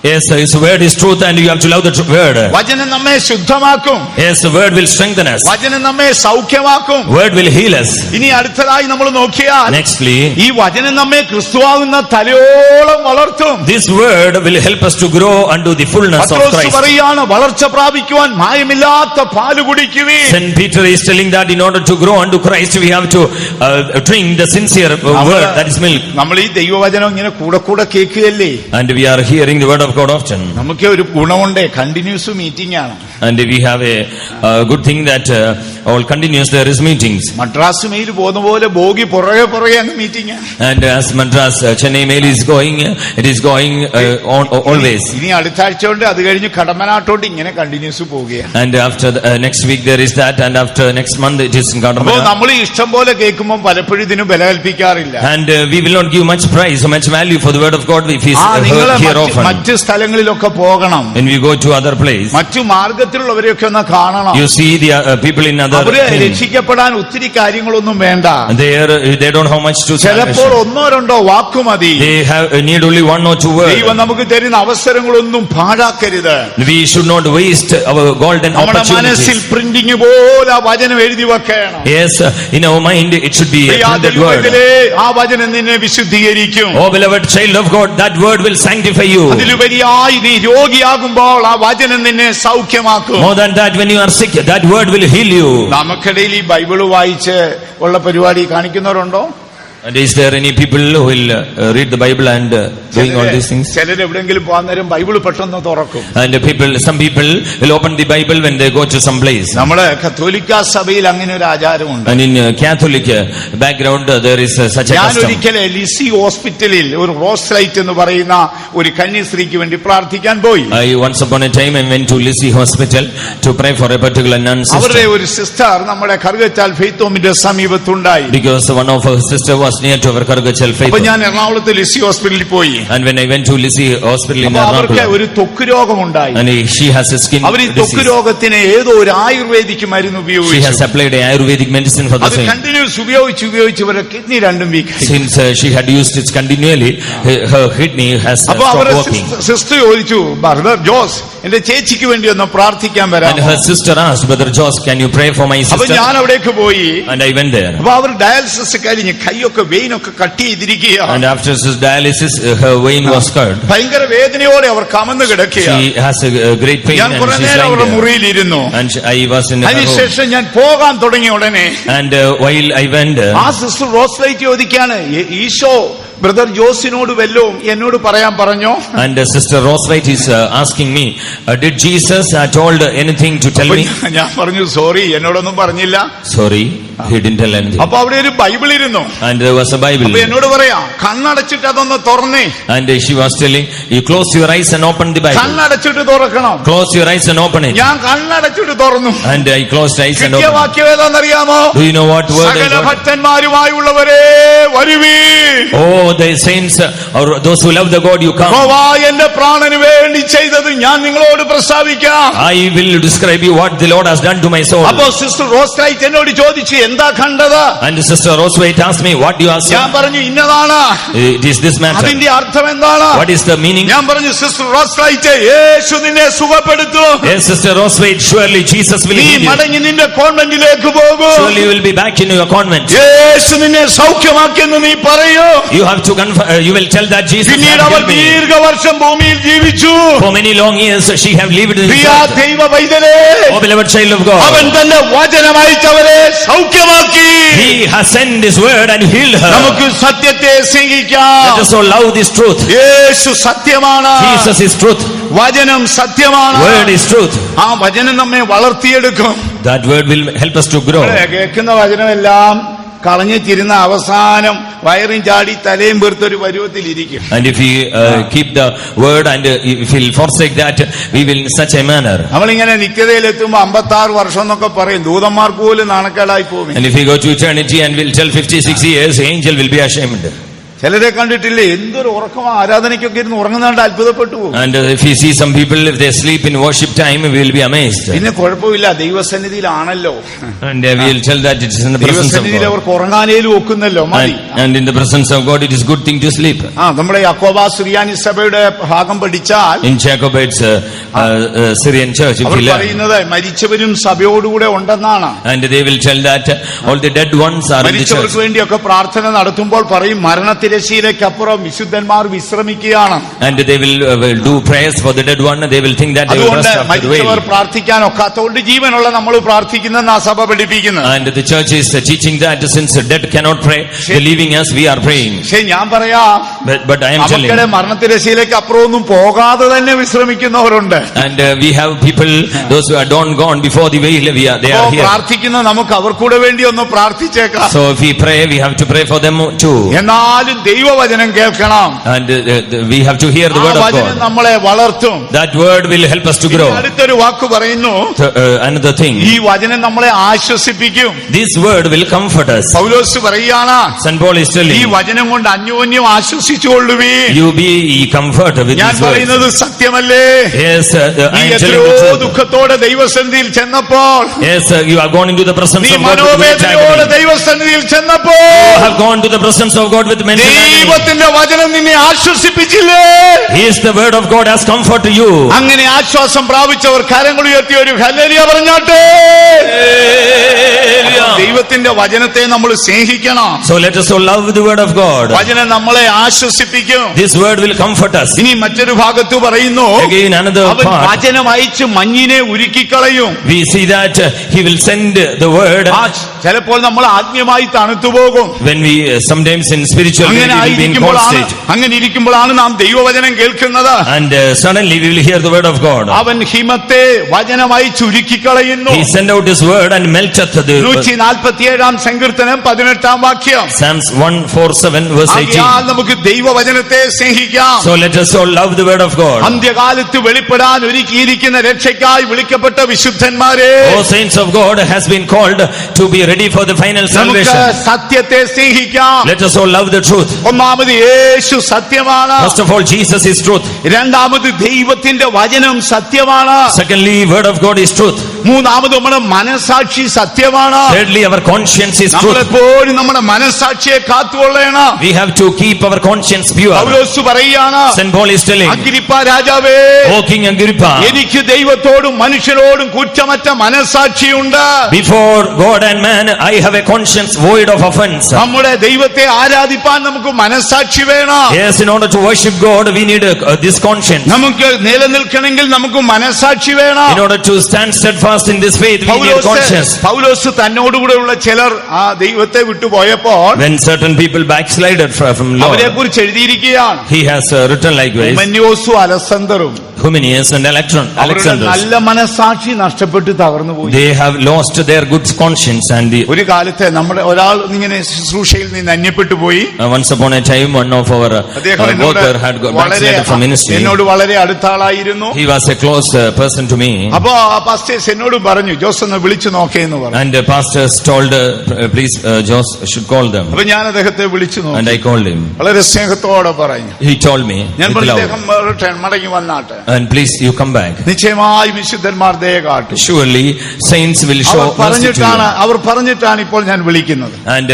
Yes, his word is truth and you have to love the word. വചനം നമ്മെ ശുദ്ധമാക്കും. Yes, the word will strengthen us. വചനം നമ്മെ സൗഖ്യമാക്കും. Word will heal us. ഇനി അടുത്തതായി നമ്മൾ നോക്കിയാൽ Nextly, ഈ വചനം നമ്മെ ക്രിസ്തുവാകുന്ന തലയോളം വളർത്തും. this word will help us to grow unto the fullness of Pathros Christ. പറയാണ് വളർച്ച പ്രാപിക്കുവാൻ മായമില്ലാത്ത പാല് കുടിക്കുവിൻ. Saint Peter is telling that in order to grow unto Christ we have to drink the sincere word, that is milk. നമ്മൾ ഈ ദൈവവചനം ഇങ്ങനെ കൂടെ കേൾക്കുകയല്ലേ. And we are hearing the word of God often. നമുക്ക് ഒരു ഗുണമുണ്ട്, കണ്ടിന്യൂസ് മീറ്റിംഗ് ആണ്. And we have a good thing that all continuous there is meetings. Madras mail പോകുന്ന പോലെ ബോഗി പുറകെ അങ്ങ് meeting. And as Madras Chennai mail is going, it is going on always. ഇനി അടുത്ത ആഴ്ച കൊണ്ട് അത് കഴിഞ്ഞ് കടമനാട്ടോട്ട് ഇങ്ങനെ കണ്ടിന്യൂസ് പോവുകയാണ്. And after next week there is that, and after next month it is in അപ്പോൾ Kadamana. നമ്മൾ ഇഷ്ടം പോലെ കേൾക്കുമ്പോൾ പലപ്പോഴും ഇതിന് ബല കൽപ്പിക്കാറില്ല. And we will not give much price or much value for the word of God if we hear often. മറ്റ് സ്ഥലങ്ങളിലൊക്കെ പോകണം. When we go to other place, മറ്റു മാർഗത്തിലുള്ളവരെയൊക്കെ ഒന്ന് കാണണം. you see the people in other അവര് things. രക്ഷിക്കപ്പെടാൻ ഒത്തിരി കാര്യങ്ങളൊന്നും വേണ്ട. They don't have much to ചിലപ്പോൾ salvation. ഒന്നോ രണ്ടോ വാക്കു മതി. They have need only one or two words. ദൈവം നമുക്ക് തരുന്ന അവസരങ്ങളൊന്നും പാഴാക്കരുത്. We should not waste our golden നമ്മുടെ മനസ്സിൽ opportunities. പ്രിന്റിംഗ് പോലെ ആ വചനം എഴുതി വെക്കണം. Yes, in our mind it should be a printed word. ആ വചനം നിന്നെ വിശുദ്ധീകരിക്കും. Oh beloved child of God, that word will sanctify you. അതിലുപരിയായി നീ രോഗിയാകുമ്പോൾ ആ വചനം നിന്നെ സൗഖ്യമാക്കും. More than that, when you are sick, that word will heal you. നമുക്കിടയിൽ ഈ ബൈബിള് വായിച്ച് ഉള്ള പരിപാടി കാണിക്കുന്നവരുണ്ടോ? And is there any people who will read the Bible and doing all these things? ചിലർ എവിടെയെങ്കിലും പോകാൻ നേരം ബൈബിള് പെട്ടെന്ന് തുറക്കും. And some people will open the Bible when they go to some place. നമ്മള് കത്തോലിക്ക സഭയിൽ അങ്ങനെ ഒരു ആചാരമുണ്ട്. And in Catholic background there is such a ഞാൻ custom. ഒരിക്കലെ ലിസി ഹോസ്പിറ്റലിൽ ഒരു റോസ് ലൈറ്റ് എന്ന് പറയുന്ന ഒരു കന്യാസ്ത്രീക്ക് വേണ്ടി പ്രാർത്ഥിക്കാൻ പോയി. Once upon a time I went to Lizzie Hospital to pray for a particular nun അവരുടെ sister. ഒരു സിസ്റ്റർ നമ്മുടെ Karukachal ഫെയ്ത്തോമിന്റെ സമീപത്തുണ്ടായി. Because one of her sister was was near to our Kargachal അപ്പൊ faith. ഞാൻ എറണാകുളത്ത് ലിസി ഹോസ്പിറ്റലിൽ പോയി. And when I went to Lizzie Hospital in അപ്പൊ അവർക്ക് Ernakulam, ഒരു ത്വക്ക് രോഗമുണ്ടായി. and she has a skin അവർ ഈ ത്വക്ക് disease. രോഗത്തിന് ഏതോ ഒരു ആയുർവേദിക് മരുന്ന് She ഉപയോഗിച്ചു. has applied a Ayurvedic medicine for the അത് same. കണ്ടിന്യൂസ് ഉപയോഗിച്ച് ഇവരുടെ കിഡ്നി രണ്ടും week. Since she had used it continually, her kidney has അപ്പൊ stopped അവരുടെ working. സിസ്റ്റർ ചോദിച്ചു, ബ്രദർ ജോസ് എന്റെ ചേച്ചിക്ക് വേണ്ടി ഒന്ന് പ്രാർത്ഥിക്കാൻ And വരാം. her sister asked, Brother Josh, can you pray for my അപ്പൊ sister? ഞാൻ അവിടേക്ക് പോയി. And I went there. അപ്പൊ അവർ ഡയാലിസിസ് കഴിഞ്ഞ് കൈയൊക്കെ വെയിനൊക്കെ കട്ട് ചെയ്തിരിക്കുക. And after this dialysis, her vein was cut. ഭയങ്കര വേദനയോടെ അവർ കമന്ന് കിടക്കുക. She has a great pain ഞാൻ and കുറെ she's നേരം അവരുടെ lying there. മുറിയിലിരുന്നു. And I was in her room. അതിനുശേഷം ഞാൻ പോകാൻ തുടങ്ങിയ ഉടനെ And while I went there, ആ സിസ്റ്റർ റോസ്ലൈറ്റ് ചോദിക്കാണ്, ഈശോ ബ്രദർ ജോസിനോട് വല്ലതും എന്നോട് പറയാൻ പറഞ്ഞോ? and Sister Rosewhite is asking me, did Jesus told anything to tell me? ഞാൻ പറഞ്ഞു, സോറി എന്നോടൊന്നും പറഞ്ഞില്ല. Sorry, he didn't tell anything. അപ്പൊ അവിടെ ഒരു ബൈബിൾ ഇരുന്നു. And there was a Bible. അപ്പൊ എന്നോട് പറയാ, കണ്ണടച്ചിട്ട് അതൊന്ന് തുറന്നേ. And she was telling, you close your eyes and open the Bible. കണ്ണടച്ചിട്ട് തുറക്കണം. Close your eyes and open it. ഞാൻ കണ്ണടച്ചിട്ട് തുറന്നു. And I closed eyes and കിട്ടിയ opened. വാക്യം ഏതാണെന്നറിയാമോ? Do you know what word I സകല got? ഭക്തന്മാരുമായുള്ളവരെ വരുവീ. Oh, the saints or those who love the God, you come. യഹോവ എന്റെ പ്രാണന് വേണ്ടി ചെയ്തത് ഞാൻ നിങ്ങളോട് പ്രസ്താവിക്കാം. I will describe you what the Lord has done to my soul. അപ്പോ sister റോസ്ലൈറ്റ് എന്നോട് ചോദിച്ചു, എന്താ കണ്ടത്? And Sister Rosewhite asked me, what you are ഞാൻ saying? പറഞ്ഞു, ഇന്നതാണ്. It is this matter. അതിന്റെ അർത്ഥം എന്താണ്? What is the meaning? ഞാൻ പറഞ്ഞു, സിസ്റ്റർ റോസ്ലൈറ്റ്, യേശു നിന്നെ സുഖപ്പെടുത്തും. Yes, Sister Rosewhite, surely Jesus will നീ heal you. മടങ്ങി നിന്റെ കോൺവെന്റിലേക്ക് പോകൂ. Surely you will be back in your convent. യേശു നിന്നെ സൗഖ്യമാക്കിയെന്ന് നീ പറയൂ. You have to you will tell that Jesus പിന്നീട് has അവൾ healed me. ദീർഘവർഷം ഭൂമിയിൽ ജീവിച്ചു. For many long years she have lived in this Priya earth. ദൈവ പൈതലേ, Oh beloved child of അവൻ God, തന്റെ വചനമയച്ചവരെ സൗഖ്യമാക്കി. He has sent His word and healed her. നമുക്ക് സത്യത്തെ സ്നേഹിക്കാം. Let us all love this truth. യേശു സത്യമാണ്. Jesus is truth. വചനം സത്യമാണ്. Word is truth. ആ വചനം നമ്മെ വളർത്തിയെടുക്കും. That word will help us to grow. കേൾക്കുന്ന വചനമെല്ലാം കളഞ്ഞിരുന്ന അവസാനം വയറും ചാടി തലയും വീർത്തൊരു പരുവത്തിലിരിക്കും. And if we keep the word and if we forsake that, we will in such a manner. നമ്മളിങ്ങനെ നിത്യതയിലെത്തുമ്പോ 56 വർഷം എന്നൊക്കെ പറയും. ദൂതന്മാർക്ക് പോലും നാണക്കേടായി പോകും. And if we go to eternity and we'll tell 56 years, angel will be ashamed. ചിലരെ കണ്ടിട്ടില്ലേ, എന്തൊരു ഉറക്കമാ, ആരാധനയ്ക്കൊക്കെ ഇരുന്ന് ഉറങ്ങുന്നതാണ്ട് അത്ഭുതപ്പെട്ടു പോകും. And if you see some people, if they sleep in worship time, we will be amazed. പിന്നെ കുഴപ്പമില്ല, ദൈവസന്നിധിയിലാണല്ലോ. And we will tell that it is in the presence of ദൈവസന്നിധിയിൽ God. അവർക്ക് ഉറങ്ങാനേലും ഒക്കുന്നല്ലോ, മതി. And in the presence of God, it is good thing to sleep. നമ്മുടെ യാക്കോബ സുറിയാനി സഭയുടെ ഭാഗം പഠിച്ചാൽ In Jacobite's Syrian church, if our you learn, പറയുന്നത് മരിച്ചവരും സഭയോടുകൂടെ ഉണ്ടെന്നാണ്. and they will tell that all the dead ones are in the church. മരിച്ചവർക്ക് വേണ്ടിയൊക്കെ പ്രാർത്ഥന നടത്തുമ്പോൾ പറയും, മരണത്തിരശ്ശീലയ്ക്കപ്പുറം വിശുദ്ധന്മാർ വിശ്രമിക്കുകയാണ്. And they will do prayers for the dead one. They will think that they will അതുകൊണ്ട് rest after the മരിച്ചവർ wailing. പ്രാർത്ഥിക്കാൻ ഒക്കാത്തതുകൊണ്ട് ജീവനുള്ള നമ്മൾ പ്രാർത്ഥിക്കുന്ന സഭ പഠിപ്പിക്കുന്നത്. And the church is teaching that since the dead cannot pray, the living us, we are praying. പക്ഷെ ഞാൻ പറയാം, But I am telling, നമുക്കിടെ മരണത്തിരശ്ശീലയ്ക്ക് അപ്പുറമൊന്നും പോകാതെ തന്നെ വിശ്രമിക്കുന്നവരുണ്ട്. and we have people, those who are gone before the veil, they are here. പ്രാർത്ഥിക്കുന്ന നമുക്ക് അവർക്കൂടെ വേണ്ടി ഒന്ന് പ്രാർത്ഥിച്ചേക്കാം. So if we pray, we have to pray for them too. എന്നാലും ദൈവവചനം കേൾക്കണം. And we have to hear the word of വചനം God. നമ്മളെ വളർത്തും. That word will help us to grow. അടുത്തൊരു വാക്ക് പറയുന്നു, Another thing, ഈ വചനം നമ്മളെ ആശ്വസിപ്പിക്കും. this word will comfort us. പൗലോസ് പറയാണ്, St. Paul is ഈ telling, വചനം കൊണ്ട് അന്യോന്യം ആശ്വസിച്ചുകൊള്ളുവീ. you be comforted with ഞാൻ this word. പറയുന്നത് സത്യമല്ലേ? Yes, നീ I am telling എത്രയോ the truth. ദുഃഖത്തോടെ ദൈവസന്നിധിയിൽ ചെന്നപ്പോൾ, Yes, you have gone into the presence നീ of God with great മനോവേദനയോടെ agony. ദൈവസന്നിധിയിൽ ചെന്നപ്പോൾ, You have gone to the presence of God with mental agony. ദൈവത്തിന്റെ വചനം നിന്നെ ആശ്വസിപ്പിച്ചില്ലേ? Yes, the word of God has comfort to you. അങ്ങനെ ആശ്വാസം പ്രാപിച്ചവർ കരങ്ങൾ ഉയർത്തി ഒരു ഹല്ലേലൂയ പറഞ്ഞാട്ടെ. ദൈവത്തിന്റെ വചനത്തെ നമ്മൾ സ്നേഹിക്കണം. So let us all love the word of God. വചനം നമ്മളെ ആശ്വസിപ്പിക്കും. This word will comfort us. ഇനി മറ്റൊരു ഭാഗത്ത് പറയുന്നു, Again, another അവൻ part, വചനം അയച്ച് മഞ്ഞിനെ ഉരുക്കിക്കളയും. we see that he will send the word. ചിലപ്പോൾ നമ്മൾ ആത്മീയമായി തണുത്തുപോകും. When we sometimes in spiritual way, we will be in cold state. അങ്ങനെ ഇരിക്കുമ്പോഴാണ് നാം ദൈവവചനം കേൾക്കുന്നത്. And suddenly we will hear the word of God. അവൻ ഹിമത്തെ വചനമായി ചുരുക്കിക്കളയുന്നു. He sent out his word and melteth the 147 സങ്കീർത്തനം 18 വാക്യം. Psalms 147 verse 18. നമുക്ക് ദൈവവചനത്തെ സ്നേഹിക്കാം. So let us all love the word of God. അന്ത്യകാലത്ത് വെളിപ്പെടാൻ ഒരുക്കിയിരിക്കുന്ന രക്ഷയ്ക്കായി വിളിക്കപ്പെട്ട വിശുദ്ധന്മാരെ, O saints of God has been called to be ready for the final നമുക്ക് salvation. സത്യത്തെ സ്നേഹിക്കാം. Let us all love the truth. ഒന്നാമത് യേശു സത്യമാണ്. First of all, Jesus is truth. രണ്ടാമത് ദൈവത്തിന്റെ വചനം സത്യമാണ്. Secondly, word of God is truth. മൂന്നാമത് നമ്മുടെ മനസാക്ഷി സത്യമാണ്. Thirdly, our conscience is truth. നമ്മളെപ്പോഴും നമ്മുടെ മനസാക്ഷിയെ കാത്തുകൊള്ളണം. We have to keep our conscience pure. പൗലോസ് പറയാണ്, St. Paul is telling, Agrippa രാജാവേ, O King Agrippa, എനിക്ക് ദൈവത്തോടും മനുഷ്യരോടും കുറ്റമറ്റ മനസാക്ഷിയുണ്ട്. before God and man, I have a conscience void of offense. നമ്മുടെ ദൈവത്തെ ആരാധിപ്പാൻ നമുക്ക് മനസാക്ഷി വേണം. Yes, in order to worship God, we need this conscience. നമുക്ക് നിലനിൽക്കണമെങ്കിൽ നമുക്ക് മനസാക്ഷി വേണം. In order to stand steadfast in this faith, we need conscience. പൗലോസ് തന്നോടുകൂടെയുള്ള ചിലർ ആ ദൈവത്തെ വിട്ടുപോയപ്പോൾ When certain people backslided from അവരെ Lord, കുറിച്ച് എഴുതിയിരിക്കുകയാണ്. he has written likewise, ഹുമന്യോസും അലസന്തറും Hymenaeus and അവരുടെ Alexander. നല്ല മനസാക്ഷി നഷ്ടപ്പെട്ട് തകർന്നു പോയി. They have lost their good conscience and ഒരു കാലത്തെ നമ്മുടെ ഒരാൾ ഇങ്ങനെ ശുശ്രൂഷയിൽ നിന്ന് അന്യപ്പെട്ടു പോയി. once upon a time one of our worker had backslided from ministry. എന്നോട് വളരെ അടുത്ത ആളായിരുന്നു. He was a close person to me. അപ്പോ പാസ്റ്റേഴ്സ് എന്നോട് പറഞ്ഞു, ജോസ് ഒന്ന് വിളിച്ചു നോക്കേന്ന് പറഞ്ഞു. And pastors told, please, Josh should call them. അപ്പൊ ഞാൻ അദ്ദേഹത്തെ വിളിച്ചു നോക്കി. And I called him. വളരെ സ്നേഹത്തോടെ പറഞ്ഞു. He told me, ഞാൻ with പറഞ്ഞു, love, അദ്ദേഹം മടങ്ങി വന്നാട്ടെ. and please you come back. നിശ്ചയമായി വിശുദ്ധന്മാർ ദയ കാട്ടും. Surely saints will show mercy to you. അവർ പറഞ്ഞിട്ടാണ് ഇപ്പോൾ ഞാൻ വിളിക്കുന്നത്. And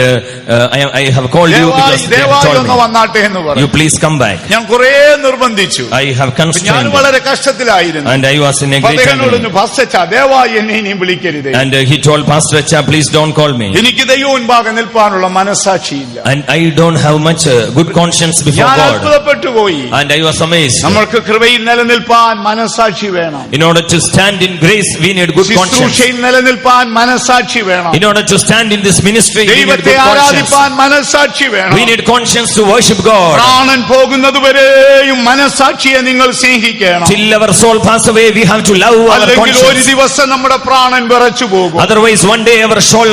I have called you because they have ദയവായി told ഒന്ന് me. വന്നാട്ടെ എന്ന് പറഞ്ഞു. You please come back. ഞാൻ കുറെ നിർബന്ധിച്ചു. I have ഞാൻ constrained വളരെ കഷ്ടത്തിലായിരുന്നു. and I was in a great അദ്ദേഹത്തോട് agony. പാസ്റ്റർ ദയവായി എന്നെ ഇനിയും വിളിക്കരുത്. And he told Pastor Acha, please don't call me. എനിക്ക് ദൈവം മുൻപാകെ നിൽപ്പാനുള്ള മനസാക്ഷിയില്ല. And I don't have much good conscience before ഞാൻ God. അത്ഭുതപ്പെട്ടു പോയി. And I was amazed. നമ്മൾക്ക് കൃപയിൽ നിലനിൽപ്പാൻ മനസാക്ഷി വേണം. In order to stand in grace, we need good conscience. ശുശ്രൂഷയിൽ നിലനിൽപ്പാൻ മനസാക്ഷി വേണം. In order to stand in this ministry, we need ദൈവത്തെ good conscience. ആരാധിപ്പാൻ മനസാക്ഷി വേണം. We need conscience to worship God. പ്രാണൻ പോകുന്നതുവരെയും മനസാക്ഷിയെ നിങ്ങൾ സ്നേഹിക്കണം. Till our soul pass away, we have to love our അല്ലെങ്കിൽ ഒരു conscience. ദിവസം നമ്മുടെ പ്രാണൻ വിറച്ചു പോകും. Otherwise, one day our soul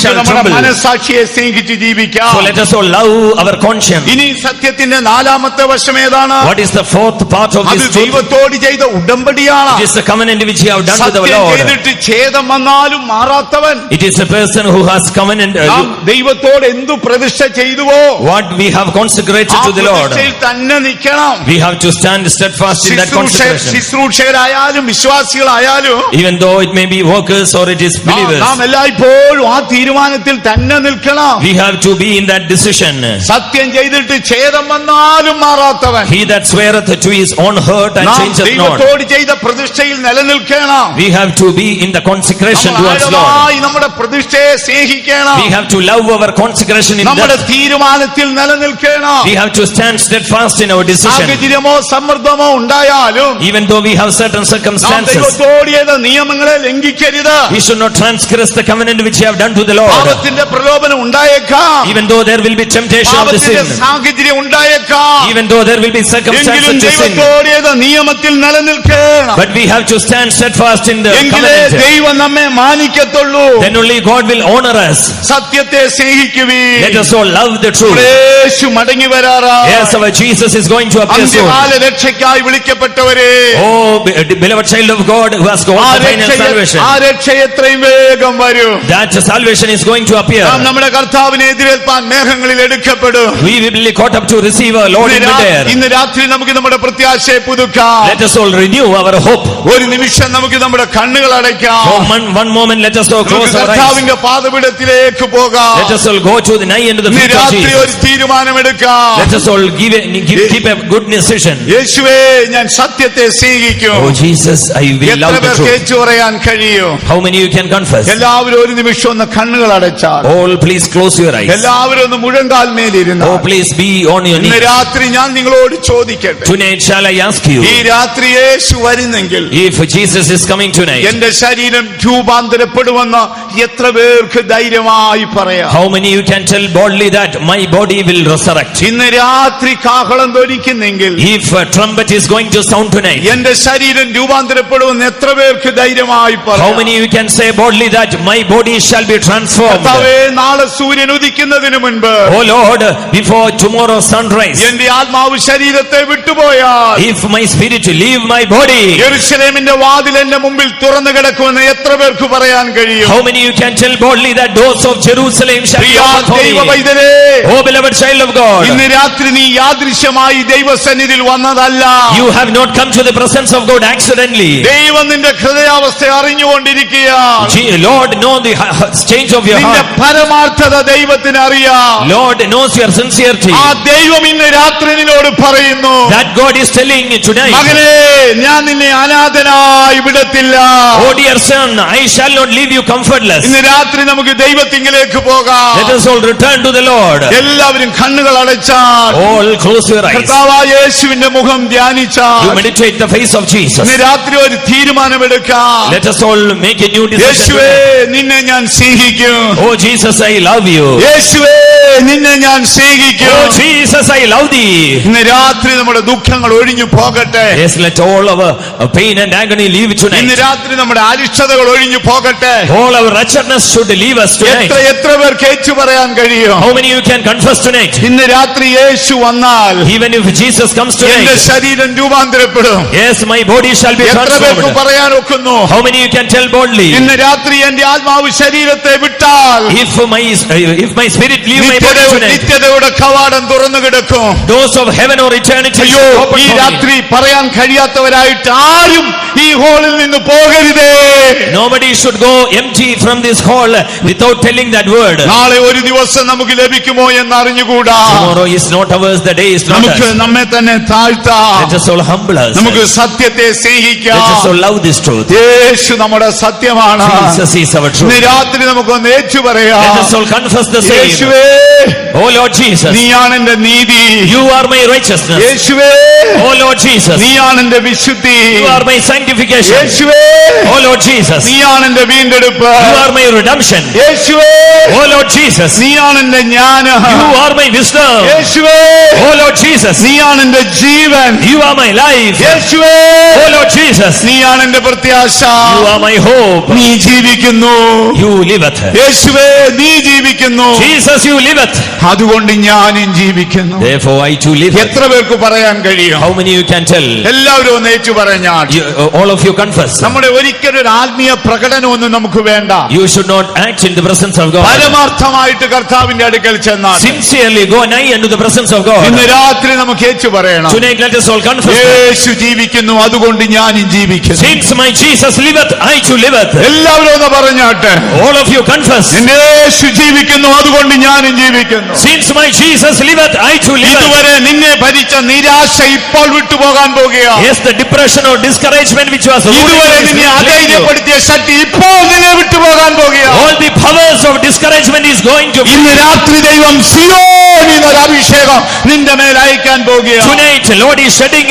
shall നമ്മുടെ tremble. മനസാക്ഷിയെ സ്നേഹിച്ച് ജീവിക്കാം. So let us all love our conscience. ഇനി സത്യത്തിന്റെ നാലാമത്തെ വശം ഏതാണ്? What is the fourth part of അത് this truth? ദൈവത്തോട് ചെയ്ത ഉടമ്പടിയാണ്. It is the covenant which we have done with our സത്യം Lord. ചെയ്തിട്ട് ഛേദം വന്നാലും മാറാത്തവൻ. It is a person who has covenant. നാം ദൈവത്തോട് എന്തു പ്രതിഷ്ഠ ചെയ്തുവോ What we have consecrated ആ to the Lord, പ്രതിഷ്ഠയിൽ തന്നെ നിൽക്കണം. we have to stand steadfast in that consecration. ശുശ്രൂഷകരായാലും വിശ്വാസികളായാലും Even though it may be workers or it is believers, നാം എല്ലായ്പ്പോഴും ആ തീരുമാനത്തിൽ തന്നെ നിൽക്കണം. we have to be in that decision. സത്യം ചെയ്തിട്ട് ഛേദം വന്നാലും മാറാത്തവൻ. He that sweareth to his own hurt and നാം changeth not. ദൈവത്തോട് ചെയ്ത പ്രതിഷ്ഠയിൽ നിലനിൽക്കണം. We have to be in the consecration നമ്മൾ towards Lord. ആഴമായി നമ്മുടെ പ്രതിഷ്ഠയെ സ്നേഹിക്കണം. We have to love our consecration in നമ്മുടെ that. തീരുമാനത്തിൽ നിലനിൽക്കണം. We have to stand steadfast in our decision. സാഹചര്യമോ സമ്മർദ്ദമോ ഉണ്ടായാലും Even though we have certain നാം circumstances, ദൈവത്തോട് ചെയ്ത നിയമങ്ങളെ ലംഘിക്കരുത്. we should not transgress the covenant which we have done to the Lord. പാപത്തിന്റെ പ്രലോഭനം ഉണ്ടായേക്കാം. Even though there will be temptation of the പാപത്തിന്റെ sin, സാഹചര്യം ഉണ്ടായേക്കാം. even though there will be circumstances എങ്കിലും to sin, ദൈവത്തോട് ചെയ്ത നിയമത്തിൽ നിലനിൽക്കണം. but we have to stand steadfast in the എങ്കിലേ covenant. ദൈവം നമ്മെ മാനിക്കത്തുള്ളൂ. Then only God will honor us. സത്യത്തെ സ്നേഹിക്കുവീൻ. Let us all love the truth. യേശു മടങ്ങി വരാറായി. Yes, our Jesus is going to appear soon. അന്ത്യകാല രക്ഷയ്ക്കായി വിളിക്കപ്പെട്ടവരെ, Oh, beloved child of God who has gone ആ to final salvation. രക്ഷ എത്രയും വേഗം വരും. That salvation is going to appear. നാം നമ്മുടെ കർത്താവിനെ എതിരേൽപ്പാൻ മേഘങ്ങളിൽ എടുക്കപ്പെടും. We will be caught up to receive our Lord in midair. ഇന്ന് രാത്രി നമുക്ക് നമ്മുടെ പ്രത്യാശയെ പുതുക്കാം. Let us all renew our hope. ഒരു നിമിഷം നമുക്ക് നമ്മുടെ കണ്ണുകൾ അടയ്ക്കാം. For one moment, let us all close our eyes. കർത്താവിന്റെ പാദപീഠത്തിലേക്ക് പോകാം. Let us all go to the nigh end of the ഇന്ന് feet of രാത്രി Jesus. ഒരു തീരുമാനമെടുക്കാം. Let us all keep a good decision. യേശുവേ, ഞാൻ സത്യത്തെ സ്നേഹിക്കും. Oh Jesus, I will എത്ര love the പേർക്ക് truth. ഏറ്റു പറയാൻ കഴിയും? How many you can confess? എല്ലാവരും ഒരു നിമിഷം ഒന്ന് കണ്ണുകൾ അടച്ചാൽ, All please close your eyes. എല്ലാവരും ഒന്ന് മുഴങ്കാൽ മേലിരുന്നു. Oh please be on your ഇന്ന് knees. രാത്രി ഞാൻ നിങ്ങളോട് ചോദിക്കട്ടെ, Tonight shall I ask you, ഈ രാത്രി യേശു വരുന്നെങ്കിൽ if Jesus is coming tonight, എന്റെ ശരീരം രൂപാന്തരപ്പെടുമെന്ന് എത്ര പേർക്ക് ധൈര്യമായി പറയാം? how many you can tell boldly that my body will resurrect? ഇന്ന് രാത്രി കാഹളം ധ്വനിക്കുന്നെങ്കിൽ If a trumpet is going to sound tonight, എന്റെ ശരീരം രൂപാന്തരപ്പെടുമെന്ന് എത്ര പേർക്ക് ധൈര്യം ധൈര്യമായി How പറയാം? many you can say boldly that my body shall be transformed? കർത്താവേ, നാളെ സൂര്യൻ ഉദിക്കുന്നതിന് മുൻപ് Oh Lord, before tomorrow's sunrise, എന്റെ ആത്മാവ് ശരീരത്തെ വിട്ടുപോയാൽ if my spirit leave my body, യെരൂശലേമിന്റെ വാതിൽ എന്റെ മുമ്പിൽ തുറന്നു കിടക്കുമെന്ന് എത്ര പേർക്ക് പറയാൻ കഴിയും? how many you can tell boldly that doors of Jerusalem shall be Priya opened for ദൈവ me? പൈതലേ, Oh beloved child of God, ഇന്ന് രാത്രി നീ യാദൃശ്യമായി ദൈവസന്നിധിയിൽ വന്നതല്ല. you have not come to the presence of God accidentally. ദൈവം നിന്റെ ഹൃദയാവസ്ഥ അറിഞ്ഞുകൊണ്ടിരിക്കുകയാണ്. Lord know the change of your നിന്റെ heart. പരമാർത്ഥത ദൈവത്തിന് അറിയാം. Lord knows your sincerity. ആ ദൈവം ഇന്ന് രാത്രി നിന്നോട് പറയുന്നു, That God is telling you tonight, മകനേ, ഞാൻ നിന്നെ അനാഥനായി വിടത്തില്ല. oh dear son, I shall not leave you comfortless. ഇന്ന് രാത്രി നമുക്ക് ദൈവത്തിങ്കിലേക്ക് പോകാം. Let us all return to the Lord. എല്ലാവരും കണ്ണുകൾ അടച്ചാൽ All close your eyes. കർത്താവായ യേശുവിന്റെ മുഖം You ധ്യാനിച്ചാൽ meditate the face of Jesus. ഇന്ന് രാത്രി ഒരു തീരുമാനമെടുക്കാം. Let us all make a new decision യേശുവേ, today. നിന്നെ ഞാൻ സ്നേഹിക്കും. Oh Jesus, I love you. യേശുവേ, നിന്നെ ഞാൻ സ്നേഹിക്കും. Oh Jesus, I love thee. ഇന്ന് രാത്രി നമ്മുടെ ദുഃഖങ്ങൾ ഒഴിഞ്ഞു പോകട്ടെ. Yes, let all our pain and agony leave ഇന്ന് tonight. രാത്രി നമ്മുടെ അരിഷ്ടതകൾ ഒഴിഞ്ഞു പോകട്ടെ. All our wretchedness should leave us tonight. എത്ര പേർക്ക് ഏറ്റു പറയാൻ കഴിയും? How many you can confess tonight? ഇന്ന് രാത്രി യേശു വന്നാൽ Even if Jesus comes എന്റെ tonight, ശരീരം രൂപാന്തരപ്പെടും. yes, my body shall be എത്ര പേർക്ക് transformed. പറയാൻ ഒക്കുന്നു? How many you can tell boldly? ഇന്ന് രാത്രി എന്റെ ആത്മാവ് ശരീരത്തെ വിട്ടാൽ If my spirit leave my body tonight, നിത്യതയുടെ കവാടം തുറന്നു കിടക്കും. doors of heaven or eternity അയ്യോ, shall open ഈ for me. രാത്രി പറയാൻ കഴിയാത്തവരായിട്ട് ആരും ഈ ഹോളിൽ നിന്ന് പോകരുതേ. Nobody should go empty from this hall without telling that word. നാളെ ഒരു ദിവസം നമുക്ക് ലഭിക്കുമോ എന്ന് അറിഞ്ഞുകൂടാ. Tomorrow is not ours, the day is not നമുക്ക് ours. നമ്മെ തന്നെ താഴ്ത്താം. Let us all humble us. നമുക്ക് Let സത്യത്തെ സ്നേഹിക്കാം. us all love this truth. യേശു നമ്മുടെ സത്യമാണ്. Jesus is our ഇന്ന് truth. രാത്രി നമുക്കൊന്ന് ഏറ്റു പറയാം. Let us all confess the same. യേശുവേ, Oh Lord Jesus, നീയാണ് എന്റെ നീതി. you are my righteousness. യേശുവേ, Oh Lord Jesus, നീയാണ് എന്റെ വിശുദ്ധി. you are my sanctification. യേശുവേ, Oh Lord Jesus, നീയാണ് എന്റെ വീണ്ടെടുപ്പ്. you are my redemption. യേശുവേ, Oh Lord Jesus, നീയാണ് എന്റെ ജ്ഞാനം. you are my wisdom. യേശുവേ, Oh Lord Jesus, നീയാണ് എന്റെ ജീവൻ. you are my life. യേശുവേ, Oh Lord Jesus, നീയാണ് എന്റെ പ്രത്യാശ. you are my hope. നീ ജീവിക്കുന്നു. You liveth. യേശുവേ, നീ ജീവിക്കുന്നു. Jesus, you liveth. അതുകൊണ്ട് ഞാനും ജീവിക്കുന്നു. Therefore I too live. എത്ര പേർക്ക് പറയാൻ കഴിയും? How many you can tell? എല്ലാവരും ഒന്ന് ഏറ്റു പറഞ്ഞാൽ All of you confess. നമ്മുടെ ഒരിക്കലും ഒരു ആത്മീയ പ്രകടനമൊന്നും നമുക്ക് വേണ്ട. You should not act in the presence of God. പരമാർത്ഥമായിട്ട് കർത്താവിന്റെ അടുക്കൽ ചെന്നാൽ Sincerely go nigh unto the presence of God. ഇന്ന് രാത്രി നമുക്ക് ഏറ്റു പറയണം. Tonight let us all confess. യേശു ജീവിക്കുന്നു, അതുകൊണ്ട് ഞാനും ജീവിക്കുന്നു. Since my Jesus liveth, I too liveth. എല്ലാവരും ഒന്ന് പറഞ്ഞാട്ടെ. All of you confess. എന്റെ യേശു ജീവിക്കുന്നു, അതുകൊണ്ട് ഞാനും ജീവിക്കുന്നു. Since my Jesus liveth, I too liveth. ഇതുവരെ നിന്നെ ഭരിച്ച നിരാശ ഇപ്പോൾ വിട്ടുപോകാൻ പോകുകയാണ്. Yes, the depression or discouragement which was ഇതുവരെ നിന്നെ അധൈര്യപ്പെടുത്തിയ ശക്തി ഇപ്പോൾ നിന്നെ വിട്ടുപോകാൻ പോകുകയാണ്. all the powers of discouragement is going to ഇന്ന് രാത്രി ദൈവം സിയോനിൽ ഒരു അഭിഷേകം നിന്റെ മേൽ അയക്കാൻ പോകുകയാണ്. tonight Lord is shedding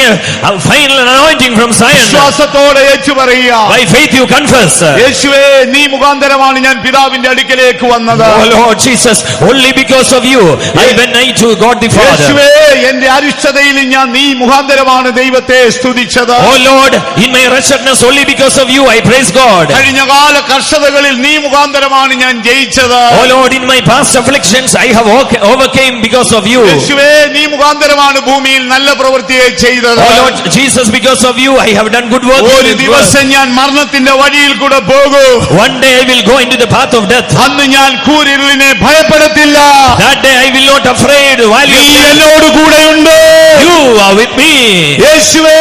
a final anointing from Zion. വിശ്വാസത്തോടെ ഏറ്റു പറയുക. By faith you confess. യേശുവേ, നീ മുഖാന്തരമാണ് ഞാൻ പിതാവിന്റെ അടുക്കലേക്ക് വന്നത്. Oh Lord Jesus, only because of you I went nigh to God the Father. യേശുവേ, എന്റെ അരിഷ്ടതയിൽ ഞാൻ നീ മുഖാന്തരമാണ് ദൈവത്തെ സ്തുതിച്ചത്. Oh Lord, in my wretchedness only because of you I praise God. കഴിഞ്ഞ കാല കർഷതകളിൽ നീ മുഖാന്തരമാണ് ഞാൻ ജയിച്ചത്. Oh Lord, in my past afflictions I have overcame because of you. യേശുവേ, നീ മുഖാന്തരമാണ് ഭൂമിയിൽ നല്ല പ്രവൃത്തിയെ ചെയ്തത്. Oh Lord Jesus, because of you I have done good work. ഒരു ദിവസം ഞാൻ മരണത്തിന്റെ വഴിയിൽ കൂടെ പോകും. One day I will go into the path of death. അന്ന് ഞാൻ കൂരിരുളിനെ ഭയപ്പെടത്തില്ല. That day I will not afraid while നീ എന്നോട് കൂടെയുണ്ട്. you are with me. യേശുവേ,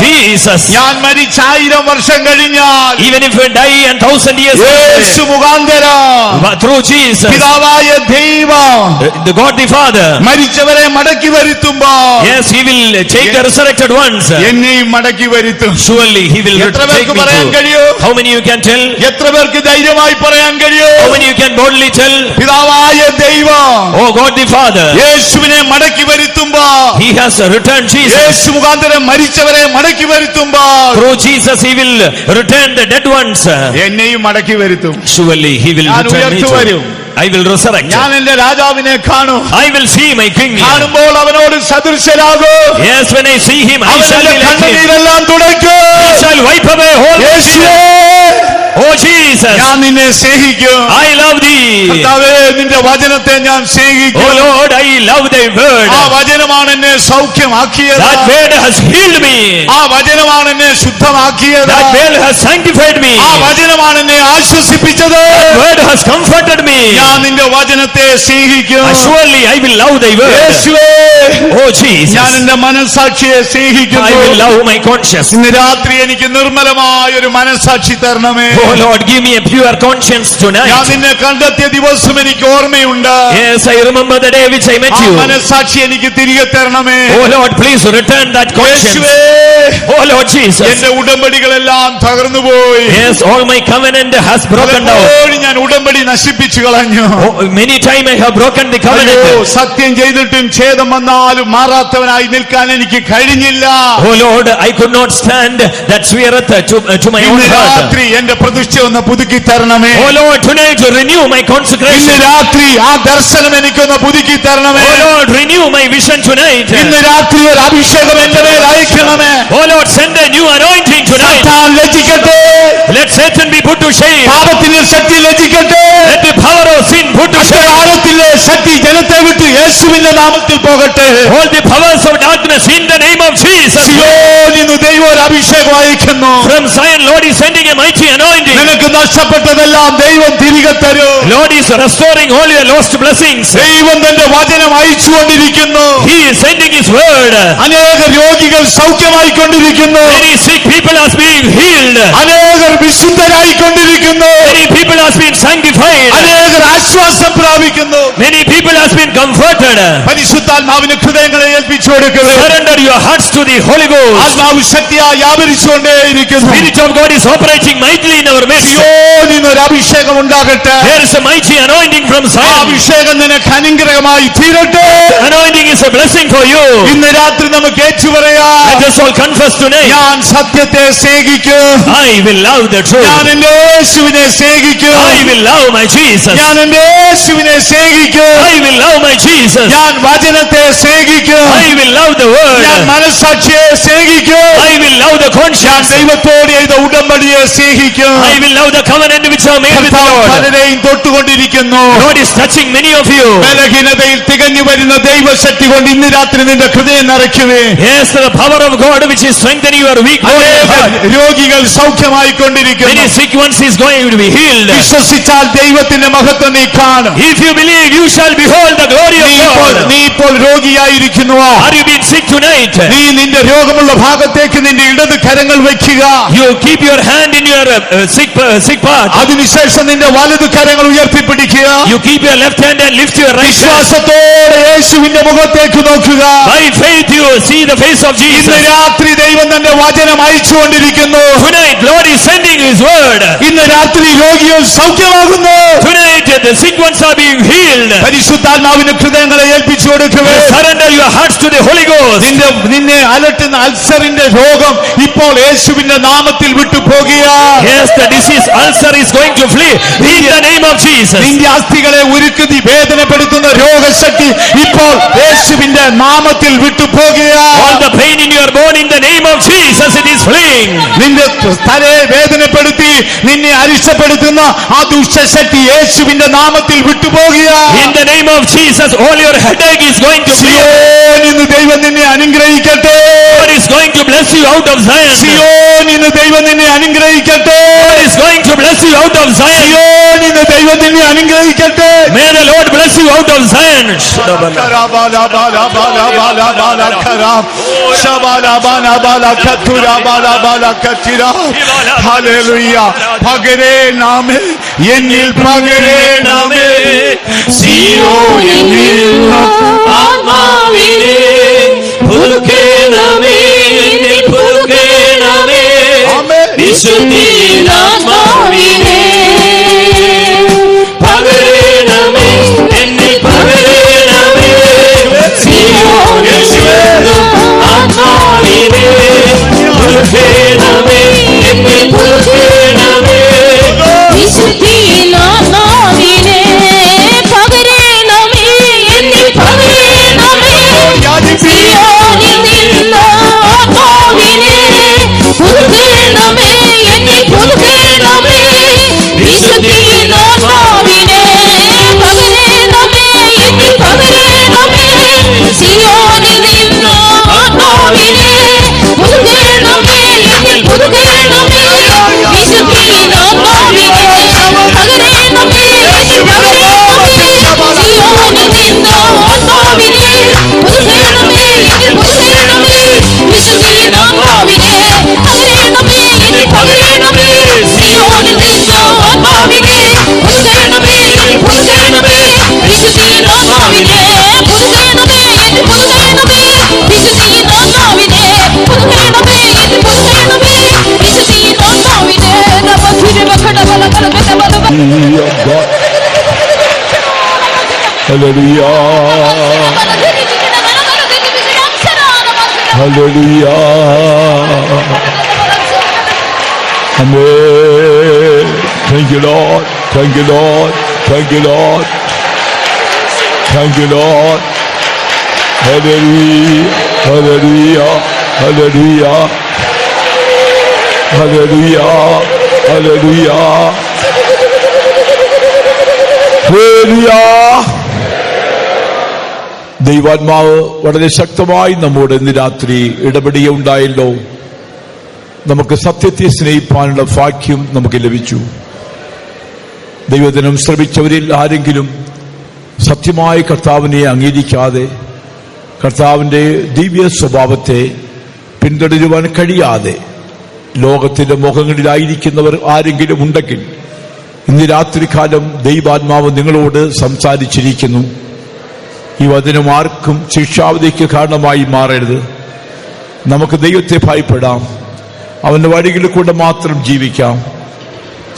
Jesus, ഞാൻ മരിച്ച 1000 വർഷം കഴിഞ്ഞാൽ even if I die 1,000 years യേശു മുഖാന്തരം through Jesus, പിതാവായ ദൈവം the God the Father, മരിച്ചവരെ മടക്കി വരുത്തുമ്പോൾ yes, he will take the resurrected ones. എന്നെയും മടക്കി വരുത്തും. Surely he will എത്ര take പേർക്ക് me പറയാൻ too. കഴിയും? How many you can tell? എത്ര പേർക്ക് ധൈര്യമായി പറയാൻ കഴിയും? How many you can boldly tell? പിതാവായ ദൈവം Oh God the Father, യേശുവിനെ മടക്കി വരുത്തുമ്പോ, he has returned Jesus. യേശു മുഖാന്തരം മരിച്ചവരെ മടക്കി വരുത്തുമ്പോൾ Through Jesus he will return the dead ones. എന്നെയും മടക്കി വരുത്തും. Surely he will ഞാൻ return me ഉയർത്തു too. വരും. I will resurrect. ഞാൻ എന്റെ രാജാവിനെ കാണും. I will see my king. കാണുമ്പോൾ അവനോട് സദൃശരാകും. Yes, when I see him, I shall be like him. കണ്ണുനീരെല്ലാം തുടയ്ക്കും. He shall wipe away all my tears. Oh Jesus, ഞാൻ നിന്നെ സ്നേഹിക്കും. I love thee. കർത്താവേ, നിന്റെ വചനത്തെ ഞാൻ സ്നേഹിക്കും. Oh Lord, I love thy word. ആ വചനമാണ് എന്നെ സൗഖ്യമാക്കിയത്. That word has healed me. ആ വചനമാണ് എന്നെ ശുദ്ധമാക്കിയത്. That word has sanctified me. ആ വചനമാണ് എന്നെ ആശ്വസിപ്പിച്ചത്. That word has comforted me. ഞാൻ നിന്റെ വചനത്തെ സ്നേഹിക്കും. Surely I will love thy word. യേശുവേ, Oh Jesus, ഞാൻ എന്റെ മനസ്സാക്ഷിയെ സ്നേഹിക്കുന്നു. I will love my conscience. ഇന്ന് രാത്രി എനിക്ക് നിർമ്മലമായ ഒരു മനസ്സാക്ഷി തരണമേ. Oh Lord, give me a pure conscience ഞാൻ tonight. നിന്നെ കണ്ടെത്തിയ ദിവസം എനിക്ക് ഓർമ്മയുണ്ട്. Yes, I remember the day which I met ആ you. മനസ്സാക്ഷി എനിക്ക് തിരികെ തരണമേ. Oh Lord, please return that conscience. യേശുവേ, Oh Lord Jesus. എന്റെ ഉടമ്പടികളെല്ലാം തകർന്നുപോയി. Yes, all my covenant has broken down. പലപ്പോഴും ഞാൻ ഉടമ്പടി നശിപ്പിച്ചു കളഞ്ഞു. Oh, many times I have broken the അയ്യോ, covenant. സത്യം ചെയ്തിട്ടും ഛേദം വന്നാലും മാറാത്തവനായി നിൽക്കാൻ എനിക്ക് കഴിഞ്ഞില്ല. Oh Lord, I could not stand that sweareth to my own ഇന്ന് heart. രാത്രി എന്റെ പ്രതിഷ്ഠ ഒന്ന് പുതുക്കി തരണമേ. Oh Lord, tonight renew my ഇന്ന് consecration. രാത്രി ആ ദർശനം എനിക്കൊന്ന് പുതുക്കി തരണമേ. Oh Lord, renew my vision tonight. ഇന്ന് രാത്രി ഒരു അഭിഷേകം എന്റെ മേൽ അയക്കണമേ. Oh Lord, send a new anointing tonight. സാത്താൻ ലജ്ജിക്കട്ടെ. Let Satan be put to shame. പാപത്തിന്റെ ശക്തി ലജ്ജിക്കട്ടെ. Let the power of sin put to shame. അന്ധകാരത്തിലെ ശക്തി ജനത്തെ വിട്ട് യേശുവിന്റെ നാമത്തിൽ പോകട്ടെ. All the powers of darkness in the name of Jesus. സിയോനിൽ നിന്ന് ദൈവം ഒരു അഭിഷേകം അയക്കുന്നു. From Zion, Lord is sending a mighty anointing. നിനക്ക് നഷ്ടപ്പെട്ടതെല്ലാം ദൈവം തിരികെ തരും. Lord is restoring all your lost blessings. ദൈവം തന്റെ വചനം അയച്ചുകൊണ്ടിരിക്കുന്നു. He is sending his word. അനേക രോഗികൾ സൗഖ്യമായിക്കൊണ്ടിരിക്കുന്നു. Many sick people are being healed. അനേകർ വിശുദ്ധരായിക്കൊണ്ടിരിക്കുന്നു. Many people are being sanctified. അനേകർ ആശ്വാസം പ്രാപിക്കുന്നു. Many people are being comforted. പരിശുദ്ധാത്മാവിന് ഹൃദയങ്ങളെ ഏൽപ്പിച്ചു കൊടുക്കുക. Surrender your hearts to the Holy Ghost. ആത്മാവ് ശക്തിയായി വ്യാപരിച്ചുകൊണ്ടേയിരിക്കുന്നു. Spirit of God is operating mightily in our midst. സിയോനിൽ നിന്ന് ഒരു അഭിഷേകം ഉണ്ടാകട്ടെ. There is a mighty anointing from ആ Zion. അഭിഷേകം നിനക്ക് അനുഗ്രഹമായി തീരട്ടെ. Anointing is a blessing for you. ഇന്ന് രാത്രി നമുക്ക് ഏറ്റുപറയാം. Let us all confess tonight. ഞാൻ സത്യത്തെ സ്നേഹിക്കും. I will love the truth. ഞാൻ എന്റെ യേശുവിനെ സ്നേഹിക്കും. I will love my Jesus. ഞാൻ എന്റെ യേശുവിനെ സ്നേഹിക്കും. I will love my Jesus. ഞാൻ വചനത്തെ സ്നേഹിക്കും. I will love the ഞാൻ word. മനസ്സാക്ഷിയെ സ്നേഹിക്കും. I will love the ഞാൻ conscience. ദൈവത്തോട് ചെയ്ത ഉടമ്പടിയെ സ്നേഹിക്കും. I will love the covenant which I made with the കർത്താവ് Lord. പലരെയും തൊട്ടുകൊണ്ടിരിക്കുന്നു. Lord is touching many of you. ബലഹീനതയിൽ തികഞ്ഞു വരുന്ന ദൈവശക്തി കൊണ്ട് ഇന്ന് രാത്രി നിന്റെ ഹൃദയം നിറയ്ക്കുവേ. Yes, the power of God which is strengthening your weak body and heart. രോഗികൾ സൗഖ്യമായിക്കൊണ്ടിരിക്കുന്നു. Many sick ones is going to be healed. വിശ്വസിച്ചാൽ ദൈവത്തിന്റെ മഹത്വം നീ കാണും. If you believe, you shall behold the glory of God. നീ ഇപ്പോൾ രോഗിയായിരിക്കുന്നുവോ? Are you being sick tonight? നീ നിന്റെ രോഗമുള്ള ഭാഗത്തേക്ക് നിന്റെ ഇടത് കരങ്ങൾ വെക്കുക. You keep your hand in your sick part. അതിനുശേഷം നിന്റെ വലതു കരങ്ങൾ ഉയർത്തിപ്പിടിക്കുക. You keep your left hand and lift your right hand. വിശ്വാസത്തോടെ യേശുവിന്റെ മുഖത്തേക്ക് നോക്കുക. By faith you see the face of ഇന്ന് Jesus. രാത്രി ദൈവം തന്റെ വചനം അയച്ചുകൊണ്ടിരിക്കുന്നു. Tonight Lord is sending his word. ഇന്ന് രാത്രി രോഗികൾ സൗഖ്യമാകുന്നു. Tonight the sick ones are being healed. പരിശുദ്ധാത്മാവിന് ഹൃദയങ്ങളെ ഏൽപ്പിച്ചു കൊടുക്കുക. Surrender your hearts to the Holy Ghost. നിന്നെ അലട്ടുന്ന അൾസറിന്റെ രോഗം ഇപ്പോൾ യേശുവിന്റെ നാമത്തിൽ വിട്ടുപോകുക. Yes, the disease ulcer is going to flee in the name of Jesus. നിന്റെ അസ്ഥികളെ ഉരുക്കി വേദനപ്പെടുത്തുന്ന രോഗശക്തി ഇപ്പോൾ യേശുവിന്റെ നാമത്തിൽ വിട്ടുപോകുക. All the pain in your bone in the name of Jesus, it is fleeing. നിന്റെ തലയെ വേദനപ്പെടുത്തി നിന്നെ അരിഷ്ടപ്പെടുത്തുന്ന ആ ദുഷ്ടശക്തി യേശുവിന്റെ നാമത്തിൽ വിട്ടുപോകുക. In the name of Jesus, all your headache is going to flee. സിയോനിന്ന് ദൈവം നിന്നെ അനുഗ്രഹിക്കട്ടെ. God is going to bless you out of Zion. സിയോനിന്ന് ദൈവം നിന്നെ അനുഗ്രഹിക്കട്ടെ. God is going to bless you out of Zion. സിയോനിന്ന് ദൈവം നിന്നെ അനുഗ്രഹിക്കട്ടെ. May the Lord bless you out of Zion. പകരേണമേ എന്നിൽ പകരേണമേ സിയോനിൽ ആത്മാവിനെ പുതുക്കേണമേ, എന്നിൽ പുതുക്കേണമേ, വിശുദ്ധിയിൽ ആത്മാവിനെ പകരണമേ, എന്നിൽ പകരണമേ, സിയോനിൽ ആത്മാവിനെ പുതുക്കേണമേ, എന്നിൽ പുതുക്കേണമേ, വിശുദ്ധിയിൽ ആത്മാവിനെ Hallelujah. Hallelujah. Amen. Thank you, Lord. Thank you, Lord. Thank you, Lord. Thank you, Lord. Hallelujah. Hallelujah. Hallelujah. Hallelujah. Hallelujah. Hallelujah. ദൈവാത്മാവ് വളരെ ശക്തമായി നമ്മോട് ഇന്ന് രാത്രി ഇടപെടുകയുണ്ടായല്ലോ. നമുക്ക് സത്യത്തെ സ്നേഹിപ്പാനുള്ള ഭാഗ്യം നമുക്ക് ലഭിച്ചു. ദൈവദിനം ശ്രമിച്ചവരിൽ ആരെങ്കിലും സത്യമായ കർത്താവിനെ അംഗീകരിക്കാതെ കർത്താവിന്റെ ദിവ്യ സ്വഭാവത്തെ പിന്തുടരുവാൻ കഴിയാതെ ലോകത്തിന്റെ മുഖങ്ങളിലായിരിക്കുന്നവർ ആരെങ്കിലും ഉണ്ടെങ്കിൽ ഇന്ന് രാത്രികാലം ദൈവാത്മാവ് നിങ്ങളോട് സംസാരിച്ചിരിക്കുന്നു. ഈ വചനം ആർക്കും ശിക്ഷാവധിക്ക് കാരണമായി മാറരുത്. നമുക്ക് ദൈവത്തെ ഭയപ്പെടാം, അവന്റെ വഴികളിൽ കൂടെ മാത്രം ജീവിക്കാം.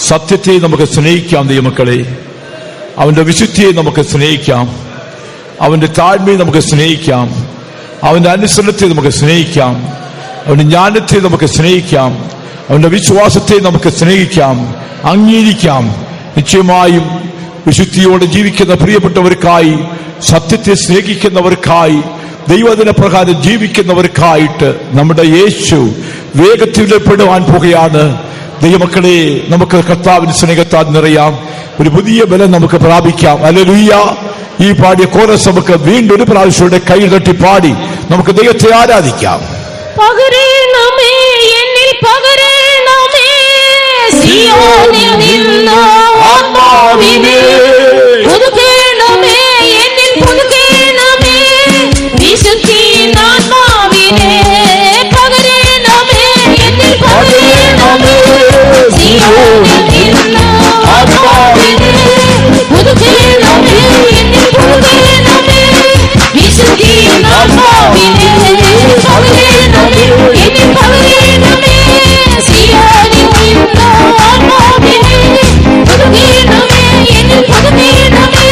സത്യത്തെ നമുക്ക് സ്നേഹിക്കാം ദൈവമക്കളെ. അവന്റെ വിശുദ്ധിയെ നമുക്ക് സ്നേഹിക്കാം, അവന്റെ താഴ്മയെ നമുക്ക് സ്നേഹിക്കാം, അവന്റെ അനുസരണത്തെ നമുക്ക് സ്നേഹിക്കാം, അവന്റെ ജ്ഞാനത്തെ നമുക്ക് സ്നേഹിക്കാം, അവന്റെ വിശ്വാസത്തെ നമുക്ക് സ്നേഹിക്കാം, അംഗീകരിക്കാം. നിശ്ചയമായും വിശുദ്ധിയോടെ ജീവിക്കുന്ന പ്രിയപ്പെട്ടവർക്കായി, സത്യത്തെ സ്നേഹിക്കുന്നവർക്കായി, ദൈവദിന പ്രകാരം ജീവിക്കുന്നവർക്കായിട്ട് നമ്മുടെ യേശു വേഗത്തിൽ വെളിപ്പെടുവാൻ പോകുകയാണ്. ദൈവമക്കളെ, നമുക്ക് കർത്താവിന്റെ സ്നേഹത്താൽ നിറയാം. ഒരു പുതിയ ബലം നമുക്ക് പ്രാപിക്കാം. ഹല്ലേലൂയ. ഈ പാടിയ കോറസ് നമുക്ക് വീണ്ടും ഒരു പ്രാവശ്യം കൈ തട്ടി പാടി നമുക്ക് ദൈവത്തെ ആരാധിക്കാം. പകരണമേ എന്നിൽ പകരണമേ സിയോനിൽ നിന്ന് ആത്മാവിനെ പുതുക്കണമേ എന്നിൽ പുതുക്കണമേ വിശുദ്ധി ആത്മാവിനെ പകരണമേ എന്നിൽ പകരണമേ സിയോനിൽ നിന്ന് ആത്മാവിനെ പുതുക്കണമേ എന്നിൽ പുതുക്കണമേ വിശുദ്ധി ആത്മാവിനെ പകരണമേ എന്നിൽ പകരണമേ സിയോനിൽ നിന്ന് ആത്മാവിനെ പുതുക്കണമേ എന്നിൽ പുതുക്കണമേ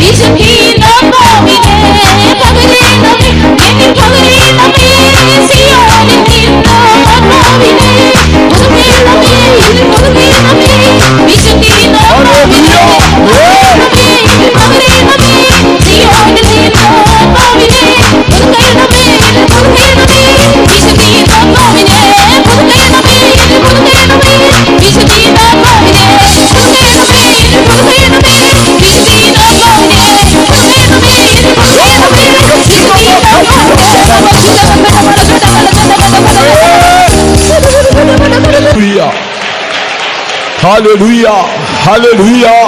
വിശുദ്ധി ആത്മാവിനെ പകരണമേ എന്നിൽ പകരണമേ സിയോനിൽ നിന്ന് ആത്മാവിനെ പുതുക്കണമേ എന്നിൽ പുതുക്കണമേ വിശുദ്ധി ആത്മാവിനെ പകരണമേ എന്നിൽ പകരണമേ സിയോനിൽ നിന്ന് ആത്മാവിനെ പുതുക്കണമേ എന്നിൽ പുതുക്കണമേ വിശുദ്ധി ആത്മാവിനെ പുതുക്കണമേ എന്നിൽ പുതുക്കണമേ വിശുദ്ധി ആത്മാവിനെ പുതുക്കണമേ എന്നിൽ പുതുക്കണമേ വിശുദ്ധി ആത്മാവിനെ പുതുക്കണമേ എന്നിൽ പുതുക്കണമേ വിശുദ്ധി Hallelujah. Hallelujah.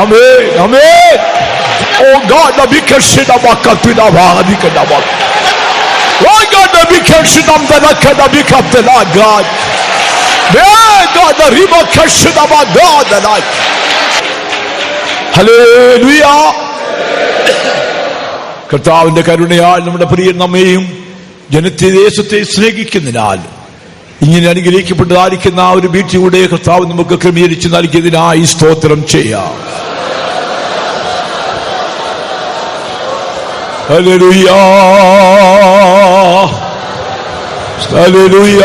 Amen. Amen. Oh God, the biggest shit about Katina Bahadikadaba. Oh God, the biggest shit of the Nakadabi Kaptela God. Yeah, God, the river shit about God the night. Hallelujah. കർത്താവിന്റെ കരുണയാൽ നമ്മുടെ പ്രിയൻ നമ്മെയും ജനത്തെ ദേശത്തെ സ്നേഹിക്കുന്നതിനാൽ ഇങ്ങനെ അനുഗ്രഹിക്കപ്പെട്ടതായിരിക്കുന്ന ആ ഒരു വീട്ടിലൂടെ കർത്താവ് നമുക്ക് ക്രമീകരിച്ച് നൽകിയതിനായി സ്തോത്രം ചെയ്യാം. ഹല്ലേലൂയ. ഹല്ലേലൂയ.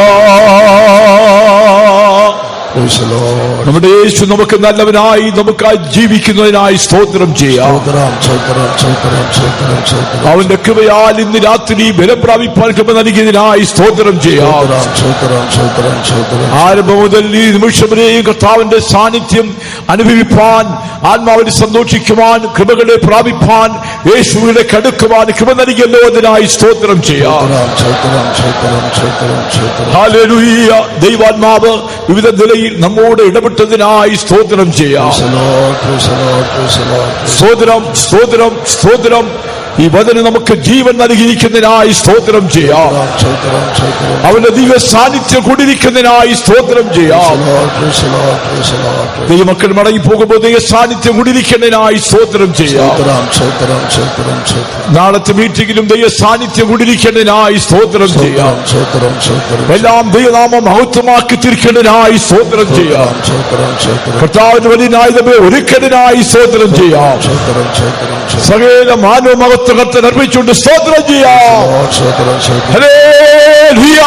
നമ്മുടെ യേശു നമുക്ക് നല്ലവനായി നമുക്കായി ജീവിക്കുന്നതിനായി സ്തോത്രം ചെയ്യാം. അവന്റെ കൃപയാൽ ഇന്ന് രാത്രി ബലം പ്രാപിപ്പാൻ കൃപ നൽകിയതിനായി സ്തോത്രം ചെയ്യാം. ആരംഭം മുതൽ ഈ നിമിഷം വരെയും കർത്താവിന്റെ സാന്നിധ്യം അനുഭവിപ്പാൻ, ആത്മാവിനെ സന്തോഷിക്കുവാൻ, കൃപകളെ പ്രാപിപ്പാൻ, യേശുവിനെ കടുക്കുവാൻ കൃപ നൽകിയല്ലോ അതിനായി സ്തോത്രം ചെയ്യാം. ഹല്ലേലൂയ. ദൈവാത്മാവ് വിവിധ നിലയിൽ നമ്മോട് ഇടപെട്ടതിനായി സ്തോത്രം ചെയ്യാം. സ്തോത്രം, സ്തോത്രം, സ്തോത്രം. ഈ വചനം നമുക്ക് ജീവൻ നൽകിയിരിക്കുന്നതിനായി സ്തോത്രം ചെയ്യാം. അവന്റെ ദിവ്യ സാന്നിധ്യം കൊണ്ടിരിക്കുന്നതിനായി സ്തോത്രം ചെയ്യാം. ദൈവമക്കൾ മടങ്ങി പോകുമ്പോൾ ദൈവ സാന്നിധ്യം കൊണ്ടിരിക്കുന്നതിനായി സ്തോത്രം ചെയ്യാം. നാളത്തെ മീറ്റിംഗിലും ദൈവ സാന്നിധ്യം കൊണ്ടിരിക്കുന്നതിനായി സ്തോത്രം ചെയ്യാം. എല്ലാം ദൈവനാമം മഹത്വമാക്കി തീർക്കേണ്ടതിനായി സ്തോത്രം ചെയ്യാം. കർത്താവിന്റെ വലിയ നായകമേ ഒരുക്കേണ്ടതിനായി സ്തോത്രം ചെയ്യാം. സകല മാനവ മഹത്വത്തെ നിർമ്മിച്ചുകൊണ്ട് സ്തോത്രം ചെയ്യാം. ഹല്ലേലൂയ.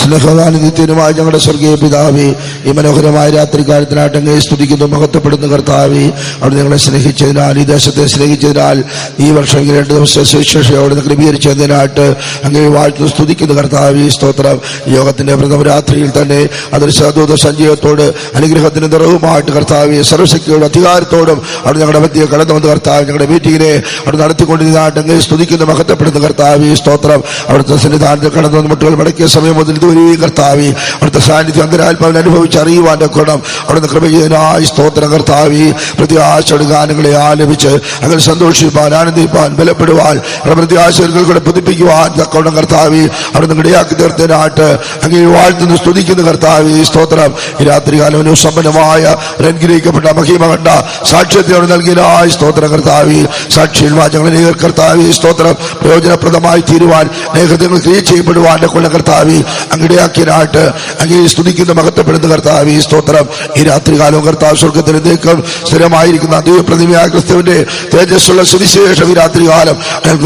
സ്നേഹവാനിത്യനുമായ ഞങ്ങളുടെ സ്വർഗീയ പിതാവേ, ഈ മനോഹരമായ രാത്രികാലത്തിനായിട്ട് അങ്ങേ സ്തുതിക്കുന്നു, മഹത്വപ്പെടുന്ന കർത്താവേ. അവിടെ ഞങ്ങളെ സ്നേഹിച്ചതിനാൽ, ഈ ദേശത്തെ സ്നേഹിച്ചതിനാൽ, ഈ വർഷം 2 ദിവസത്തെ സുവിശേഷയോടെ ക്രമീകരിച്ചതിനായിട്ട് അങ്ങേ വാഴ്ത്തു സ്തുതിക്കുന്ന കർത്താവേ. സ്തോത്രം. യോഗത്തിന്റെ പ്രഥമ രാത്രിയിൽ തന്നെ അദൃശ്യദൂത സഞ്ജയത്തോട് അനുഗ്രഹത്തിന് നിറവുമായിട്ട് കർത്താവേ, സർവശക്തിയോടും അധികാരത്തോടും അവിടെ ഞങ്ങളുടെ മധ്യ കടന്നു വന്ന കർത്താവ് ഞങ്ങളുടെ മീറ്റിങ്ങിനെ അവിടെ നടത്തിക്കൊണ്ടിരുന്നതായിട്ട് അങ്ങേ സ്തുതിക്കുന്ന മഹത്വപ്പെടുന്ന കർത്താവേ. സ്തോത്രം. അവിടുത്തെ സന്നിധാനത്തിൽ കടന്നു വന്ന മുട്ടുകൾ മടക്കിയ സമയം മുതൽ ഇതുവരെയും കർത്താവേ, അവിടുത്തെ സാന്നിധ്യം അന്തരാത്മാവിനെ അനുഭവിച്ച് അറിയുവാന്റെ ഗുണം അവിടുന്ന് കൃപ ചെയ്തതിനായി സ്തോത്രം കർത്താവേ. പ്രത്യാശയുടെ ഗാനങ്ങളെ ആലപിച്ച് അങ്ങനെ സന്തോഷിപ്പാൻ, ആനന്ദിപ്പാൻ, ബലപ്പെടുവാൻ, പ്രത്യാശകളെ പുതുപ്പിക്കുവാൻ തക്കവണ്ണം കർത്താവേ അവിടുന്ന് ഇടയാക്കി തീർത്തതിനായിട്ട് അങ്ങേ വാഴ്ത്തുന്നു സ്തുതിക്കുന്ന കർത്താവേ. സ്തോത്രം. ഈ രാത്രികാലം സമ്പന്നമായ അനുഗ്രഹിക്കപ്പെട്ട മഹിമ കണ്ട സാക്ഷ്യത്തോട് നൽകിയതിനായി സ്തോത്രം കർത്താവേ. സാക്ഷിയിൽവാ ഞങ്ങളെ കർത്താവേ. സ്തോത്രം. പ്രയോജനപ്രദമായി തീരുവാൻ, നേതൃത്വങ്ങൾ ക്രിയ ചെയ്യപ്പെടുവാൻ കൊള്ള കർത്താവേ അങ്ങിടയാക്കിയതിനായിട്ട് അങ്ങേ സ്തുതിക്കുന്ന മഹത്വപ്പെടുന്ന കർത്താവേ. സ്തോത്രം. ഈ രാത്രികാലവും കർത്താവ് സ്വർഗത്തിലേക്കും സ്ഥിരമായിരിക്കുന്ന ദൈവപ്രതിമയായ ക്രിസ്തുവിന്റെ തേജസ്സുള്ള സുവിശേഷം ഈ രാത്രികാലം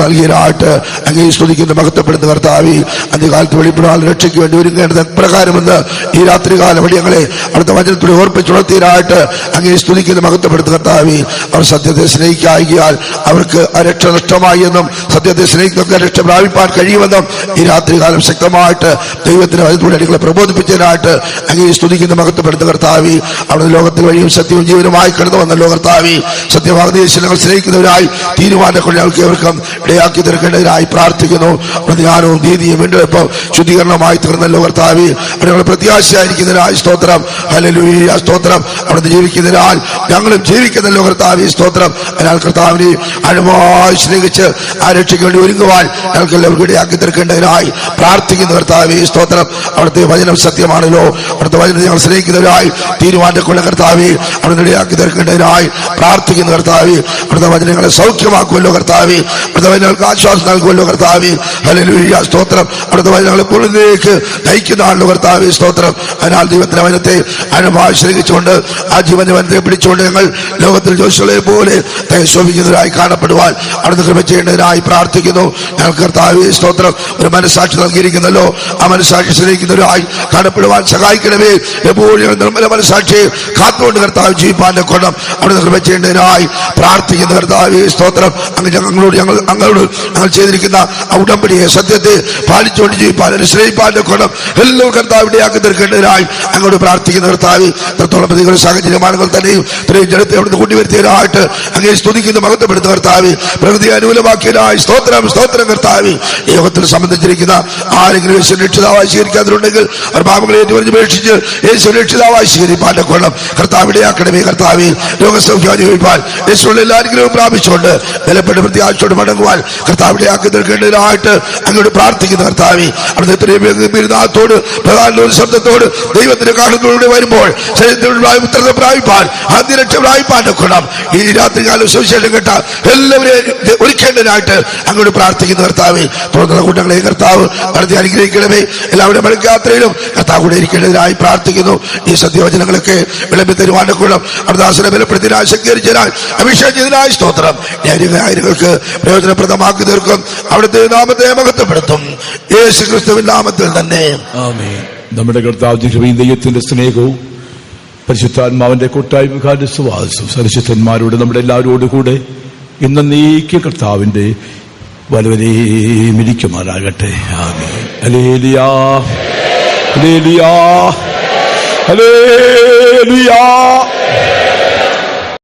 നൽകിയതിനായിട്ട് അങ്ങേ സ്തുതിക്കുന്ന മഹത്വപ്പെടുന്ന കർത്താവേ. അന്ത്യകാലത്ത് വെളിപ്പെടാൻ രക്ഷയ്ക്ക് വേണ്ടി ഒരുങ്ങേണ്ടത് പ്രകാരമെന്ന് ഈ രാത്രികാലം വഴി ഞങ്ങളെ അടുത്ത വചനത്തോടെ ഓർപ്പിച്ചുണർത്തിയതിനായിട്ട് അങ്ങേ സ്തുതിക്കുന്ന മഹത്വപ്പെടുന്ന കർത്താവേ. അവർ സത്യത്തെ സ്നേഹിക്കായികയാൽ അവർക്ക് രക്ഷ നഷ്ടമായി എന്നും സത്യത്തെ സ്നേഹിക്കുന്നവർക്ക് രക്ഷ പ്രാപിപ്പാൻ കഴിയുമെന്നും ഈ രാത്രികാലം ശക്തമായിട്ട് ദൈവത്തിന് അതിലൂടെ നിങ്ങളെ പ്രബോധിപ്പിച്ചതിനായിട്ട് അങ്ങേ സ്തുതിക്കുന്ന മഹത്വപ്പെടുന്ന കർത്താവേ. അവിടെ ലോകത്തിൽ വഴിയും സത്യവും ജീവനുമായി കടന്നു വന്നല്ലോ കർത്താവേ. സത്യവാഗ്ദേശം ഞങ്ങൾ സ്നേഹിക്കുന്നവരായി തീരുമാനം കൊണ്ട് ഞങ്ങൾക്ക് ഏവർക്കും ഇടയാക്കി തീർക്കേണ്ടതിനായി പ്രാർത്ഥിക്കുന്നു. ജ്ഞാനവും നീതിയും വീണ്ടെടുപ്പും ശുദ്ധീകരണമായി തീർന്നല്ലോ കർത്താവേ. ഞങ്ങൾ പ്രത്യാശയായിരിക്കുന്നതിനായി സ്തോത്രം. ഹല്ലേലൂയ. സ്തോത്രം. അവിടെ ജീവിക്കുന്നതിനാൽ ഞങ്ങളും ജീവിക്കുന്നല്ലോ കർത്താവേ. സ്തോത്രം. അതിനാൽ കർത്താവിനെ ആഴമായി സ്നേഹിച്ച് ആ രക്ഷയ്ക്ക് വേണ്ടി ഒരുങ്ങുവാൻ ഞങ്ങൾക്ക് എല്ലാവർക്കും ഇടയാക്കി തീർക്കേണ്ടതിനായി പ്രാർത്ഥിക്കുന്ന കർത്താവേ. സ്തോത്രം. അവിടുത്തെ വചനം സത്യമാണല്ലോ. അവിടുത്തെ വചനം ഞങ്ങൾ സ്നേഹിക്കുന്നവരായി തീരുമാനം കൊള്ള കർത്താവേ അവിടെ ഇടയാക്കി തീർക്കേണ്ടതിനായി പ്രാർത്ഥിക്കുന്ന കർത്താവേ. അവിടുത്തെ വചനങ്ങളെ സൗഖ്യമാക്കുമല്ലോ കർത്താവേ. അവിടുത്തെ വചനങ്ങൾക്ക് ആശ്വാസം നൽകുമല്ലോ കർത്താവേ. ഹല്ലേലൂയ. സ്തോത്രം. അവിടുത്തെ വചനങ്ങളെ പൂർണ്ണതയിലേക്ക് നയിക്കുന്നതാണല്ലോ കർത്താവേ. സ്തോത്രം. അതിനാൽ ദൈവത്തിന്റെ വചനത്തെ ആഴമായി സ്നേഹിച്ചുകൊണ്ട് ആ ജീവന്റെ വചനത്തെ പിടിച്ചുകൊണ്ട് ഞങ്ങൾ ലോകത്തിൽ ജോഷുകളെ പോലെ ശോഭിക്കുന്നവരായി കാണപ്പെടുവാൻ അവിടുന്ന് കൃപ ചെയ്യേണ്ടതിനായി പ്രാർത്ഥിക്കുന്നു. ഞങ്ങൾക്ക് കർത്താവേ. സ്തോത്രം. ഒരു മനസ്സാക്ഷി നൽകിയിരിക്കുന്നല്ലോ. ആ മനസ്സാക്ഷി സ്നേഹിക്കുന്നവരായി കാണപ്പെടുവാൻ സഹായിക്കണമേ. എപ്പോഴും നിർമ്മല മനസ്സാക്ഷിയെ കാത്തുകൊണ്ട് കർത്താവ് ജീവിപ്പാന്റെ കൊണ്ടം അവിടുന്ന് കൃപ ചെയ്യേണ്ടതിനായി പ്രാർത്ഥിക്കുന്ന കർത്താവേ. സ്തോത്രം. ഞങ്ങളോട് ഞങ്ങൾ ചെയ്തിരിക്കുന്ന ഉടമ്പടിയെ സത്യത്തെ പാലിച്ചുകൊണ്ട് ജീവിപ്പാൻ സ്നേഹിപ്പാന്റെ കൊണ്ടം എല്ലാം കർത്താവ് ഇടയാക്കി തീർക്കേണ്ടതിനായി അങ്ങോട്ട് പ്രാർത്ഥിക്കുന്ന കർത്താവേ. എത്രത്തോളം പ്രതികളുടെ സാഹചര്യമാണെങ്കിൽ തന്നെയും ഇത്രയും ജനത്തെ അവിടുന്ന് കൊണ്ടുവരുത്തിയതിനായിട്ട് അങ്ങനെ സ്തുതിക്കുന്ന മഹത്വപ്പെടുന്ന കർത്താവേ. പ്രകൃതി അനുകൂലമാക്കിയതിനായി സ്തോത്രം. സ്തോത്രം കർത്താവേ. യോഗത്തിൽ സംബന്ധിച്ചിരിക്കുന്ന ആരെങ്കിലും യേശു രക്ഷിതാവായി സ്വീകരിക്കാതിരുണ്ടെങ്കിൽ അവർ പാപങ്ങളെ ഏറ്റുപറഞ്ഞ് യേശു രക്ഷിതാവായി സ്വീകരിപ്പാന്റെ കൊള്ളം കർത്താവ് ഇടയാക്കണമേ. കർത്താവേ. രോഗസൗഖ്യം അനുഭവിപ്പാൻ യേശുള്ള എല്ലാ അനുഗ്രഹവും പ്രാപിച്ചുകൊണ്ട് ബലപ്പെട്ട് പ്രത്യാശയോട് മടങ്ങുവാൻ കർത്താവ് ഇടയാക്കി തീർക്കേണ്ടതിനായിട്ട് അങ്ങോട്ട് പ്രാർത്ഥിക്കുന്ന കർത്താവേ. അവിടുത്തെ എത്രയും ബിരുദത്തോട് പ്രധാന ശബ്ദത്തോട് ദൈവത്തിന്റെ കാരണത്തോടെ വരുമ്പോൾ ശരീരത്തിലുള്ള ഉത്തരത്തെ പ്രാപിപ്പാൻ അതിരക്ഷ പ്രാപിപ്പാന്റെ കൊള്ളം ഈ രാത്രികാലം സുവിശേഷം കേട്ട എല്ലാവരെയും ഒരുക്കേണ്ടതിനായിട്ട് അങ്ങോട്ട് പ്രാർത്ഥിക്കുന്ന കർത്താവേ. തുടർന്നുള്ള കൂട്ടങ്ങളെ കർത്താവ് നടത്തി അനുഗ്രഹിക്കണമേ. എല്ലാവരുടെ മടക്കയാത്രയിലും കർത്താവ് കൂടെ ഇരിക്കേണ്ടതിനായി പ്രാർത്ഥിക്കുന്നു. ഈ സത്യവചനങ്ങളൊക്കെ വിളമ്പി തരുവാന്റെ കൊള്ളം അർദാസനെ ബലപ്പെടുത്തിനായി ശക്തീകരിച്ചതിനായി അഭിഷേകം ചെയ്തതിനായി സ്തോത്രം. ആയിരങ്ങൾക്ക് പ്രയോജനപ്രദമാക്കി തീർക്കും. അവിടുത്തെ നാമത്തെ മഹത്വപ്പെടുത്തും. യേശു ക്രിസ്തുവിന്റെ നാമത്തിൽ തന്നെ ആമേൻ. നമ്മുടെ കർത്താവ് ദൈവത്തിന്റെ സ്നേഹവും പരിശുദ്ധാത്മാവിന്റെ കൂട്ടായ്മ സുവാസവും പരിശുദ്ധന്മാരോട് നമ്മുടെ എല്ലാവരോടും കൂടെ ഇന്ന് നീക്കിയ കർത്താവിന്റെ വലവരെയും ഇരിക്കുമാറാകട്ടെ. ആമേൻ. ഹല്ലേലൂയ. ഹല്ലേലൂയ. ഹല്ലേലൂയ.